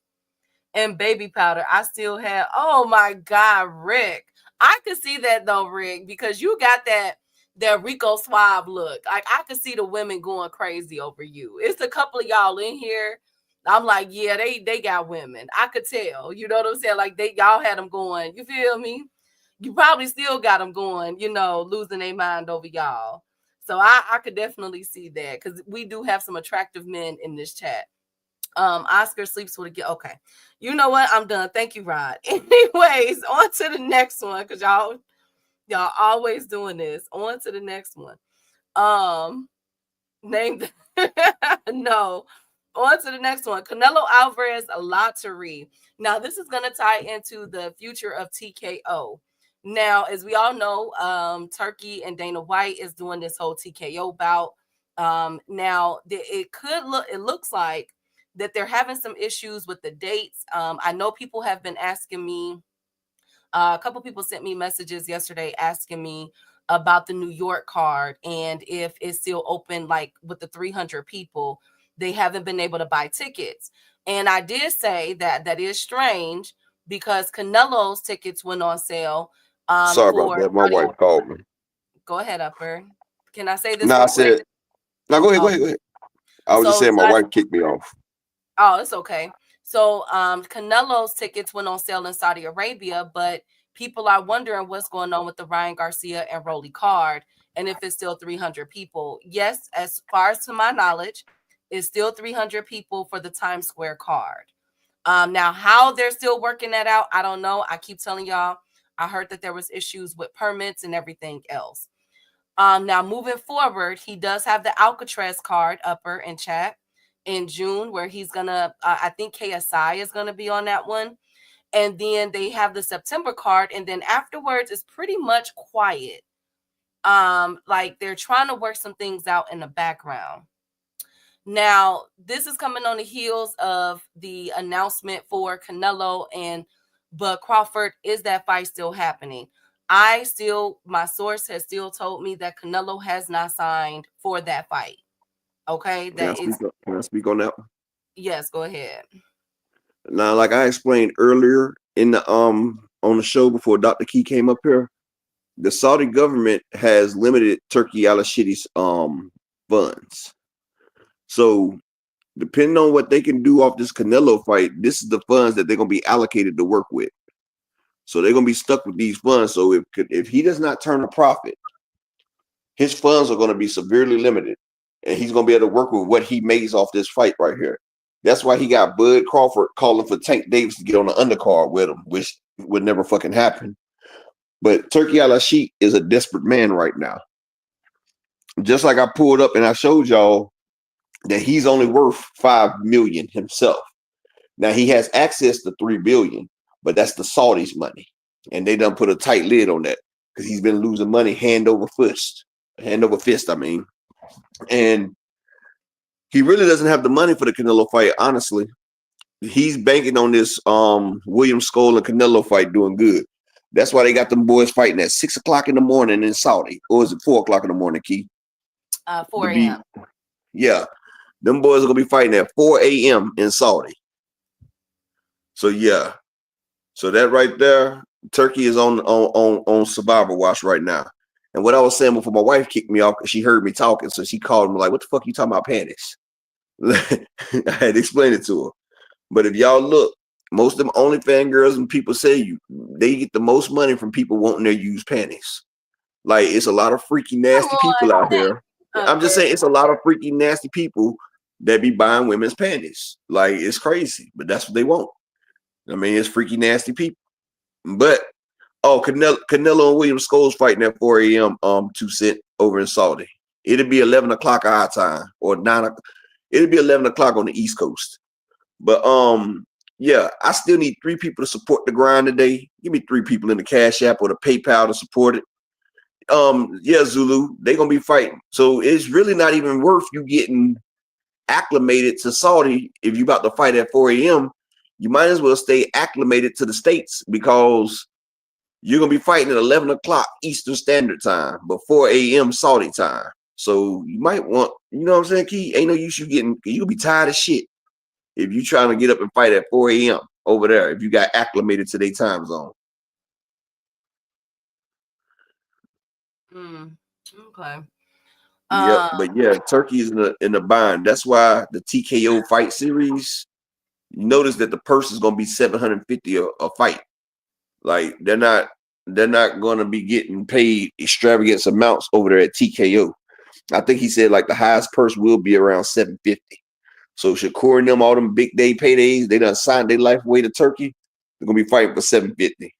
And baby powder. I still have, oh my God, Rick. I could see that though, Rick, because you got that Rico Suave look. Like I could see the women going crazy over you. It's a couple of y'all in here. I'm like, yeah, they got women. I could tell. You know what I'm saying? Like y'all had them going. You feel me? you probably still got them going, you know, losing their mind over y'all. So I could definitely see that because we do have some attractive men in this chat. Oscar sleeps with a okay. You know what? I'm done. Thank you, Rod. Anyways, on to the next one because y'all always doing this. On to the next one. Named no. On to the next one. Canelo Alvarez lottery. Now, this is going to tie into the future of TKO. Now, as we all know, Turkey and Dana White is doing this whole TKO bout. Now, it looks like that they're having some issues with the dates. I know people have been asking me, a couple people sent me messages yesterday asking me about the New York card and if it's still open, like with the 300 people. They haven't been able to buy tickets. And I did say that is strange because Canelo's tickets went on sale. Sorry about that. My wife called me. Go ahead, Upper. Can I say this? No, I said, no, go ahead. I was just saying my wife kicked me off. Oh, it's okay. So Canelo's tickets went on sale in Saudi Arabia, but people are wondering what's going on with the Ryan Garcia and Rolly card and if it's still 300 people. Yes, as far as to my knowledge, it's still 300 people for the Times Square card. Now, how they're still working that out, I don't know. I keep telling y'all, I heard that there was issues with permits and everything else. Now, moving forward, he does have the Alcatraz card, Upper in chat, in June, where he's gonna, I think KSI is gonna be on that one. And then they have the September card, and then afterwards it's pretty much quiet. Like they're trying to work some things out in the background. Now, this is coming on the heels of the announcement for Canelo but Crawford. Is that fight still happening? My source has still told me that Canelo has not signed for that fight. Okay. Can I speak on that? Yes, go ahead. Now, like I explained earlier in the on the show before Dr. Key came up here, the Saudi government has limited Turkey al-Shitty's funds. So depending on what they can do off this Canelo fight, this is the funds that they're gonna be allocated to work with. So they're gonna be stuck with these funds. So if he does not turn a profit, his funds are gonna be severely limited, and he's gonna be able to work with what he makes off this fight right here. That's why he got Bud Crawford calling for Tank Davis to get on the undercard with him, which would never fucking happen. But Turkey al-Shitty is a desperate man right now. Just like I pulled up and I showed y'all that he's only worth $5 million himself. Now he has access to $3 billion, but that's the Saudis' money, and they done put a tight lid on that because he's been losing money hand over fist. I mean, and he really doesn't have the money for the Canelo fight. Honestly, he's banking on this William Skoll and Canelo fight doing good. That's why they got them boys fighting at 6 o'clock in the morning in Saudi, or is it 4 o'clock in the morning, Key? 4 a.m. Yeah. Them boys are gonna be fighting at 4 a.m. in Saudi. So yeah, so that right there, Turkey is on survival watch right now. And what I was saying before my wife kicked me off because she heard me talking, so she called me like, "What the fuck you talking about panties?" I had to explain it to her. But if y'all look, most of them OnlyFans girls and people say they get the most money from people wanting their used panties. Like it's a lot of freaky nasty people out here. I'm just saying it's a lot of freaky nasty people that be buying women's panties. Like it's crazy, but that's what they want. I mean, it's freaky nasty people. But Canelo and William Skoll's fighting at 4 a.m. 2 cent over in Saudi. It'll be 11 o'clock our time or 9 o'clock. It'll be 11 o'clock on the East Coast. But yeah, I still need 3 people to support the grind today. Give me 3 people in the Cash App or the PayPal to support it. Yeah, Zulu, they're gonna be fighting. So it's really not even worth you getting acclimated to Saudi if you about to fight at 4 a.m. You might as well stay acclimated to the States because you're gonna be fighting at 11 o'clock Eastern Standard Time, but 4 a.m. Saudi time. So you might want, you know what I'm saying, Key? Ain't no use you you'll be tired of shit if you trying to get up and fight at 4 a.m. over there if you got acclimated to their time zone. Okay. Yeah, but yeah, Turkey's in the bind. That's why the TKO fight series, you notice that the purse is gonna be $750 a fight. Like they're not they're not going to be getting paid extravagant amounts over there at TKO. I think he said like the highest purse will be around $750. So Shakur and them, all them big day paydays, they done signed their life away to Turkey. They're gonna be fighting for $750.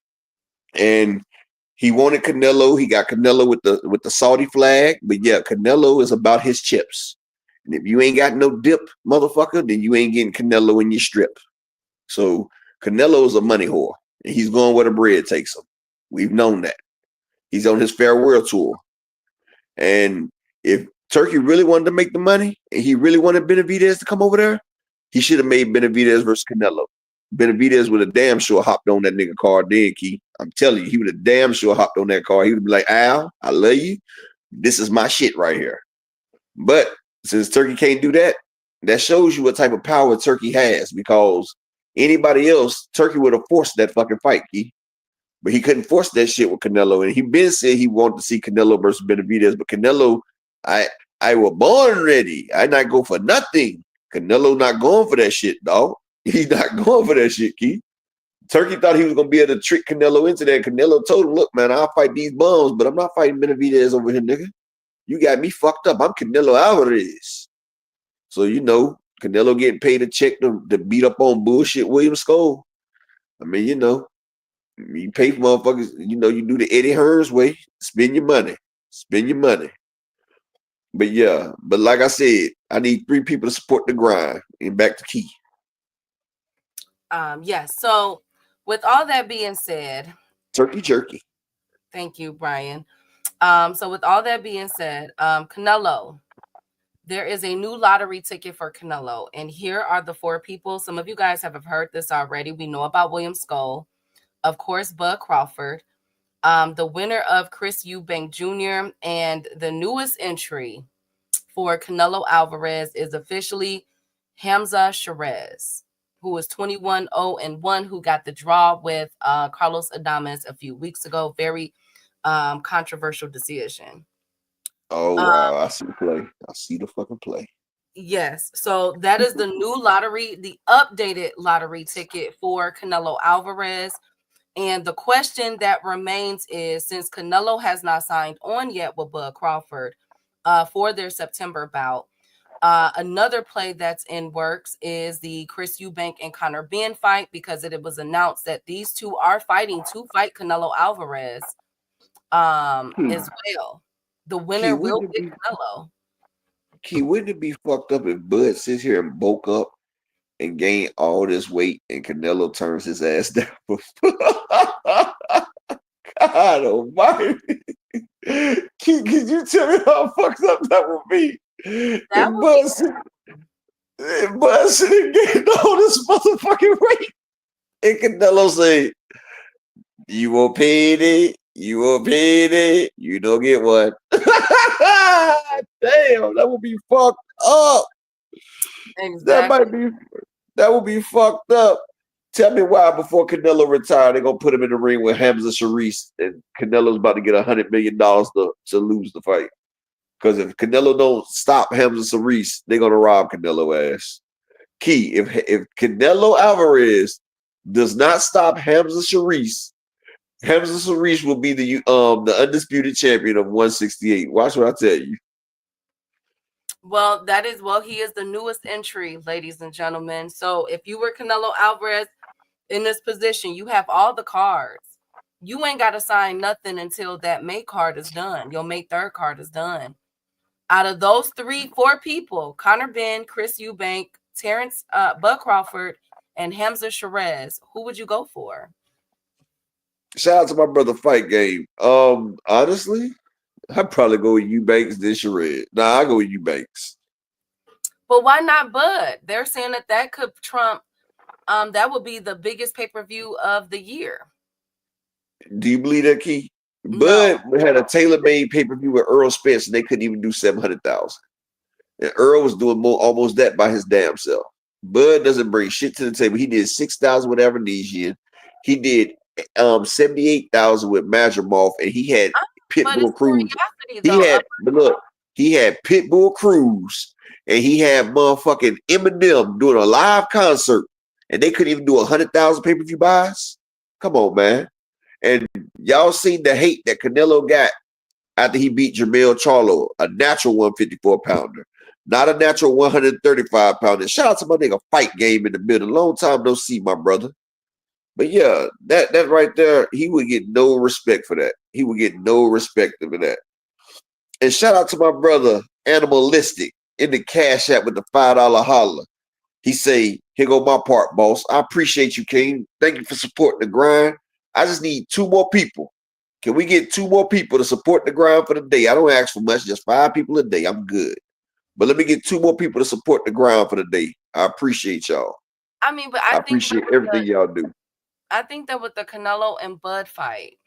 And he wanted Canelo. He got Canelo with the Saudi flag. But yeah, Canelo is about his chips. And if you ain't got no dip, motherfucker, then you ain't getting Canelo in your strip. So Canelo's a money whore. And he's going where the bread takes him. We've known that. He's on his farewell tour. And if Turkey really wanted to make the money and he really wanted Benavidez to come over there, he should have made Benavidez versus Canelo. Benavidez would have damn sure hopped on that nigga car then, Key. I'm telling you, he would have damn sure hopped on that car. He would be like, Al, I love you. This is my shit right here. But since Turkey can't do that, that shows you what type of power Turkey has, because anybody else, Turkey would have forced that fucking fight, Key. But he couldn't force that shit with Canelo. And he been said he wanted to see Canelo versus Benavidez. But Canelo, I was born ready. I not go for nothing. Canelo not going for that shit, dog. He's not going for that shit, Keith. Turkey thought he was going to be able to trick Canelo into that. Canelo told him, look, man, I'll fight these bums, but I'm not fighting Benavidez over here, nigga. You got me fucked up. I'm Canelo Alvarez. So, you know, Canelo getting paid a check to beat up on bullshit William Skull. I mean, you know, you pay for motherfuckers, you know, you do the Eddie Hearns way. Spend your money. Spend your money. But yeah, but like I said, I need 3 people to support the grind. And back to Key. Yes. So with all that being said, Turkey jerky. Thank you, Brian. So with all that being said, Canelo, there is a new lottery ticket for Canelo. And here are the 4 people. Some of you guys have heard this already. We know about William Skull. Of course, Bud Crawford. The winner of Chris Eubank Jr. and the newest entry for Canelo Alvarez is officially Hamza Sherez, who is 21-0-1, who got the draw with Carlos Adames a few weeks ago. Very controversial decision. Oh, wow. I see the play. I see the fucking play. Yes. So that is the new lottery, the updated lottery ticket for Canelo Alvarez. And the question that remains is, since Canelo has not signed on yet with Bud Crawford for their September bout, another play that's in works is the Chris Eubank and Conor Benn fight, because it was announced that these two are fighting to fight Canelo Alvarez as well. The winner will get Canelo. Key, wouldn't it be fucked up if Bud sits here and bulk up and gain all this weight and Canelo turns his ass down? God almighty. Key, could you tell me how fucked up that would be? Bud sitting getting all this motherfucking weight. And Canelo say, you will pay it, you will pay it, you don't get one. Damn, that would be fucked up. Exactly. That would be fucked up. Tell me why before Canelo retired, they're gonna put him in the ring with Hamza Sherez, and Canelo's about to get $100 million to lose the fight. Because if Canelo don't stop Hamza Sherez, they're gonna rob Canelo ass. Key, if Canelo Alvarez does not stop Hamza Sherez, Hamza Sherez will be the undisputed champion of 168. Watch what I tell you. Well, he is the newest entry, ladies and gentlemen. So if you were Canelo Alvarez in this position, you have all the cards. You ain't got to sign nothing until that May card is done. Your May 3rd card is done. Out of those 4 people, Conor Benn, Chris Eubank, Terence Bud Crawford, and Hamza Sherez, who would you go for? Shout out to my brother Fight Game. Honestly, I'd probably go with Eubanks then Sherez. Nah, I go with Eubanks. But why not Bud? They're saying that could trump. That would be the biggest pay-per-view of the year. Do you believe that, Key? No. Bud had a tailor-made pay-per-view with Earl Spence, and they couldn't even do 700,000. And Earl was doing almost that by his damn self. Bud doesn't bring shit to the table. He did 6,000 with Avanesian. He did 78,000 with Madrimov, and he had Pitbull Cruz. He had Pitbull Cruz, and he had motherfucking Eminem doing a live concert, and they couldn't even do 100,000 pay-per-view buys. Come on, man. And y'all seen the hate that Canelo got after he beat Jamal Charlo, a natural 154 pounder, not a natural 135 pounder. Shout out to my nigga Fight Game in the building. Long time no see, my brother. But yeah, that right there, he would get no respect for that. He would get no respect for that. And shout out to my brother Animalistic in the Cash App with the $5 holler. He say, here go my part, boss. I appreciate you, King. Thank you for supporting the grind. I just need 2 more people. Can we get 2 more people to support the grind for the day? I don't ask for much, just 5 people a day. I'm good. But let me get 2 more people to support the grind for the day. I appreciate y'all. I mean, but I I think appreciate everything y'all do. I think that with the Canelo and Bud fight,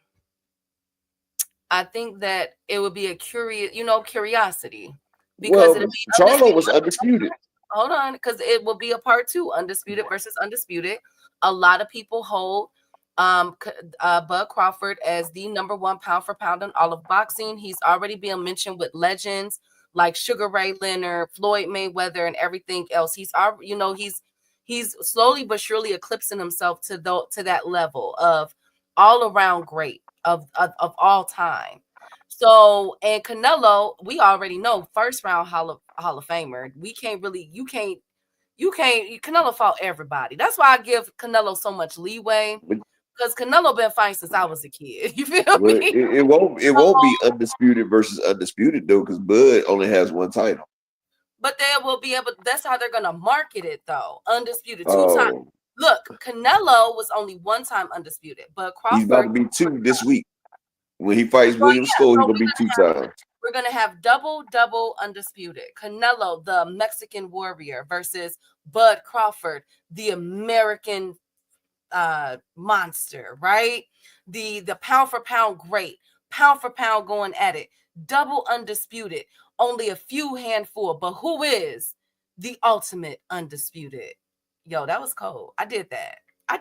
I think that it would be a curiosity. Because Well, Charlo was undisputed. Hold on, because it will be a part 2, undisputed versus undisputed. A lot of people hold Bud Crawford as the number 1 pound for pound in all of boxing. He's already been mentioned with legends like Sugar Ray Leonard, Floyd Mayweather, and everything else. He's slowly but surely eclipsing himself to that level of all around great of all time. So, and Canelo, we already know first round Hall of Famer. Canelo fought everybody. That's why I give Canelo so much leeway, because Canelo been fighting since I was a kid. You feel me? It won't be undisputed versus undisputed though, because Bud only has 1 title. But they will be able. That's how they're gonna market it though. Undisputed 2 times. Look, Canelo was only 1 time undisputed, but Crawford. He's about to be 2 this week. When he fights William Score, he's gonna be 2 times. We're gonna have double undisputed. Canelo, the Mexican warrior, versus Bud Crawford, the American monster, right? The pound for pound great, pound for pound going at it, double undisputed. Only a few handful, but who is the ultimate undisputed? Yo, that was cold. I did that. That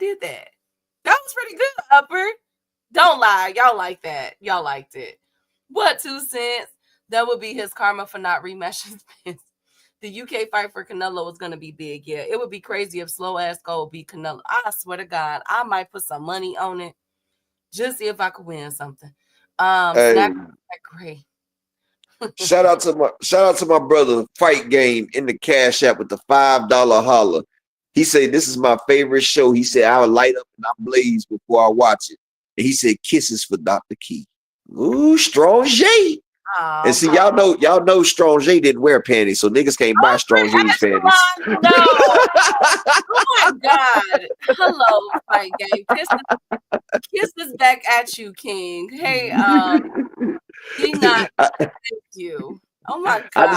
was pretty good, Upper. Don't lie. Y'all like that. Y'all liked it. What, 2 cents? That would be his karma for not rematching Spence. The UK fight for Canelo is going to be big. Yeah, it would be crazy if slow ass Gold beat Canelo. I swear to God, I might put some money on it. Just see if I could win something. Hey, great. shout out to my brother Fight Game in the Cash App with the $5 holler. He said, this is my favorite show. He said, I would light up and I blaze before I watch it. And he said, kisses for Dr. Key. Ooh, Strong J. Oh, and see, y'all know Strong J didn't wear panties, so niggas can't buy Strong J's panties. No. Oh my God. Hello, Fight Game. Kisses back at you, King. Hey, thank you. Oh my God.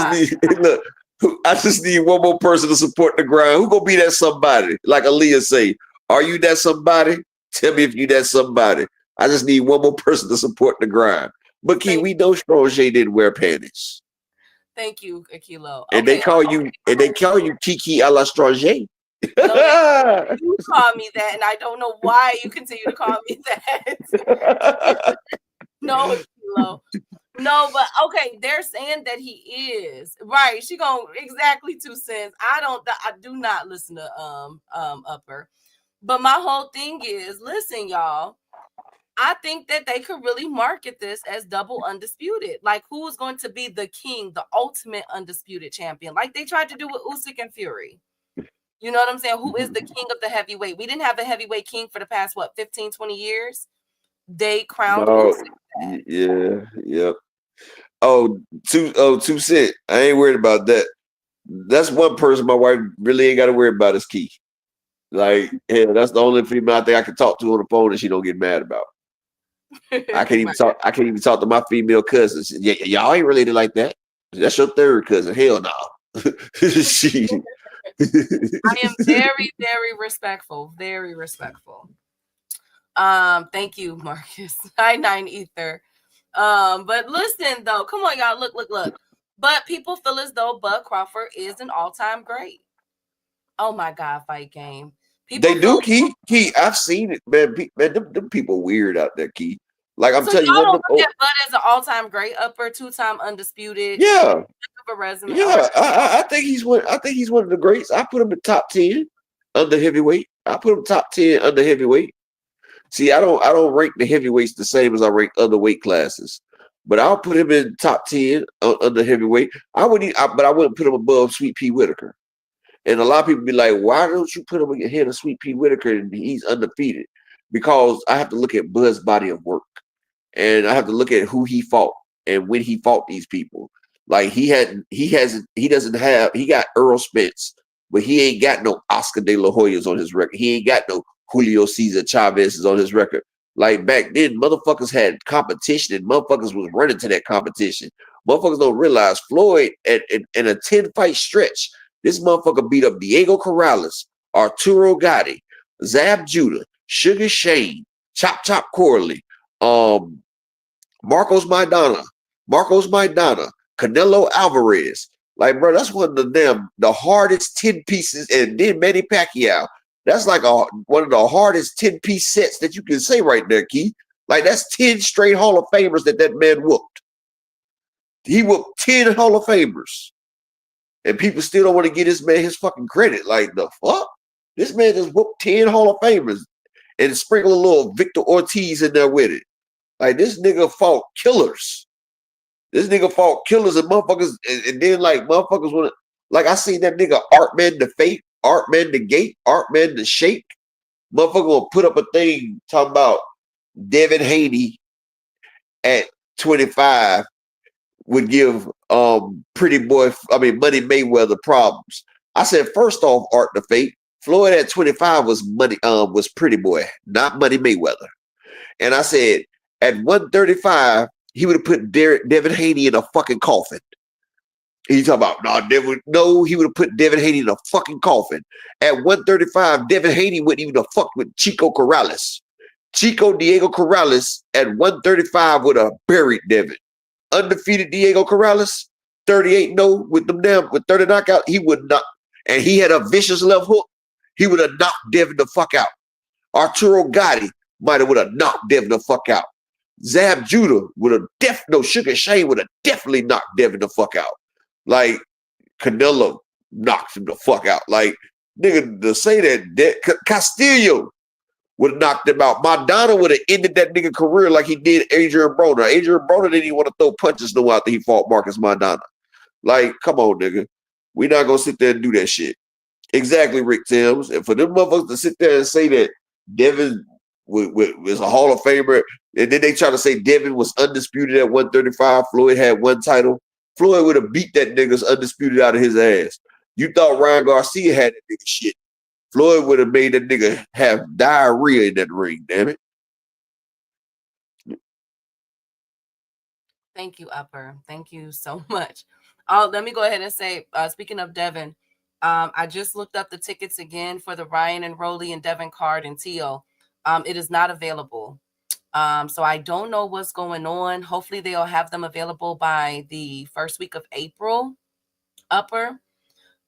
I just need 1 more person to support the grind. Who gonna be that somebody? Like Aaliyah say, are you that somebody? Tell me if you that somebody. I just need 1 more person to support the grind. But Key, we know Strong J didn't wear panties. Thank you, Akilo. And they call you Kiki a la Strong J. No, you call me that, and I don't know why you continue to call me that. No, Akilo. No, but okay, they're saying that he is right. She gonna exactly 2 cents. I do not listen to Upper, but my whole thing is, listen, y'all. I think that they could really market this as double undisputed. Like, who is going to be the king, the ultimate undisputed champion? Like they tried to do with Usyk and Fury. You know what I'm saying? Who is the king of the heavyweight? We didn't have a heavyweight king for the past, 15, 20 years? They crowned Usyk. Yeah, yep. Oh, 2 cents. I ain't worried about that. That's one person my wife really ain't got to worry about is Key. Like, yeah, that's the only female I think I can talk to on the phone and she don't get mad about. I can't even talk to my female cousins. Y'all ain't related like that. That's your third cousin. Hell no. She. I am very, very respectful. Very respectful. Thank you, Marcus. Hi, 9 Ether. But listen though, come on, y'all. Look. But people feel as though Bud Crawford is an all-time great. Oh my God, Fight Game. They do, Key. I've seen it, man. Them people weird out there, Key. Like I'm telling you, y'all don't look at Bud as an all-time great, Upper, 2-time undisputed. Yeah, a resume. Yeah, I think he's one. I think he's one of the greats. I put him in top 10 under heavyweight. I put him top 10 under heavyweight. See, I don't rank the heavyweights the same as I rank other weight classes. But I'll put him in top 10 under heavyweight. But I wouldn't put him above Sweet Pea Whitaker. And a lot of people be like, why don't you put him ahead of Sweet Pea Whitaker and he's undefeated? Because I have to look at Bud's body of work. And I have to look at who he fought and when he fought these people. Like he got Earl Spence, but he ain't got no Oscar De La Hoyas on his record. He ain't got no Julio Cesar Chavez's on his record. Like back then, motherfuckers had competition and motherfuckers was running to that competition. Motherfuckers don't realize Floyd in a 10-fight stretch, this motherfucker beat up Diego Corrales, Arturo Gatti, Zab Judah, Sugar Shane, Chop Corley, Marcos Maidana, Canelo Alvarez. Like, bro, that's one of the hardest 10 pieces. And then Manny Pacquiao. That's like one of the hardest 10-piece sets that you can say right there, Keith. Like, that's 10 straight Hall of Famers that man whooped. He whooped 10 Hall of Famers. And people still don't want to give this man his fucking credit. Like, the fuck? This man just whooped 10 Hall of Famers and sprinkle a little Victor Ortiz in there with it. Like, this nigga fought killers. This nigga fought killers and motherfuckers. And then, like, motherfuckers want to, like, I seen that nigga Artman the Fate, Artman the Gate, Artman the Shake. Motherfucker will put up a thing talking about Devin Haney at 25 would give Money Mayweather problems. I said, first off, Art the Fate, Floyd at 25 was Pretty Boy, not Money Mayweather. And I said, at 135, he would have put Devin Haney in a fucking coffin. He talking about, he would have put Devin Haney in a fucking coffin. At 135, Devin Haney wouldn't even have fucked with Chico Corrales. Diego Corrales at 135 would have buried Devin. Undefeated Diego Corrales, 38-0 with 30 knockout, he would not. And he had a vicious left hook. He would have knocked Devin the fuck out. Arturo Gatti would have knocked Devin the fuck out. Zab Judah Sugar Shane would have definitely knocked Devin the fuck out. Like, Canelo knocked him the fuck out. Like, nigga, to say that Castillo would have knocked him out. Maidana would have ended that nigga career like he did Adrian Broner. Adrian Broner didn't even want to throw punches no after he fought Marcus Maidana. Like, come on, nigga. We're not going to sit there and do that shit. Exactly, Rick Timms. And for them motherfuckers to sit there and say that Devin was a Hall of Famer, and then they try to say Devin was undisputed at 135, Floyd had one title, Floyd would have beat that nigga's undisputed out of his ass. You thought Ryan Garcia had that nigga shit. Floyd would have made that nigga have diarrhea in that ring, damn it. Thank you, Upper. Thank you so much. Let me go ahead and say, speaking of Devin, I just looked up the tickets again for the Ryan and Rolly and Devin card in Teal. It is not available. So I don't know what's going on. Hopefully they'll have them available by the first week of April, Upper.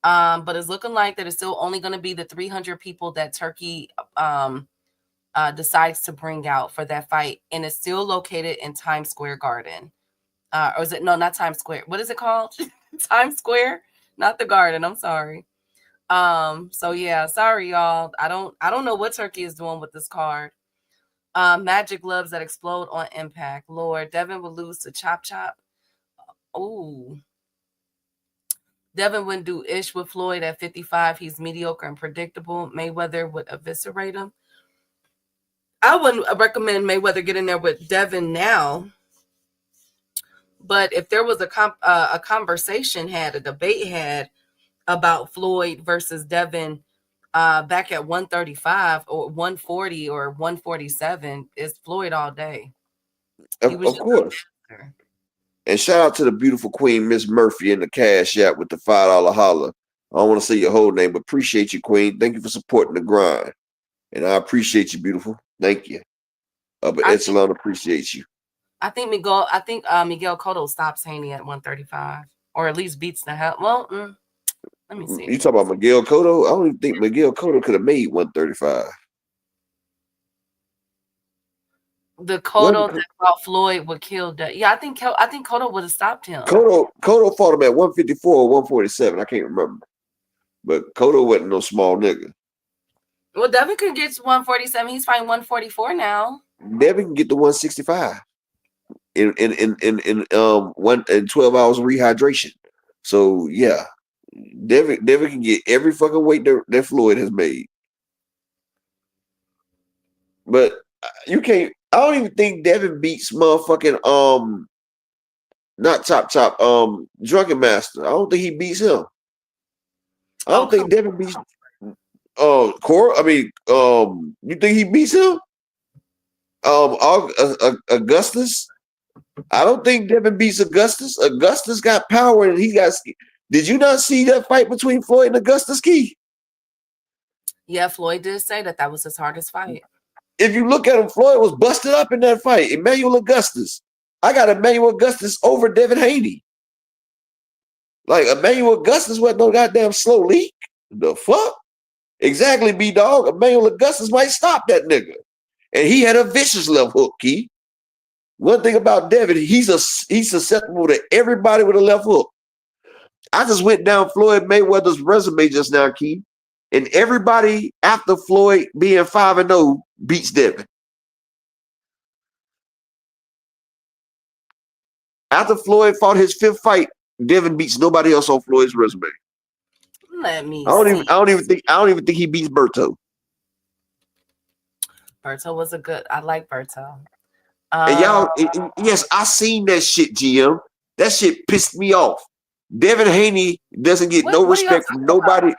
But it's looking like that it's still only going to be the 300 people that Turkey decides to bring out for that fight. And it's still located in Times Square Garden. Or is it? No, not Times Square. What is it called? Times Square? Not the Garden. I'm sorry. So yeah, sorry, y'all. I don't know what Turkey is doing with this card. Magic gloves that explode on impact. Lord, Devin would lose to Chop. Oh. Devin wouldn't do ish with Floyd at 55. He's mediocre and predictable. Mayweather would eviscerate him. I wouldn't recommend Mayweather get in there with Devin now. But if there was a conversation a debate had about Floyd versus Devin back at 135 or 140 or 147, it's Floyd all day. Of course. And shout out to the beautiful queen, Miss Murphy, in the Cash App with the $5 holler. I don't want to say your whole name, but appreciate you, queen. Thank you for supporting the grind. And I appreciate you, beautiful. Thank you. But Echelon appreciates you. I think Miguel Cotto stops Haney at 135, or at least beats the hell. Well, let me see. You talking about Miguel Cotto? I don't even think Miguel Cotto could have made 135. The Cotto that fought Floyd would kill that. Yeah, I think Cotto would have stopped him. Cotto fought him at 154 or 147. I can't remember. But Cotto wasn't no small nigga. Well, Devin could get 147. He's fighting 144 now. Devin can get to 165 in 12 hours of rehydration. So yeah, Devin can get every fucking weight that Floyd has made. But you can't. I don't even think Devin beats motherfucking not Chop Drunken Master. I don't think he beats him. I don't think Devin beats Cor. I mean, you think he beats him? Augustus. I don't think Devin beats Augustus. Augustus got power and he got. Did you not see that fight between Floyd and Augustus Key? Yeah, Floyd did say that was his hardest fight. If you look at him, Floyd was busted up in that fight. Emmanuel Augustus. I got Emmanuel Augustus over Devin Haney. Like Emmanuel Augustus wasn't no goddamn slow leak. The fuck? Exactly, B-Dog. Emmanuel Augustus might stop that nigga. And he had a vicious left hook, Key. One thing about Devin, he's susceptible to everybody with a left hook. I just went down Floyd Mayweather's resume just now, Key. And everybody after Floyd being 5-0 beats Devin. After Floyd fought his 5th fight, Devin beats nobody else on Floyd's resume. Let me I don't even think he beats Berto. Berto was a good. I like Berto. And y'all, yes, I seen that shit, GM. That shit pissed me off. Devin Haney doesn't get no respect from nobody.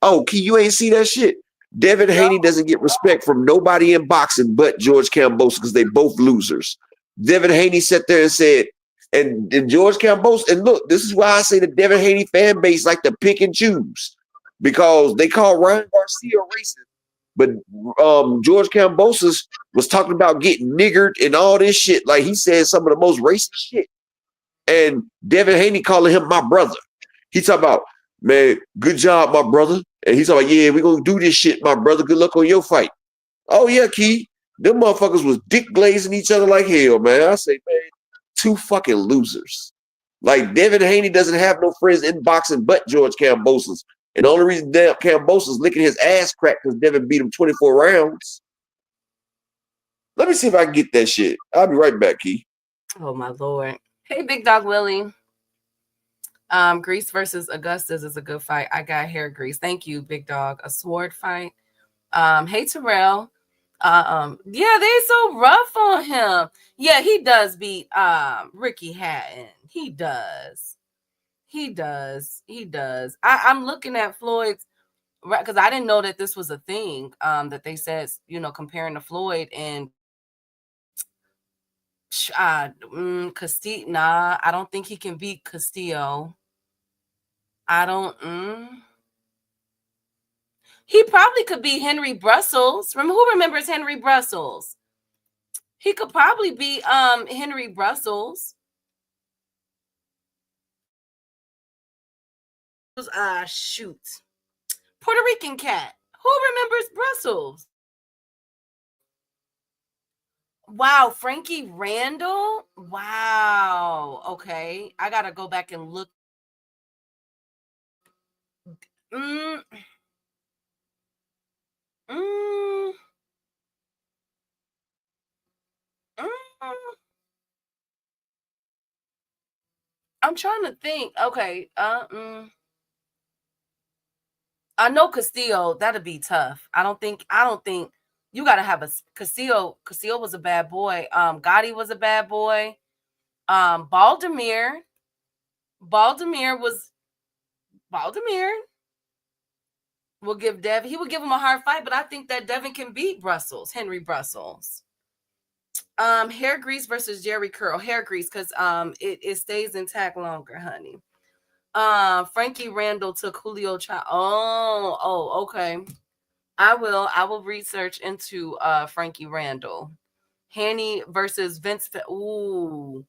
Oh, Key, you ain't see that shit. Devin Haney doesn't get respect from nobody in boxing but George Kambosos because they both losers. Devin Haney sat there and said, and George Kambosos, and look, this is why I say the Devin Haney fan base like to pick and choose because they call Ryan Garcia racist. But George Kambosos was talking about getting niggered and all this shit. Like he said some of the most racist shit. And Devin Haney calling him my brother. He talking about, man, good job, my brother. And he's talking about, yeah, we're going to do this shit, my brother. Good luck on your fight. Oh, yeah, Key. Them motherfuckers was dick glazing each other like hell, man. I say, man, 2 fucking losers. Like Devin Haney doesn't have no friends in boxing but George Kambosos. And the only reason damn Kambosos licking his ass cracked because Devin beat him 24 rounds. Let me see if I can get that shit. I'll be right back, Key. Oh, my Lord. Hey, Big Dog Willie. Grease versus Augustus is a good fight. I got hair grease. Thank you, Big Dog. A sword fight. Hey, Terrell. Yeah, they so rough on him. Yeah, he does beat Ricky Hatton. He does. I'm looking at Floyd's, because I didn't know that this was a thing. That they said, comparing to Floyd and Castillo. Nah, I don't think he can beat Castillo. He probably could beat Henry Brussels. Who remembers Henry Brussels? He could probably beat Henry Brussels. Shoot. Puerto Rican cat. Who remembers Brussels? Wow, Frankie Randall? Wow. Okay. I gotta go back and look. I'm trying to think. Okay. I know Castillo, that'd be tough. I don't think you gotta have a Castillo. Castillo was a bad boy. Gotti was a bad boy. Baldomir will give Devin. He would give him a hard fight, but I think that Devin can beat Henry Brussels. Hair grease versus Jerry Curl. Hair grease, because it stays intact longer, honey. Frankie Randall took Julio Child. Oh, okay. I will research into Frankie Randall. Haney versus Vince. Ooh.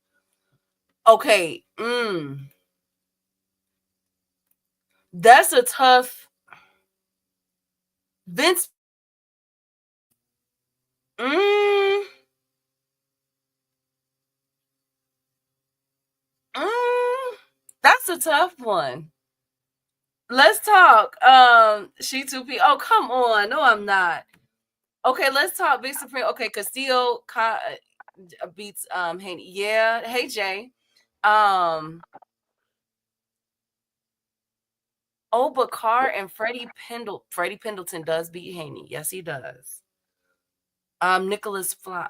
Okay. That's a tough Vince. That's a tough one. Let's talk. She 2P. Oh, come on. No, I'm not. Okay, let's talk Big Supreme. Okay, Castillo beats Haney. Yeah. Hey Jay. Bakar and Freddie Pendleton does beat Haney. Yes, he does. Nicholas Fly.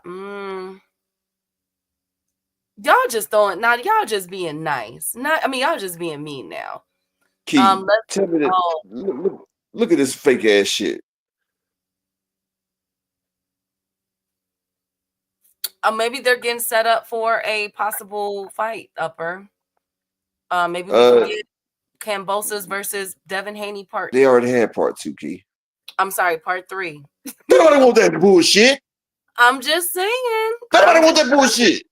Y'all just throwing now. Y'all just being nice. Y'all just being mean now. Key, tell me that. Look at this fake ass shit. Maybe they're getting set up for a possible fight. Upper. Maybe we can get Kambosos versus Devin Haney part. They already had part 2, Key. I'm sorry, part 3. Nobody want that bullshit. I'm just saying. Nobody want that bullshit.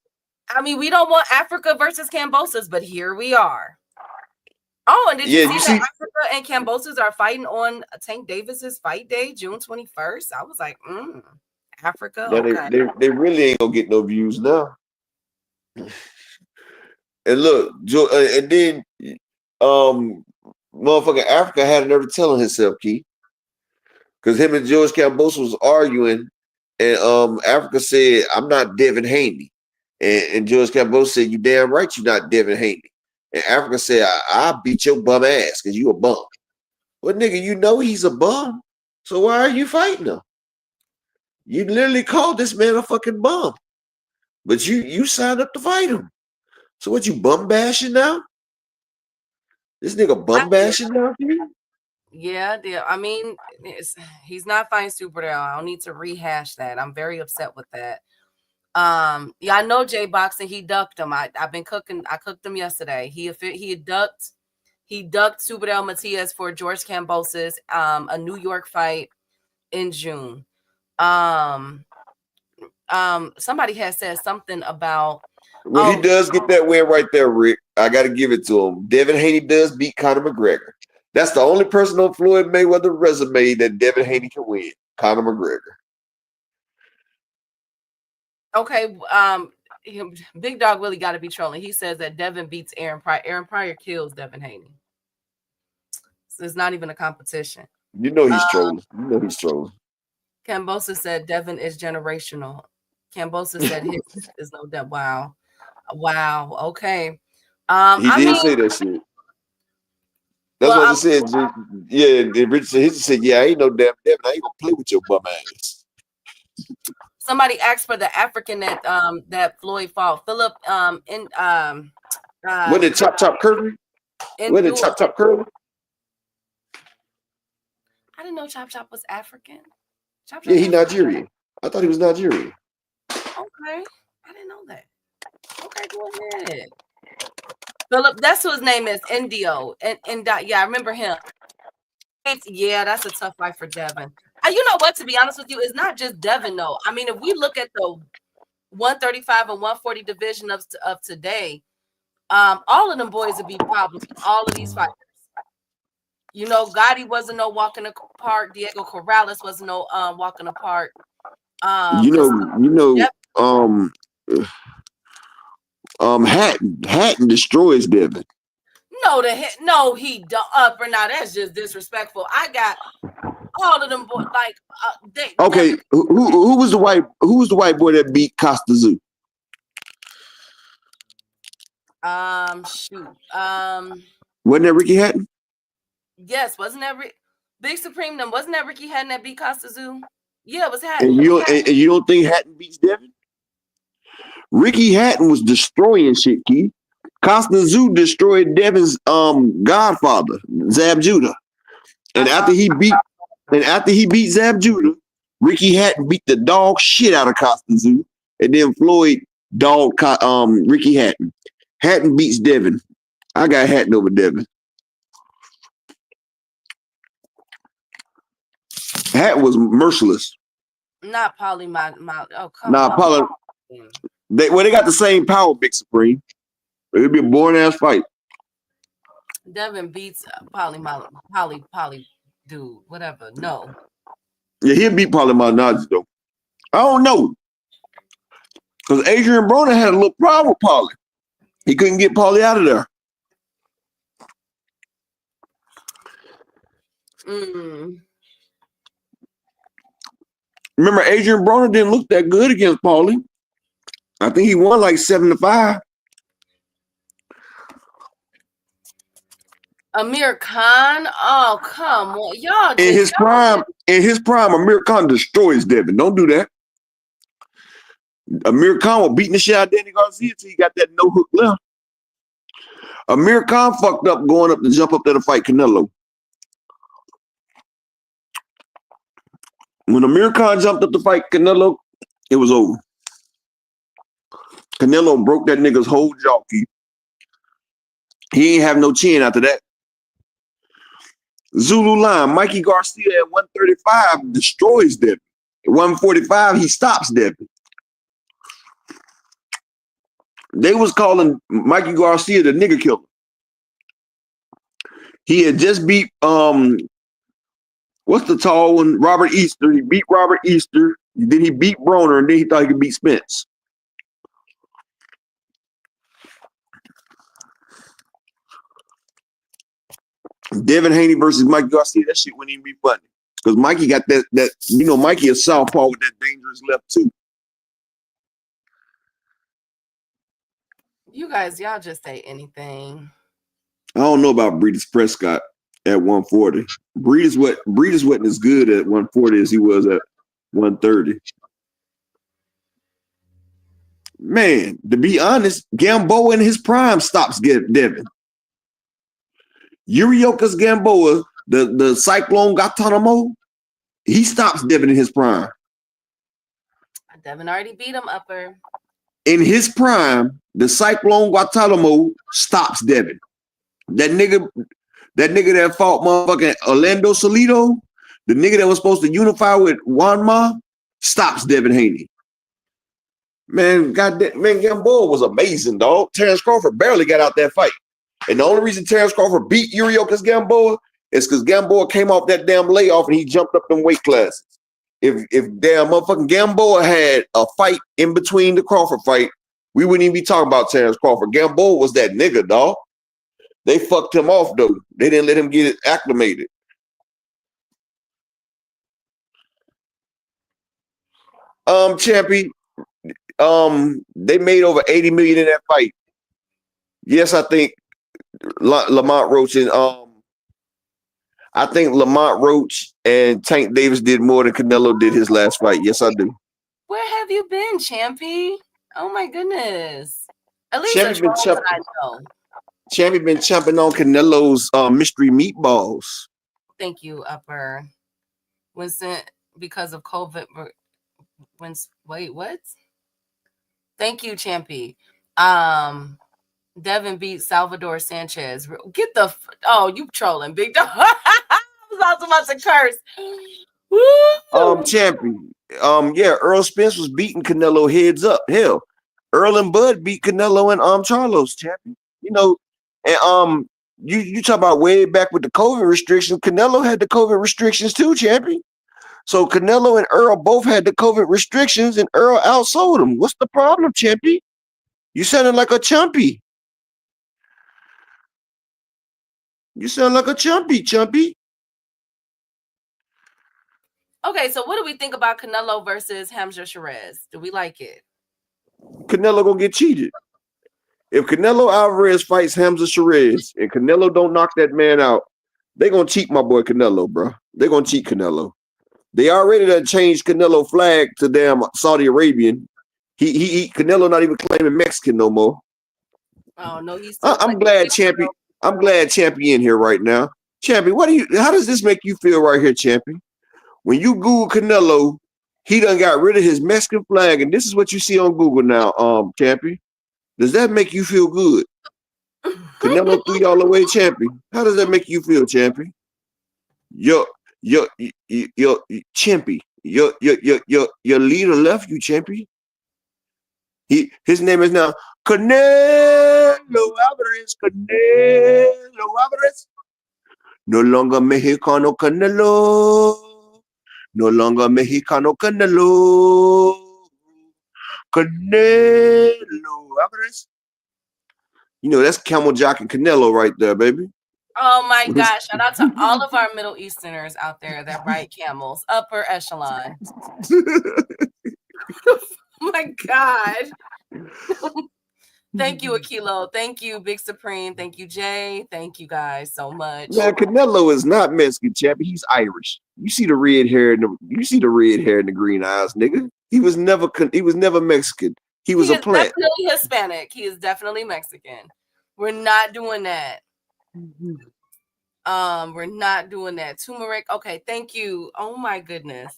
We don't want Africa versus Kambosos, but here we are. Oh, and did you see that Africa and Kambosos are fighting on Tank Davis's fight day, June 21st? I was like, Africa. Okay. They really ain't gonna get no views now. And look, and then motherfucking Africa had another telling himself, Key. Because him and George Kambosos was arguing, and Africa said, I'm not Devin Haney. And George Kambosos said, you damn right you're not Devin Haney. And Africa said, I'll beat your bum ass because you a bum. Well, nigga, you know he's a bum. So why are you fighting him? You literally called this man a fucking bum. But you signed up to fight him. So what, you bum bashing now? This nigga bum bashing now? Yeah. He's not fighting Super Dale. I don't need to rehash that. I'm very upset with that. Yeah, I know J Boxing. He ducked him. I've been cooking. I cooked him yesterday. He ducked Super Dale Matias for George Kambosos, a New York fight in June. Somebody has said something about. Well, he does get that win right there, Rick. I got to give it to him. Devin Haney does beat Conor McGregor. That's the only person on Floyd Mayweather resume that Devin Haney can win. Conor McGregor. Okay, Big Dog really got to be trolling. He says that Devin beats Aaron Pryor. Aaron Pryor kills Devin Haney. So it's not even a competition. You know he's trolling. Kambosos said Devin is generational. Kambosos said his is no doubt. Wow. Okay. He did say that shit. That's what he said. Yeah, Richard said, "Yeah, I ain't no damn Devin. I ain't gonna play with your bum ass." Somebody asked for the African that Floyd fought. Philip What did Chop Curry? What did Chop Curry? I didn't know Chop was African. Yeah, he Nigerian. I thought he was Nigerian. Okay, I didn't know that. Okay, go ahead. Philip, that's who his name is. Indio. And yeah, I remember him. Yeah, that's a tough fight for Devin. You know what? To be honest with you, it's not just Devin, though. If we look at the 135 and 140 division of today, all of them boys would be problems. All of these fighters. You know, Gotti wasn't no walk in the park. Diego Corrales wasn't no walk in the park. Hatton destroys Devin. No, he don't. Or now that's just disrespectful. I got all of them boys like okay. Who was the white boy that beat Costa Zoo? Wasn't that Ricky Hatton? Yes, wasn't that Big Supreme? Wasn't that Ricky Hatton that beat Costa Zoo? Yeah, it was Hatton. And you don't think Hatton beats Devin? Ricky Hatton was destroying shit, Keith. Costa Zoo destroyed Devin's godfather, Zab Judah. And after he beat Zab Judah, Ricky Hatton beat the dog shit out of Costa Zoo. And then Floyd dogged Ricky Hatton. Hatton beats Devin. I got Hatton over Devin. Hatton was merciless. Not Polly my oh come on. Polly. They got the same power, Big Supreme. It'd be a boring ass fight. Devin beats Polly dude, whatever. No. Yeah, he'll beat Polly Malignaggi though. I don't know. Because Adrian Broner had a little problem with Polly. He couldn't get Polly out of there. Remember, Adrian Broner didn't look that good against Paulie. I think he won like 7-5. Amir Khan? Oh, come on. Y'all In his prime, Amir Khan destroys Devin. Don't do that. Amir Khan was beating the shit out of Danny Garcia till he got that no hook left. Amir Khan fucked up going up to jump up there to fight Canelo. When Amir Khan jumped up to fight Canelo, it was over. Canelo broke that nigga's whole jaw, Keith. He ain't have no chin after that. Zulu line, Mikey Garcia at 135 destroys Devin. At 145, he stops Devin. They was calling Mikey Garcia the nigger killer. He had just beat what's the tall one? Robert Easter. He beat Robert Easter. Then he beat Broner, and then he thought he could beat Spence. Devin Haney versus Mikey Garcia. That shit wouldn't even be funny. Because Mikey got that Mikey is southpaw with that dangerous left too. You guys, y'all just say anything. I don't know about Breedis Prescott at 140. Breedis wasn't as good at 140 as he was at 130. Man, to be honest, Gamboa in his prime stops Devin. Uriokas Gamboa, the Cyclone Guantanamo, he stops Devin in his prime. Devin already beat him, Upper. In his prime, the Cyclone Guantanamo stops Devin. That nigga that fought motherfucking Orlando Salido, the nigga that was supposed to unify with Wanma, stops Devin Haney. Man, Gamboa was amazing, dog. Terence Crawford barely got out that fight. And the only reason Terence Crawford beat Uriokas Gamboa is because Gamboa came off that damn layoff and he jumped up them weight classes. If damn motherfucking Gamboa had a fight in between the Crawford fight, we wouldn't even be talking about Terence Crawford. Gamboa was that nigga, dog. They fucked him off, though. They didn't let him get it acclimated. Champy, they made over $80 million in that fight. Yes, I think Lamont Roach and Tank Davis did more than Canelo did his last fight. Yes, I do. Where have you been, Champy? Oh my goodness. At least Champy been chomping on Canelo's mystery meatballs. Thank you, Upper. Winston, because of COVID. Wait, what? Thank you, Champy. Devin beat Salvador Sanchez. Get the you trolling, big dog. I was also about to curse. Woo! Champy. Yeah, Earl Spence was beating Canelo heads up. Hell, Earl and Bud beat Canelo and Charlo's champion. You know, and you talk about way back with the COVID restrictions. Canelo had the COVID restrictions too, champion. So Canelo and Earl both had the COVID restrictions, and Earl outsold him. What's the problem, champion? You sounding like a chumpy. You sound like a chumpy. Okay, so what do we think about Canelo versus Hamza Sherez? Do we like it? Canelo gonna get cheated. If Canelo Alvarez fights Hamza Sherez and Canelo don't knock that man out, they gonna cheat my boy Canelo, bro. They gonna cheat Canelo. They already done changed Canelo flag to damn Saudi Arabian. Canelo not even claiming Mexican no more. Oh no, he's. I'm glad Champion. I'm glad Champion here right now. Champion, how does this make you feel right here, Champion? When you Google Canelo, he done got rid of his Mexican flag, and this is what you see on Google now, Champion. Does that make you feel good? Canelo threw y'all away, Champion. How does that make you feel, Champion? Your Chimpy. Your leader left you, Champion. His name is now Canelo Alvarez. Canelo Alvarez. No longer Mexicano Canelo. No longer Mexicano Canelo. Canelo Alvarez. You know, that's Camel Jock and Canelo right there, baby. Oh my gosh. Shout out to all of our Middle Easterners out there that ride camels. Upper echelon. Oh my God. Thank you, Akilo. Thank you, Big Supreme. Thank you, Jay. Thank you guys so much. Man, Canelo is not Mexican, champion. He's Irish. You see the red hair and the green eyes, nigga. He was never Mexican. He was a plant. Definitely Hispanic. He is definitely Mexican. We're not doing that. We're not doing that. Turmeric. Okay, thank you. Oh my goodness.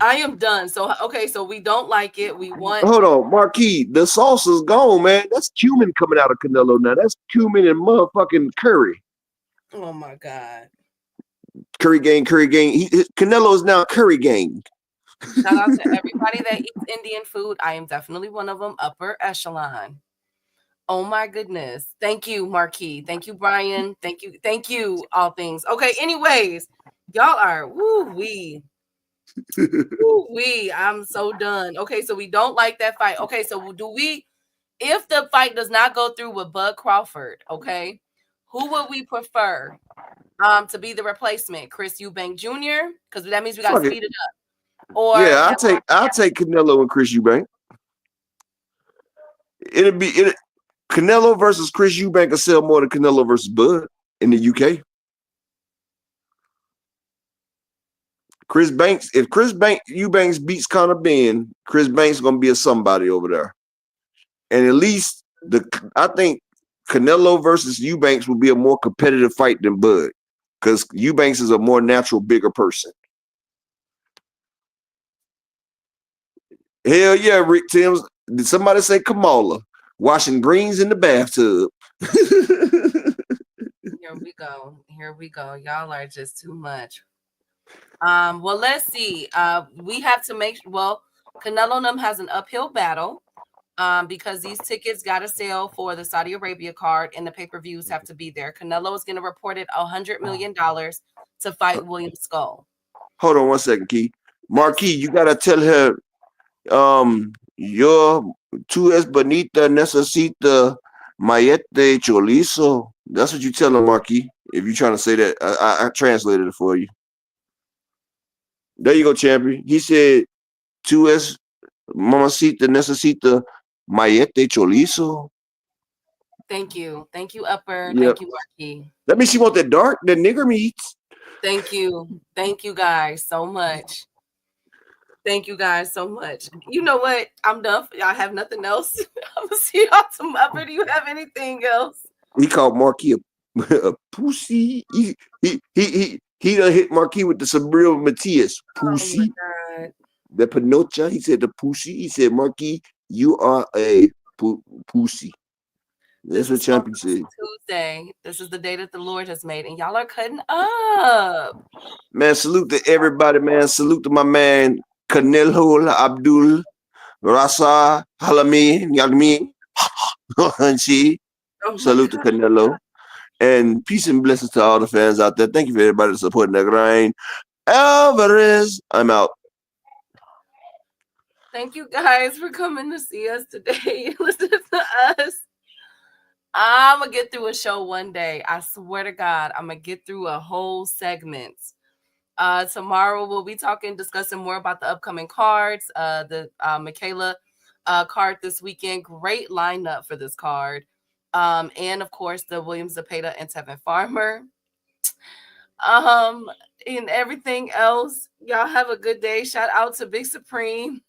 I am done. So we don't like it. We want. Hold on, Marquis. The salsa's gone, man. That's cumin coming out of Canelo now. That's cumin and motherfucking curry. Oh my God. Curry gang. Canelo is now curry gang. Shout out to everybody that eats Indian food. I am definitely one of them. Upper echelon. Oh my goodness. Thank you, Marquis. Thank you, Brian. Thank you, all things. Okay, anyways, y'all are woo-wee. Woo-wee. I'm so done. Okay, so we don't like that fight. Okay, so if the fight does not go through with Bud Crawford, okay, who would we prefer to be the replacement? Chris Eubank Jr.? Because that means we got to speed it up. Or yeah, I'll take Canelo and Chris Eubank. Canelo versus Chris Eubank will sell more than Canelo versus Bud in the UK. If Chris Eubanks beats Conor Benn, Chris Banks is gonna be a somebody over there. And at least I think Canelo versus Eubanks will be a more competitive fight than Bud, because Eubanks is a more natural, bigger person. Hell yeah, Rick Timms. Did somebody say Kamala washing greens in the bathtub? Here we go. Y'all are just too much. Well, let's see. We have to Canelo and them has an uphill battle because these tickets got to sell for the Saudi Arabia card and the pay-per-views have to be there. Canelo is going to report it $100 million to fight William Skull. Hold on one second, Key. Marquis, you got to tell her yo tú es bonita, necesita mayete chorizo. That's what you tell him, Marquis. If you're trying to say that, I translated it for you. There you go, champion. He said, tú es mamacita, necesita mayete chorizo. Thank you, Upper. Yep. Thank you, Marquis. Let me see what that nigger meats. Thank you guys so much. Thank you guys so much. You know what? I'm done. Y'all have nothing else. I'm gonna see y'all tomorrow. Do you have anything else? He called Marquis a pussy. He done hit Marquis with the Sabril Matias. Pussy. Oh my God. The Pinocha. He said the pussy. He said, Marquis, you are a pussy. That's what champion said. Tuesday. This is the day that the Lord has made, and y'all are cutting up. Man, salute to everybody, man. Salute to my man Canelo Abdul Rasa Halami Yalmi. Salute to Canelo. And peace and blessings to all the fans out there. Thank you for everybody supporting that grind. Alvarez, I'm out. Thank you guys for coming to see us today. Listen to us. I'm going to get through a show one day. I swear to God, I'm going to get through a whole segment. Tomorrow we'll be discussing more about the upcoming cards. The Michaela card this weekend. Great lineup for this card. And of course the William Zepeda and Tevin Farmer. And everything else. Y'all have a good day. Shout out to Big Supreme.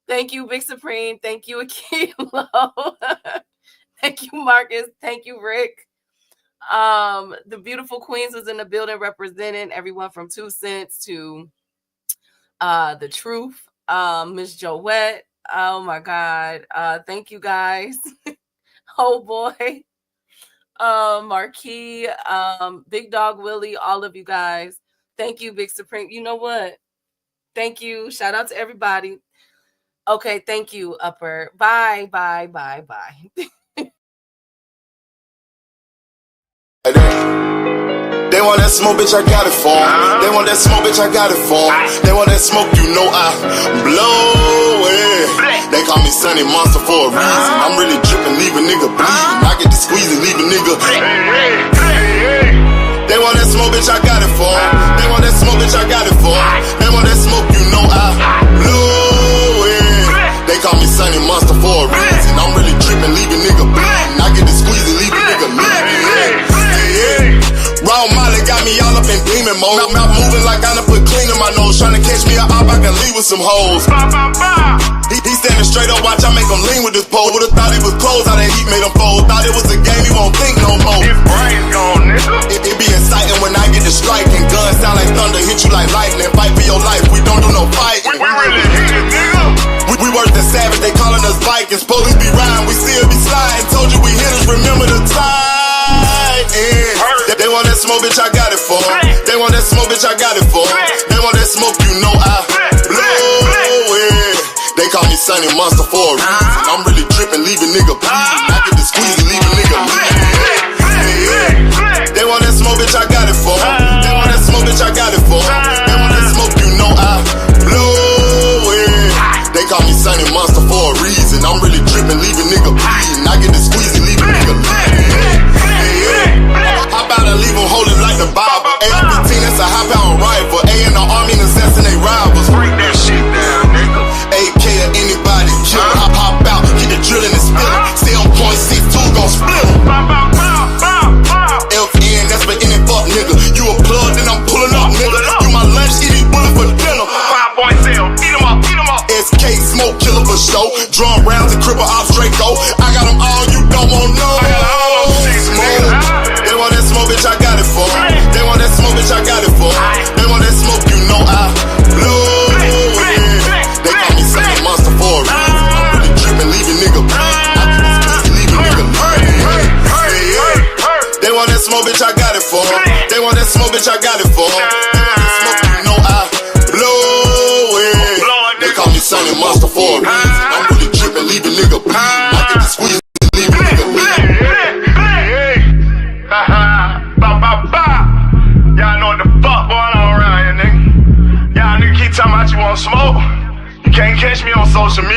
Thank you, Big Supreme. Thank you, Akilo. Thank you, Marcus. Thank you, Rick. The beautiful Queens was in the building representing everyone from 2 Cents to The Truth. Miss Joette. Oh my God. Thank you guys. Oh boy. Marquis, Big Dog Willie, all of you guys. Thank you, Big Supreme. You know what? Thank you. Shout out to everybody. Okay, thank you, Upper. Bye. They want that smoke, bitch, I got it for 'em. They want that smoke, bitch, I got it for 'em. They want that smoke, you know I blow it. They call me Sunny Monster for a reason. I'm really dripping, leave a nigga bleeding. I get to squeeze and leave a nigga. bitch, I got it for 'em. They want that smoke, bitch, I got it for 'em. They want that smoke, you know I blew it. They call me Sunny Monster for a reason. I'm really tripping, leaving nigga bleeding. I get the squeeze and leave a nigga leaving. Raw Molly got me all up in demon mode. Mouth moving like I done put clean in my nose. Tryna catch me a op, I can leave with some hoes. He standing straight up, watch I make him lean with this pole. Would've thought he was closed, how that heat made him fold. Thought it was a game, he won't think no more. His brain's gone, nigga. It be exciting when I get to striking. Guns sound like thunder, hit you like lightning. Fight for your life, we don't do no fighting. We really hit it, nigga. We worse than savage, they calling us Vikings. Police be riding, we still be sliding. Told you we hitters, remember the time. They want that smoke, bitch, I got it for 'em. They want that smoke, bitch, I got it for 'em. They want that smoke, you know I blow it. They call me Sunny Monster for a reason. I'm really tripping, leaving nigga bleeding. I get the squeeze and leave a nigga bleeding. They want that smoke, bitch, I got it for 'em. They want that smoke, bitch, I got it for 'em. They want that smoke, you know I blow it. They call me Sunny Monster for a reason. I'm really tripping, leaving nigga bleeding. I get the squeeze and leave a nigga bleeding. How about I leave them holding like the Bible? AR-15, that's a high-power rifle. A in the army and assassinate rivals. Break that shit down, nigga. AK or anybody kill. Hop out, keep the drilling and spilling. Stay on point 6-2, gon' split 'em. FN, that's for any fuck nigga. You a plug, then I'm pulling up, nigga. You my lunch, eat these bullets for dinner. 5.0, eat 'em up, eat 'em up. SK, smoke killer for show. Drum rounds and cripple ops, Draco. I got them all, you don't want no. I got all those shit, nigga. They want that smoke, bitch, I got it for 'em. They want that smoke, bitch, I got it for 'em. They want that smoke, you know I blew it. They call me Sunny Monster for a reason. I'm really tripping, leaving nigga bleeding. I get this pussy, leaving nigga bleeding. They want that smoke, bitch, I got it for 'em. They want that smoke, bitch, I got it for 'em. They want that smoke, you know I blow it. They call me Sunny Monster for a reason. I'm really tripping, leaving nigga bleeding. I get the squeeze and leaving nigga bleeding. Y'all know what the fuck going on around here, nigga. Y'all nigga keep talking about you want smoke. You can't catch me on social media.